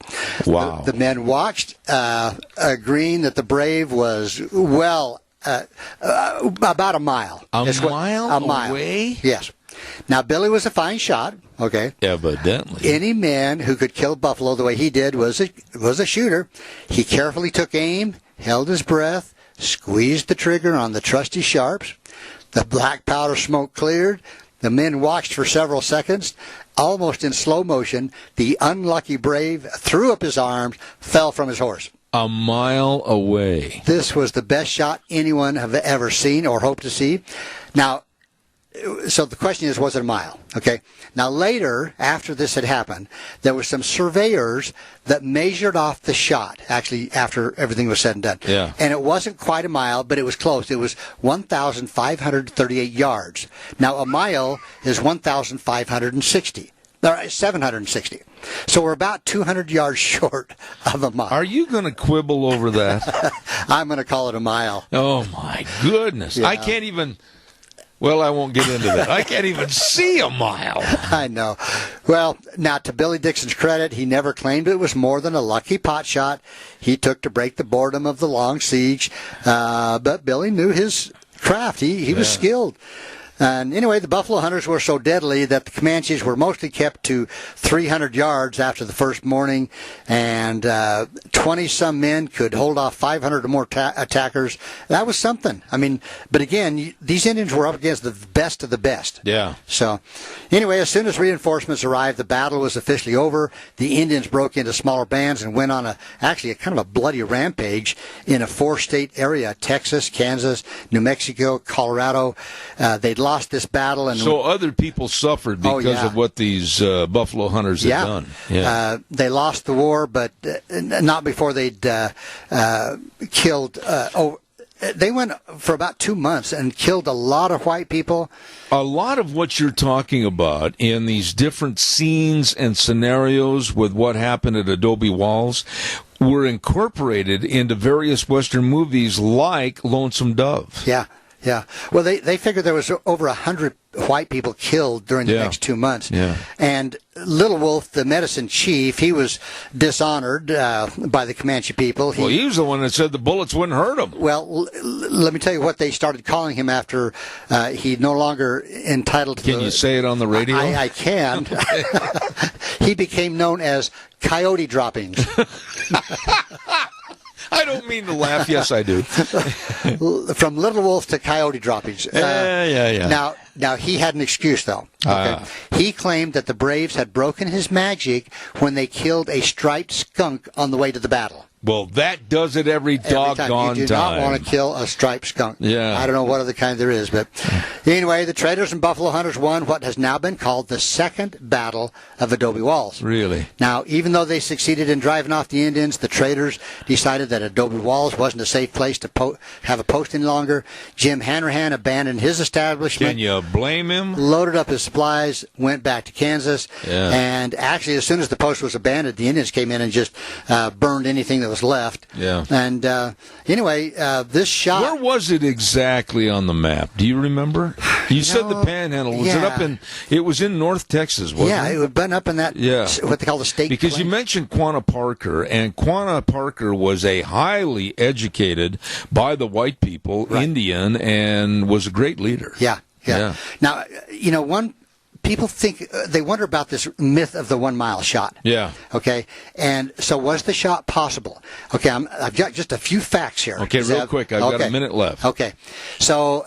Wow. The men watched, agreeing that the Brave was about a mile. A mile away? Yes. Now, Billy was a fine shot, okay? Evidently. Any man who could kill buffalo the way he did was a shooter. He carefully took aim, held his breath, squeezed the trigger on the trusty Sharps. The black powder smoke cleared. The men watched for several seconds. Almost in slow motion, the unlucky Brave threw up his arms, fell from his horse. A mile away. This was the best shot anyone have ever seen or hoped to see. Now, so the question is, was it a mile? Okay. Now later, after this had happened, there were some surveyors that measured off the shot, actually after everything was said and done. Yeah. And it wasn't quite a mile, but it was close. It was 1,538 yards. Now a mile is 1,560. 760. So we're about 200 yards short of a mile. Are you going to quibble over that? I'm going to call it a mile. Oh, my goodness. Yeah. I can't even... Well, I won't get into that. I can't even see a mile. I know. Well, now, to Billy Dixon's credit, he never claimed it was more than a lucky pot shot he took to break the boredom of the long siege. But Billy knew his craft. He was skilled. And anyway, the buffalo hunters were so deadly that the Comanches were mostly kept to 300 yards after the first morning, and 20-some men could hold off 500 or more attackers. That was something. I mean, but again, these Indians were up against the best of the best. Yeah. So anyway, as soon as reinforcements arrived, the battle was officially over. The Indians broke into smaller bands and went on a kind of a bloody rampage in a 4-state area: Texas, Kansas, New Mexico, Colorado. They'd lost this battle, and so other people suffered because of what these buffalo hunters had done. Yeah. They lost the war, but not before they'd killed. They went for about 2 months and killed a lot of white people. A lot of what you're talking about in these different scenes and scenarios with what happened at Adobe Walls were incorporated into various Western movies like Lonesome Dove. Yeah. Yeah. Well, they figured there was over 100 white people killed during the next 2 months. Yeah. And Little Wolf, the medicine chief, he was dishonored by the Comanche people. He was the one that said the bullets wouldn't hurt him. Well, let me tell you what they started calling him after he no longer entitled to. Can you say it on the radio? I can. He became known as Coyote Droppings. I don't mean to laugh. Yes, I do. From Little Wolf to coyote droppings. Yeah. Now he had an excuse though. Okay? He claimed that the Braves had broken his magic when they killed a striped skunk on the way to the battle. Well, that does it every doggone time. You do not want to kill a striped skunk. Yeah. I don't know what other kind there is, but anyway, the traders and buffalo hunters won what has now been called the Second Battle of Adobe Walls. Really? Now, even though they succeeded in driving off the Indians, the traders decided that Adobe Walls wasn't a safe place to have a post any longer. Jim Hanrahan abandoned his establishment. Can you blame him? Loaded up his supplies, went back to Kansas, Yeah. and actually, as soon as the post was abandoned, the Indians came in and just burned anything that was left. Yeah. And anyway, this shot. Where was it exactly on the map? Do you remember? You said the Panhandle. Was it up in? It was in North Texas, wasn't it? Yeah, it would have been up in that. Yeah. What they call the state. Because plain. you mentioned Quanah Parker, and Quanah Parker was a highly educated, by the white people, Indian, and was a great leader. Yeah. Now, people think, they wonder about this myth of the 1 mile shot. Yeah. Okay. And so was the shot possible? Okay. I've got just a few facts here. Okay, real quick. I've got a minute left. Okay. So,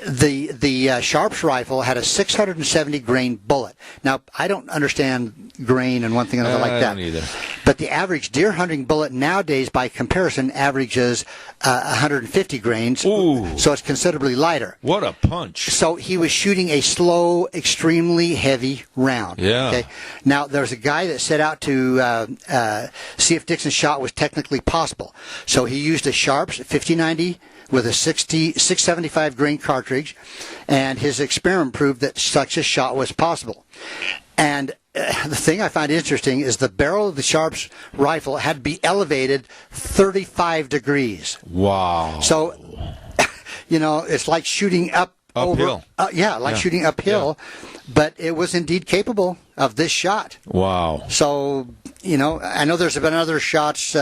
the Sharps rifle had a 670 grain bullet. Now, I don't understand grain and one thing and another like that. I don't either. But the average deer hunting bullet nowadays, by comparison, averages 150 grains. Ooh. So it's considerably lighter. What a punch. So he was shooting a slow, extremely heavy round. Yeah. Okay. Now, there's a guy that set out to see if Dixon's shot was technically possible. So he used a Sharps 5090 with a 675 grain cartridge, and his experiment proved that such a shot was possible. And the thing I find interesting is the barrel of the Sharps rifle had to be elevated 35 degrees. Wow. So, it's like shooting uphill. Shooting uphill, but it was indeed capable of this shot. Wow. So, I know there's been other shots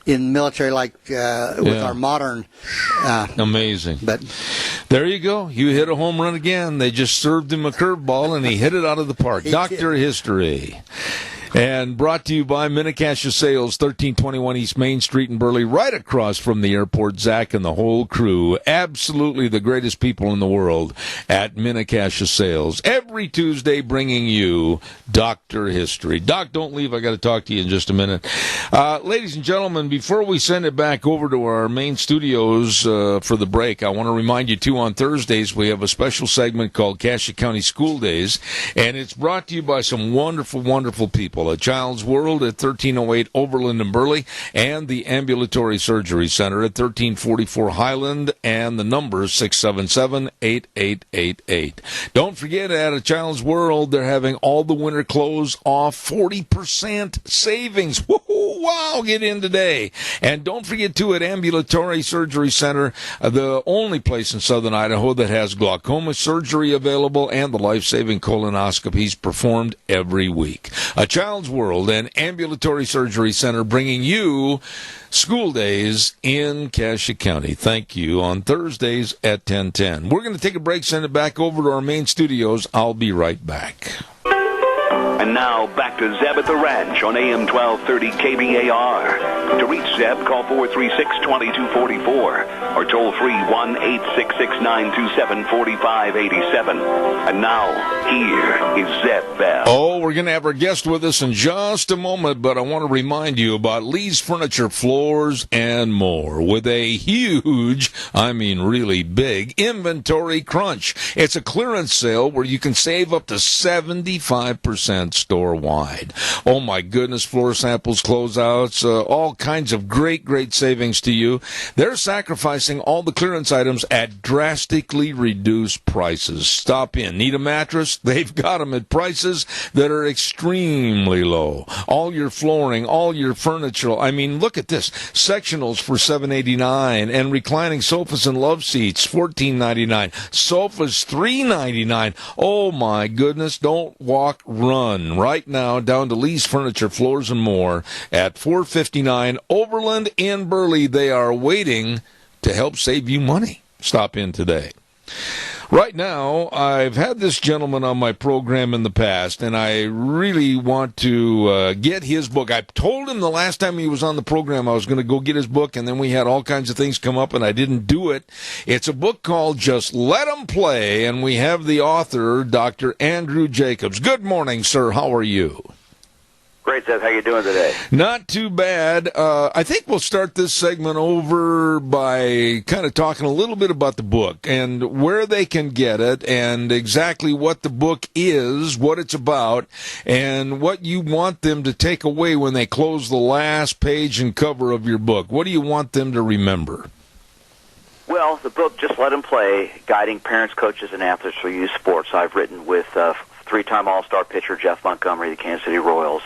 in military with our modern. Amazing. But there you go. You hit a home run again. They just served him a curveball, and he hit it out of the park. Dr. History. And brought to you by Minnecasia Sales, 1321 East Main Street in Burley, right across from the airport. Zach and the whole crew, absolutely the greatest people in the world at Minnecasia Sales. Every Tuesday bringing you Dr. History. Doc, don't leave. I got to talk to you in just a minute. Ladies and gentlemen, before we send it back over to our main studios for the break, I want to remind you, too, on Thursdays we have a special segment called Cassia County School Days, and it's brought to you by some wonderful, wonderful people. A Child's World at 1308 Overland and Burley, and the Ambulatory Surgery Center at 1344 Highland, and the number is 677-8888. Don't forget, at A Child's World, they're having all the winter clothes off, 40% savings. Woohoo! Wow, get in today. And don't forget, too, at Ambulatory Surgery Center, the only place in southern Idaho that has glaucoma surgery available and the life-saving colonoscopies performed every week. A Child's World and Ambulatory Surgery Center bringing you School Days in Cassia County. Thank you. On Thursdays at 10:10. We're going to take a break, send it back over to our main studios. I'll be right back. And now, back to Zeb at the Ranch on AM 1230 KBAR. To reach Zeb, call 436-2244 or toll free 1-866-927-4587. And now, here is Zeb Bell. Oh, we're going to have our guest with us in just a moment, but I want to remind you about Lee's Furniture, Floors, and more with a huge, I mean really big, inventory crunch. It's a clearance sale where you can save up to 75% store-wide. Oh, my goodness, floor samples, closeouts, all kinds of great savings to you. They're sacrificing all the clearance items at drastically reduced prices. Stop in. Need a mattress? They've got them at prices that are extremely low. All your flooring, all your furniture. I mean, look at this. Sectionals for $7.89 and reclining sofas and love seats, $14.99. Sofas, $3.99. Oh, my goodness. Don't walk, run right now down to Lee's Furniture, Floors, and More at 459 Overland in Burley. They are waiting to help save you money. Stop in today. Right now, I've had this gentleman on my program in the past, and I really want to get his book. I told him the last time he was on the program I was going to go get his book, and then we had all kinds of things come up, and I didn't do it. It's a book called Just Let 'Em Play, and we have the author, Dr. Andrew Jacobs. Good morning, sir. How are you? Great, Seth. How you doing today? Not too bad. I think we'll start this segment over by kind of talking a little bit about the book and where they can get it and exactly what the book is, what it's about, and what you want them to take away when they close the last page and cover of your book. What do you want them to remember? Well, the book, Just Let 'Em Play, Guiding Parents, Coaches, and Athletes for Youth Sports, I've written with three-time All-Star pitcher Jeff Montgomery, the Kansas City Royals,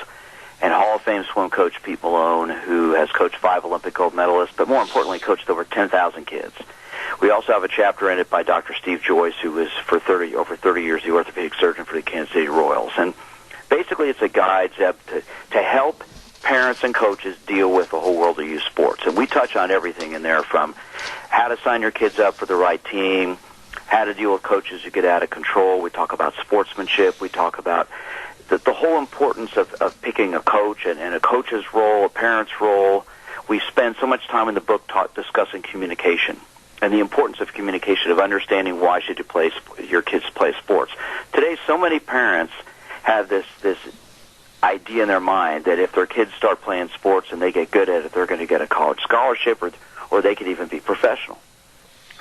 and Hall of Fame swim coach Pete Malone, who has coached 5 Olympic gold medalists, but more importantly, coached over 10,000 kids. We also have a chapter in it by Dr. Steve Joyce, who was for over 30 years the orthopedic surgeon for the Kansas City Royals. And basically it's a guide, Zeb, to help parents and coaches deal with the whole world of youth sports. And we touch on everything in there, from how to sign your kids up for the right team, how to deal with coaches who get out of control. We talk about sportsmanship. We talk about the whole importance of picking a coach and a coach's role, a parent's role. We spend so much time in the book discussing communication and the importance of communication, of understanding why should your kids play sports. Today, so many parents have this idea in their mind that if their kids start playing sports and they get good at it, they're going to get a college scholarship or they could even be professional.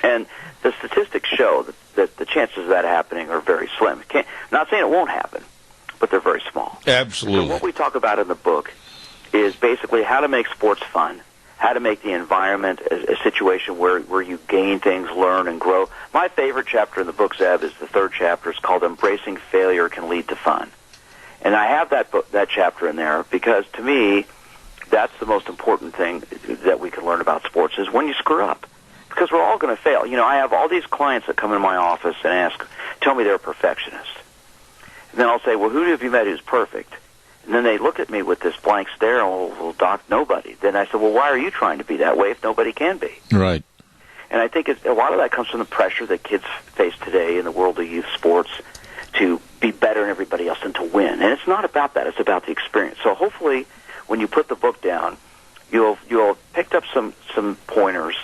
And the statistics show that the chances of that happening are very slim. I'm not saying it won't happen, but they're very small. Absolutely. So what we talk about in the book is basically how to make sports fun, how to make the environment a situation where you gain things, learn, and grow. My favorite chapter in the book, Zeb, is the 3rd chapter. It's called Embracing Failure Can Lead to Fun. And I have that chapter in there because, to me, that's the most important thing that we can learn about sports, is when you screw up. Because we're all going to fail. You know, I have all these clients that come in my office and tell me they're a perfectionist. And then I'll say, well, who have you met who's perfect? And then they look at me with this blank stare, and, well, Doc, nobody. Then I said, well, why are you trying to be that way if nobody can be? Right. And I think a lot of that comes from the pressure that kids face today in the world of youth sports to be better than everybody else and to win. And it's not about that. It's about the experience. So hopefully when you put the book down, you'll have picked up some pointers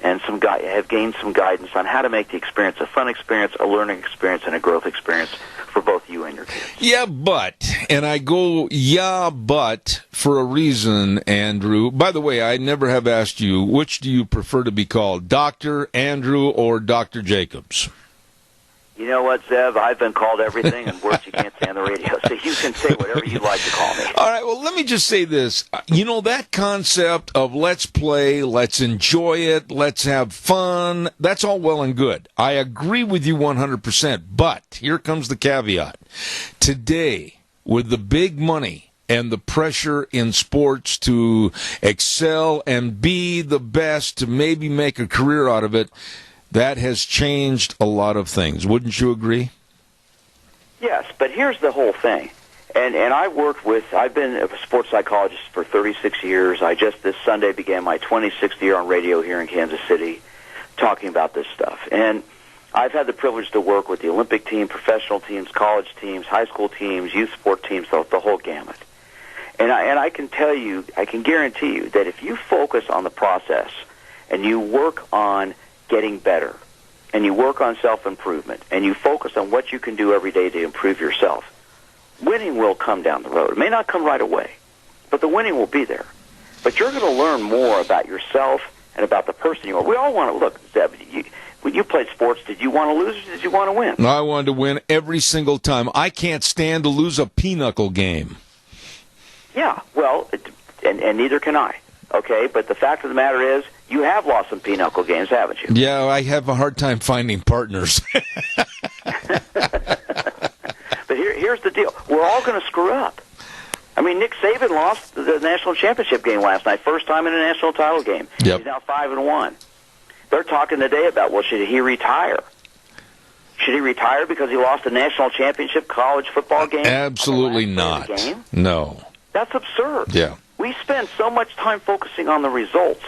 and have gained some guidance on how to make the experience a fun experience, a learning experience, and a growth experience for both you and your kids. Yeah, but, and I go, yeah, but, for a reason, Andrew. By the way, I never have asked you, which do you prefer to be called, Dr. Andrew or Dr. Jacobs? You know what, Zev? I've been called everything and words you can't say on the radio, so you can say whatever you'd like to call me. All right, well, let me just say this. You know, that concept of let's play, let's enjoy it, let's have fun, that's all well and good. I agree with you 100%, but here comes the caveat. Today, with the big money and the pressure in sports to excel and be the best, to maybe make a career out of it, that has changed a lot of things. Wouldn't you agree? Yes, but here's the whole thing. And I've been a sports psychologist for 36 years. I just this Sunday began my 26th year on radio here in Kansas City talking about this stuff. And I've had the privilege to work with the Olympic team, professional teams, college teams, high school teams, youth sport teams, the whole gamut. And I can tell you, I can guarantee you that if you focus on the process and you work on getting better, and you work on self-improvement, and you focus on what you can do every day to improve yourself, winning will come down the road. It may not come right away, but the winning will be there. But you're going to learn more about yourself and about the person you are. We all want to, look, Zeb, when you played sports, did you want to lose or did you want to win? I wanted to win every single time. I can't stand to lose a pinochle game. Yeah, well, and neither can I. Okay, but the fact of the matter is, you have lost some pinochle games, haven't you? Yeah, I have a hard time finding partners. But here's the deal. We're all going to screw up. I mean, Nick Saban lost the national championship game last night, first time in a national title game. Yep. He's now 5-1. They're talking today about, well, should he retire? Should he retire because he lost a national championship college football game? Absolutely not. No. That's absurd. Yeah. We spend so much time focusing on the results.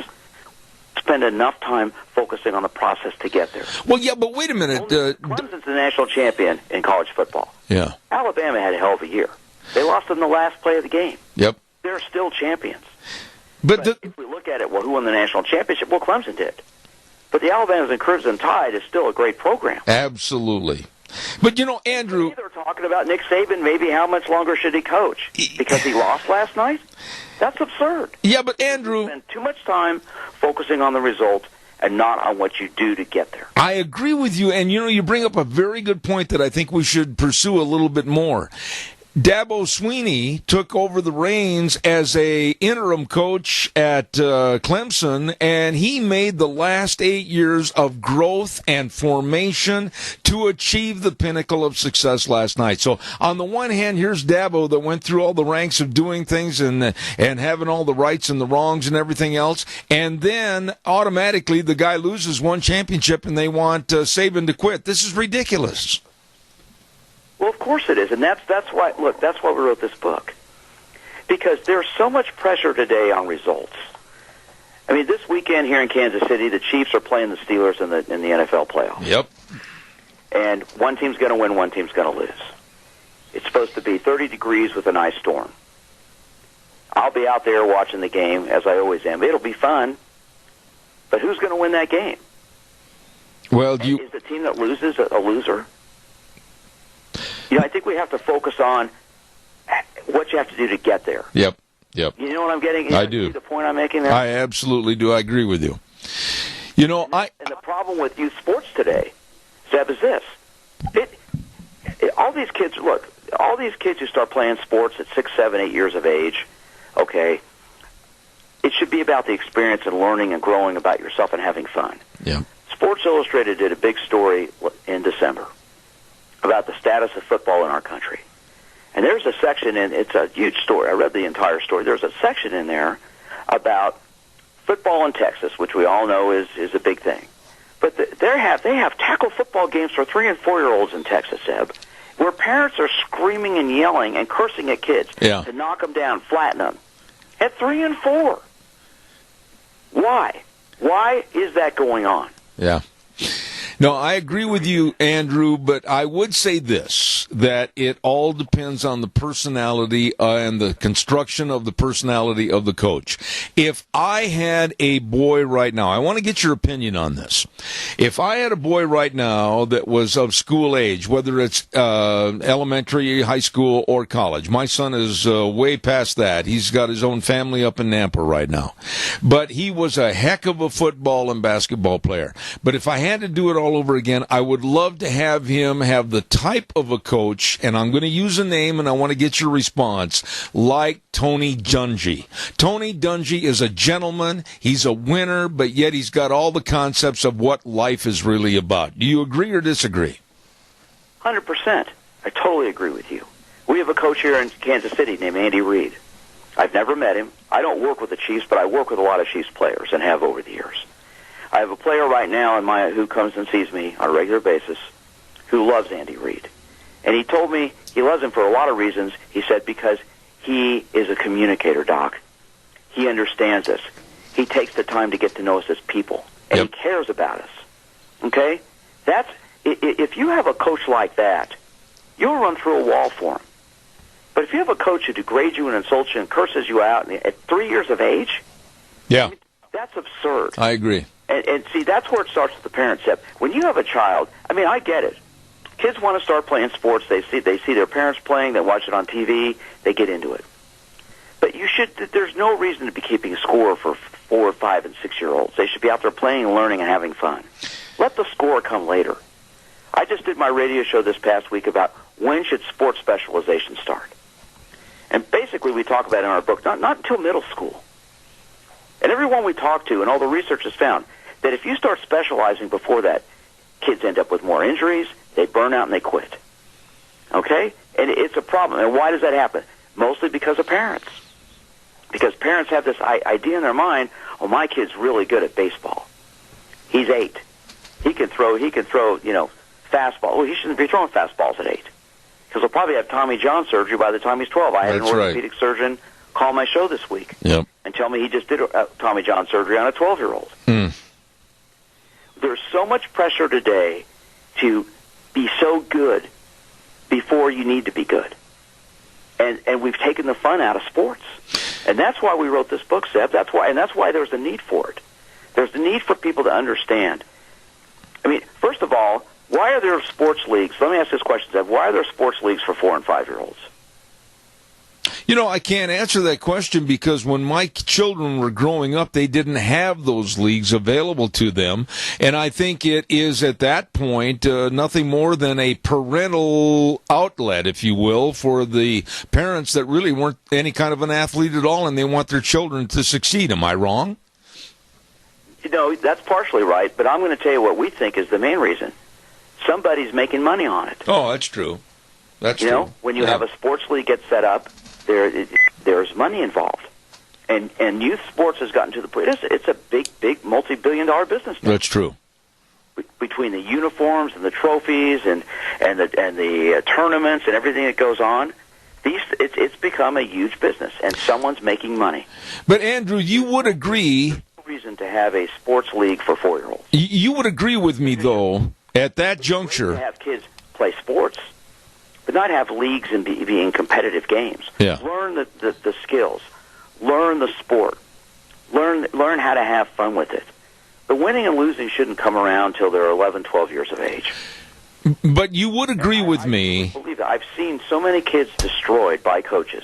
spend enough time focusing on the process to get there. Well, yeah, but wait a minute. Clemson's the national champion in college football. Yeah. Alabama had a hell of a year. They lost in the last play of the game. Yep. They're still champions. But if we look at it, well, who won the national championship? Well, Clemson did. But the Alabama's and Crimson Tide is still a great program. Absolutely. But, Andrew... They're talking about Nick Saban, maybe how much longer should he coach? Because he lost last night? That's absurd. Yeah, but Andrew... You spend too much time focusing on the result and not on what you do to get there. I agree with you, and you bring up a very good point that I think we should pursue a little bit more. Dabo Swinney took over the reins as a interim coach at Clemson, and he made the last 8 years of growth and formation to achieve the pinnacle of success last night. So on the one hand, here's Dabo that went through all the ranks of doing things and having all the rights and the wrongs and everything else, and then automatically the guy loses one championship and they want Saban to quit. This is ridiculous. Well, of course it is, and that's why. Look, that's why we wrote this book, because there's so much pressure today on results. I mean, this weekend here in Kansas City, the Chiefs are playing the Steelers in the NFL playoffs. Yep. And one team's going to win, one team's going to lose. It's supposed to be 30 degrees with an ice storm. I'll be out there watching the game, as I always am. It'll be fun, but who's going to win that game? Well, is the team that loses a loser? I think we have to focus on what you have to do to get there. Yep. You know what I'm getting? I do. See the point I'm making there? I absolutely do. I agree with you. And the problem with youth sports today, Zeb, is this. All these kids who start playing sports at 6, 7, 8 years of age, okay, it should be about the experience and learning and growing about yourself and having fun. Yeah. Sports Illustrated did a big story in December about the status of football in our country. And there's a section it's a huge story. I read the entire story. There's a section in there about football in Texas, which we all know is a big thing. But they have tackle football games for 3- and 4-year-olds in Texas, Eb, where parents are screaming and yelling and cursing at kids to knock them down, flatten them. At 3 and 4. Why? Why is that going on? Yeah. No, I agree with you, Andrew, but I would say this, that it all depends on the personality and the construction of the personality of the coach. If I had a boy right now, I want to get your opinion on this. If I had a boy right now that was of school age, whether it's elementary, high school, or college, my son is way past that. He's got his own family up in Nampa right now. But he was a heck of a football and basketball player. But if I had to do it all over again, I would love to have him have the type of a coach, and I'm going to use a name and I want to get your response, like Tony Dungy. Tony Dungy is a gentleman, he's a winner, but yet he's got all the concepts of what life is really about. Do you agree or disagree? 100%. I totally agree with you. We have a coach here in Kansas City named Andy Reid. I've never met him. I don't work with the Chiefs, but I work with a lot of Chiefs players and have over the years. I have a player right now who comes and sees me on a regular basis who loves Andy Reid. And he told me he loves him for a lot of reasons. He said because he is a communicator, Doc. He understands us. He takes the time to get to know us as people. And he cares about us. Okay? If you have a coach like that, you'll run through a wall for him. But if you have a coach who degrades you and insults you and curses you out at 3 years of age, that's absurd. I agree. And see, that's where it starts with the parents. When you have a child, I mean, I get it. Kids want to start playing sports. They see their parents playing. They watch it on TV. They get into it. But there's no reason to be keeping score for 4, 5, and 6-year-olds. They should be out there playing and learning and having fun. Let the score come later. I just did my radio show this past week about when should sports specialization start. And basically we talk about it in our book, not until middle school. And everyone we talk to and all the research has found that if you start specializing before that, kids end up with more injuries, they burn out, and they quit. Okay? And it's a problem. And why does that happen? Mostly because of parents. Because parents have this idea in their mind, oh, my kid's really good at baseball. He's 8. He can throw, fastball. Well, he shouldn't be throwing fastballs at 8. Because he'll probably have Tommy John surgery by the time he's 12. I had an orthopedic surgeon call my show this week Yep. and tell me he just did Tommy John surgery on a 12-year-old. Mm. There's so much pressure today to be so good before you need to be good. And we've taken the fun out of sports. And that's why we wrote this book, Seb. That's why there's a need for it. There's the need for people to understand. I mean, first of all, why are there sports leagues? Let me ask this question, Seb. Why are there sports leagues for 4- and 5-year-olds? You know, I can't answer that question because when my children were growing up, they didn't have those leagues available to them. And I think it is at that point nothing more than a parental outlet, if you will, for the parents that really weren't any kind of an athlete at all and they want their children to succeed. Am I wrong? You know, that's partially right, but I'm going to tell you what we think is the main reason. Somebody's making money on it. Oh, that's true. That's true. You know, when you have a sports league get set up, there's money involved, and youth sports has gotten to the point. It's a big multi-billion-dollar business now. That's true. Between the uniforms and the trophies and the tournaments and everything that goes on, it's become a huge business, and someone's making money. But Andrew, you would agree. Reason to have a sports league for 4-year-olds. You would agree with me, though, at that juncture. To have kids play sports, but not have leagues and be in competitive games. Yeah. Learn the skills, learn the sport, learn how to have fun with it. The winning and losing shouldn't come around till they're 11, 12 years of age. But you would agree with me. I believe that. I've seen so many kids destroyed by coaches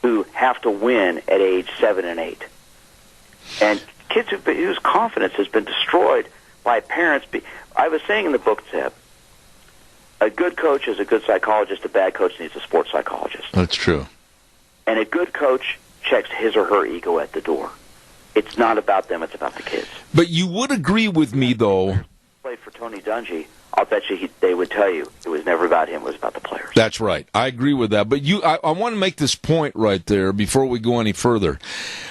who have to win at age 7 and 8. And kids whose confidence has been destroyed by parents. I was saying in the book, Seb, a good coach is a good psychologist. A bad coach needs a sports psychologist. That's true. And a good coach checks his or her ego at the door. It's not about them. It's about the kids. But you would agree with me, though. Played for Tony Dungy. I'll bet you they would tell you it was never about him. It was about the players. That's right. I agree with that. But I want to make this point right there before we go any further.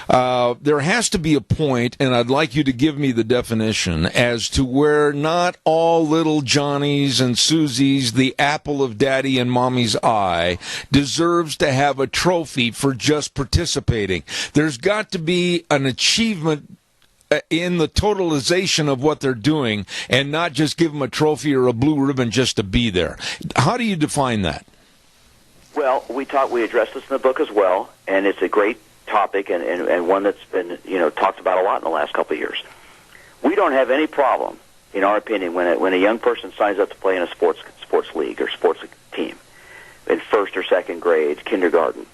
There has to be a point, and I'd like you to give me the definition, as to where not all little Johnnies and Susies, the apple of daddy and mommy's eye, deserves to have a trophy for just participating. There's got to be an achievement in the totalization of what they're doing, and not just give them a trophy or a blue ribbon just to be there. How do you define that? Well, we address this in the book as well, and it's a great topic and one that's been talked about a lot in the last couple of years. We don't have any problem, in our opinion, when a young person signs up to play in a sports league or sports team in first or second grade, kindergarten.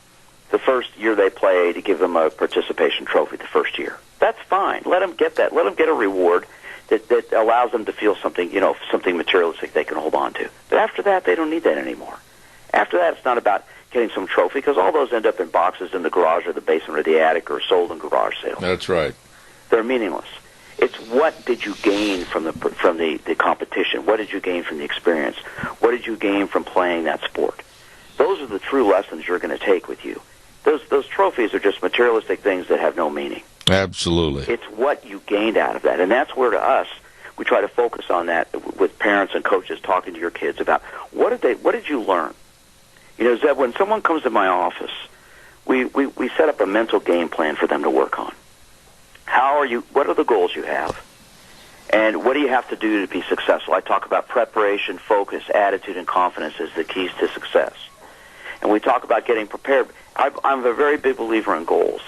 The first year they play, to give them a participation trophy the first year. That's fine. Let them get that. Let them get a reward that allows them to feel something, something materialistic they can hold on to. But after that, they don't need that anymore. After that, it's not about getting some trophy, because all those end up in boxes in the garage or the basement or the attic or sold in garage sales. That's right. They're meaningless. It's what did you gain from the competition? What did you gain from the experience? What did you gain from playing that sport? Those are the true lessons you're going to take with you. Those trophies are just materialistic things that have no meaning. Absolutely. It's what you gained out of that. And that's where, to us, we try to focus on that with parents and coaches talking to your kids about what did you learn? Zeb, when someone comes to my office, we set up a mental game plan for them to work on. What are the goals you have? And what do you have to do to be successful? I talk about preparation, focus, attitude, and confidence as the keys to success. And we talk about getting prepared. I'm a very big believer in goals.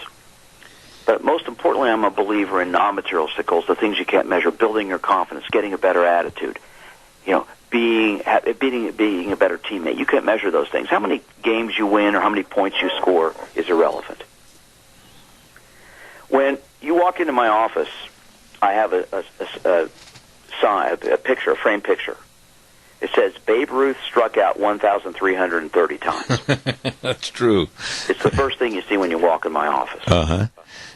But most importantly, I'm a believer in non-materialistic goals, the things you can't measure, building your confidence, getting a better attitude, being a better teammate. You can't measure those things. How many games you win or how many points you score is irrelevant. When you walk into my office, I have a sign, a picture, a framed picture. It says, Babe Ruth struck out 1,330 times. That's true. It's the first thing you see when you walk in my office. Uh-huh.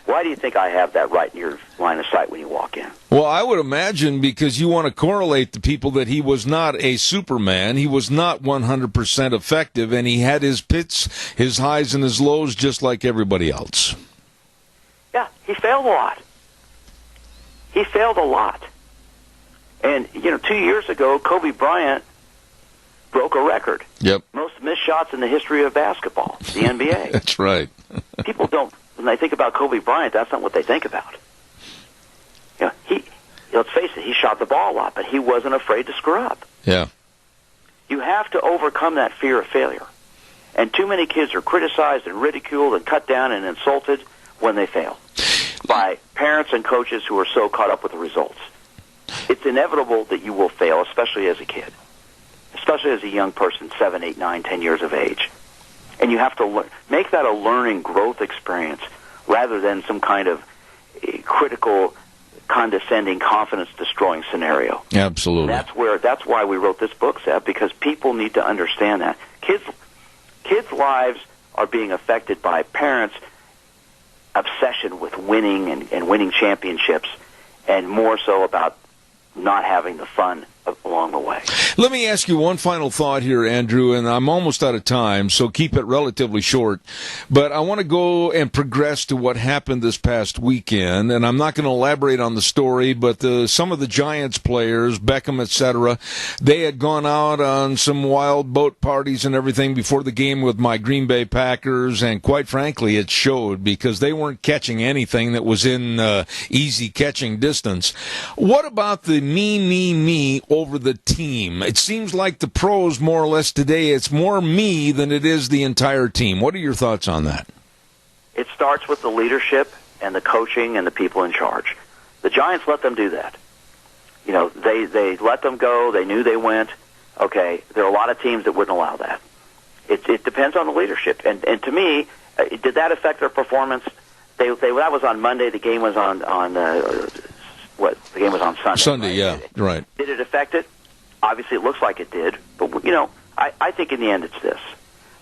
Why do you think I have that right in your line of sight when you walk in? Well, I would imagine because you want to correlate the people that he was not a Superman. He was not 100% effective, and he had his pits, his highs and his lows just like everybody else. Yeah, he failed a lot. He failed a lot. And, 2 years ago, Kobe Bryant broke a record. Yep. Most missed shots in the history of basketball, the NBA. That's right. people don't, when they think about Kobe Bryant, that's not what they think about. Let's face it, he shot the ball a lot, but he wasn't afraid to screw up. Yeah. You have to overcome that fear of failure. And too many kids are criticized and ridiculed and cut down and insulted when they fail by parents and coaches who are so caught up with the results. It's inevitable that you will fail, especially as a kid, especially as a young person, 7, 8, 9, 10 years of age. And you have to make that a learning growth experience rather than some kind of critical, condescending, confidence-destroying scenario. Absolutely. That's why we wrote this book, Seb, because people need to understand that. Kids' lives are being affected by parents' obsession with winning and winning championships, and more so about not having the fun along the way. Let me ask you one final thought here, Andrew, and I'm almost out of time, so keep it relatively short. But I want to go and progress to what happened this past weekend, and I'm not going to elaborate on the story, but some of the Giants players, Beckham, etc., they had gone out on some wild boat parties and everything before the game with my Green Bay Packers, and quite frankly, it showed because they weren't catching anything that was in easy catching distance. What about the me over the team? It seems like the pros, more or less today, it's more me than it is the entire team. What are your thoughts on that? It starts with the leadership and the coaching and the people in charge. The Giants let them do that. They let them go. They knew they went. Okay, there are a lot of teams that wouldn't allow that. It depends on the leadership. And to me, did that affect their performance? That was on Monday. The game was on the game was on Sunday. Sunday, right? Yeah, right. Did it affect it? Obviously, it looks like it did. But I think in the end, it's this.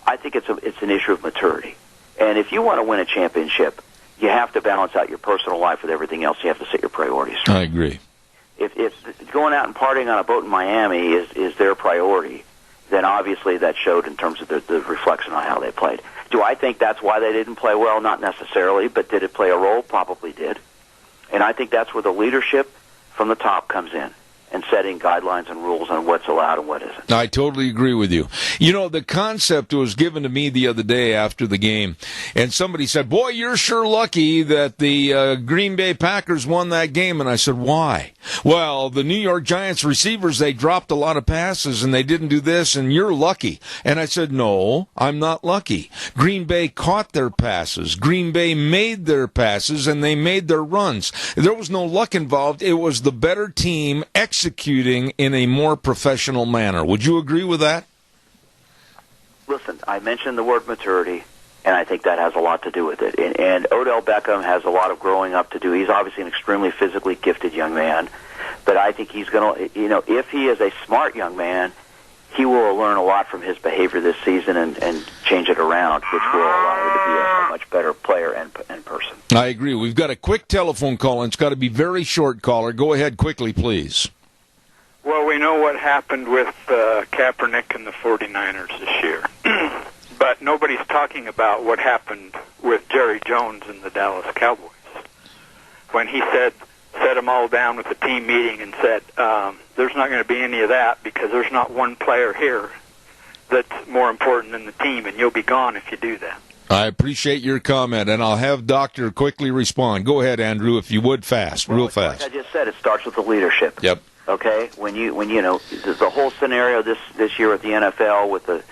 I think it's an issue of maturity. And if you want to win a championship, you have to balance out your personal life with everything else. You have to set your priorities straight. I agree. If going out and partying on a boat in Miami is their priority, then obviously that showed in terms of the reflection on how they played. Do I think that's why they didn't play well? Not necessarily, but did it play a role? Probably did. And I think that's where the leadership from the top comes in and setting guidelines and rules on what's allowed and what isn't. I totally agree with you. The concept was given to me the other day after the game, and somebody said, boy, you're sure lucky that the Green Bay Packers won that game. And I said, why? Well, the New York Giants receivers, they dropped a lot of passes, and they didn't do this, and you're lucky. And I said, no, I'm not lucky. Green Bay caught their passes. Green Bay made their passes, and they made their runs. There was no luck involved. It was the better team executing in a more professional manner. Would you agree with that? Listen, I mentioned the word maturity, and I think that has a lot to do with it. And Odell Beckham has a lot of growing up to do. He's obviously an extremely physically gifted young man, but I think he's going to, if he is a smart young man, he will learn a lot from his behavior this season and change it around, which will allow him to be a much better player and person. I agree. We've got a quick telephone call, and it's got to be very short, caller. Go ahead quickly, please. Well, we know what happened with Kaepernick and the 49ers this year. But nobody's talking about what happened with Jerry Jones and the Dallas Cowboys. When he set them all down with the team meeting and said, there's not going to be any of that because there's not one player here that's more important than the team, and you'll be gone if you do that. I appreciate your comment, and I'll have Doctor quickly respond. Go ahead, Andrew, if you would, real fast. Like I just said, it starts with the leadership. Yep. Okay, when the whole scenario this year with the NFL with the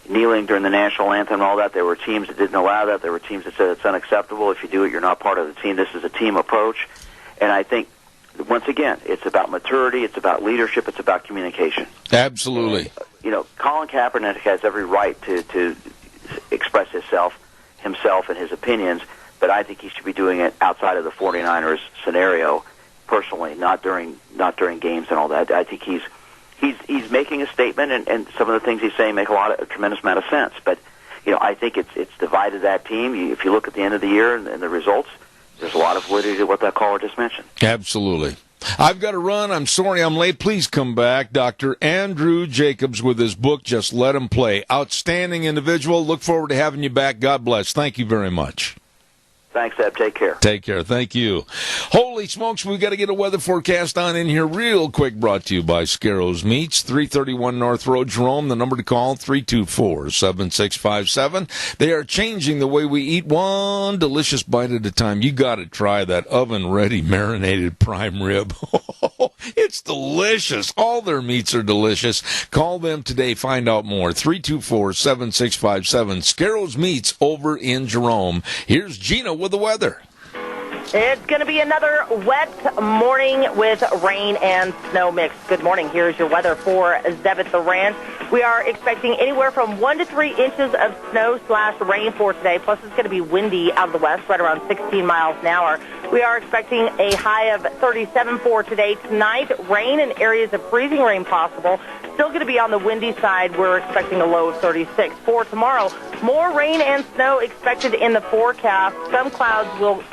kneeling during the national anthem and all that, there were teams that didn't allow that. There were teams that said it's unacceptable. If you do it, you're not part of the team. This is a team approach, and I think once again, it's about maturity, it's about leadership, it's about communication. Absolutely. Colin Kaepernick has every right to express himself and his opinions, but I think he should be doing it outside of the 49ers scenario. Personally, not during games and all that. I think he's making a statement, and some of the things he's saying make a tremendous amount of sense. But I think it's divided that team. If you look at the end of the year and the results, there's a lot of validity to what that caller just mentioned. Absolutely. I've got to run. I'm sorry I'm late. Please come back. Dr. Andrew Jacobs with his book, Just Let Him Play. Outstanding individual. Look forward to having you back. God bless. Thank you very much. Thanks, Eb. Take care. Take care. Thank you. Holy smokes, we got to get a weather forecast on in here real quick, brought to you by Scarrows Meats, 331 North Road, Jerome. The number to call, 324-7657. They are changing the way we eat, one delicious bite at a time. You got to try that oven-ready marinated prime rib. It's delicious. All their meats are delicious. Call them today. Find out more. 324-7657. Scarrows Meats over in Jerome. Here's Gina with the weather. It's going to be another wet morning with rain and snow mix. Good morning. Here's your weather for Zebit the Ranch. We are expecting anywhere from 1 to 3 inches of snow/rain for today. Plus, it's going to be windy out of the west, right around 16 miles an hour. We are expecting a high of 37 for today. Tonight, rain and areas of freezing rain possible. Still going to be on the windy side. We're expecting a low of 36. For tomorrow, more rain and snow expected in the forecast. Some clouds will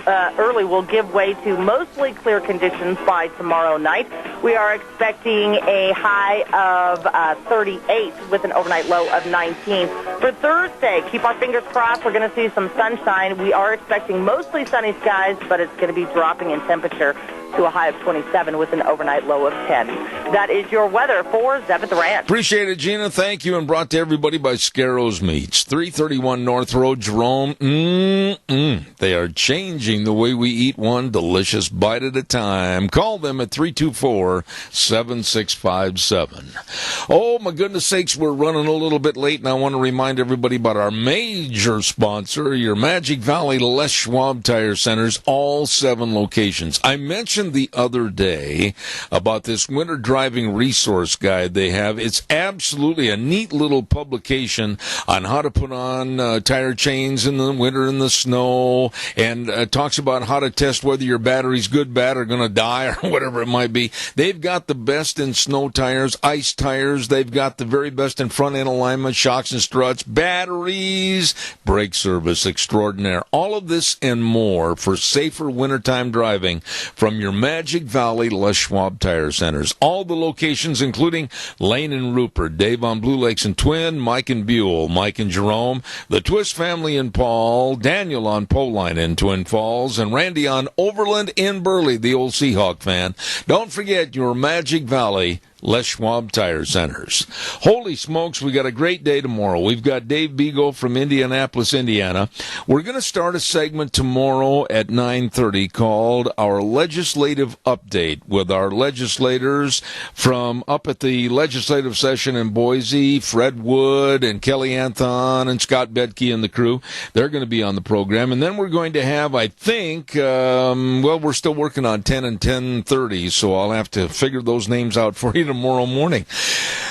give way to mostly clear conditions by tomorrow night. We are expecting a high of 38 with an overnight low of 19. For Thursday, keep our fingers crossed. We're going to see some sunshine. We are expecting mostly sunny skies, but it's going to be dropping in temperature to a high of 27 with an overnight low of 10. That is your weather for Zebit the Ranch. Appreciate it, Gina. Thank you, and brought to everybody by Scarrows Meats, 331 North Road, Jerome. They are changing the way we eat, one delicious bite at a time. Call them at 324-7657. Oh, my goodness sakes, we're running a little bit late, and I want to remind everybody about our major sponsor, your Magic Valley Les Schwab Tire Centers, all 7 locations. I mentioned the other day about this winter driving resource guide they have. It's absolutely a neat little publication on how to put on tire chains in the winter in the snow, and talks about how to test whether your battery's good, bad, or going to die, or whatever it might be. They've got the best in snow tires, ice tires. They've got the very best in front end alignment, shocks and struts, batteries, brake service extraordinaire. All of this and more for safer wintertime driving from your Magic Valley Les Schwab Tire Centers. All the locations, including Lane and Rupert, Dave on Blue Lakes and Twin, Mike and Buell, Mike and Jerome, the Twist family in Paul, Daniel on Poline in Twin Falls, and Randy on Overland in Burley, the old Seahawk fan. Don't forget your Magic Valley Les Schwab Tire Centers. Holy smokes, we got a great day tomorrow. We've got Dave Beagle from Indianapolis, Indiana. We're going to start a segment tomorrow at 9:30 called Our Legislative Update with our legislators from up at the legislative session in Boise, Fred Wood and Kelly Anthon and Scott Bedke and the crew. They're going to be on the program. And then we're going to have, I think, we're still working on 10 and 10:30, so I'll have to figure those names out for you tomorrow morning.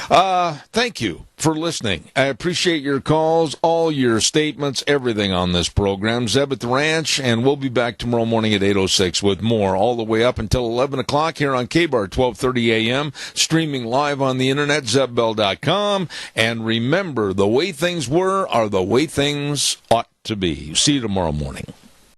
Thank you for listening. I appreciate your calls, all your statements, everything on this program. Zeb at the Ranch, and we'll be back tomorrow morning at 8:06 with more, all the way up until 11 o'clock here on KBAR 1230 AM, streaming live on the internet, zebbell.com. And remember, the way things were are the way things ought to be. See you tomorrow morning.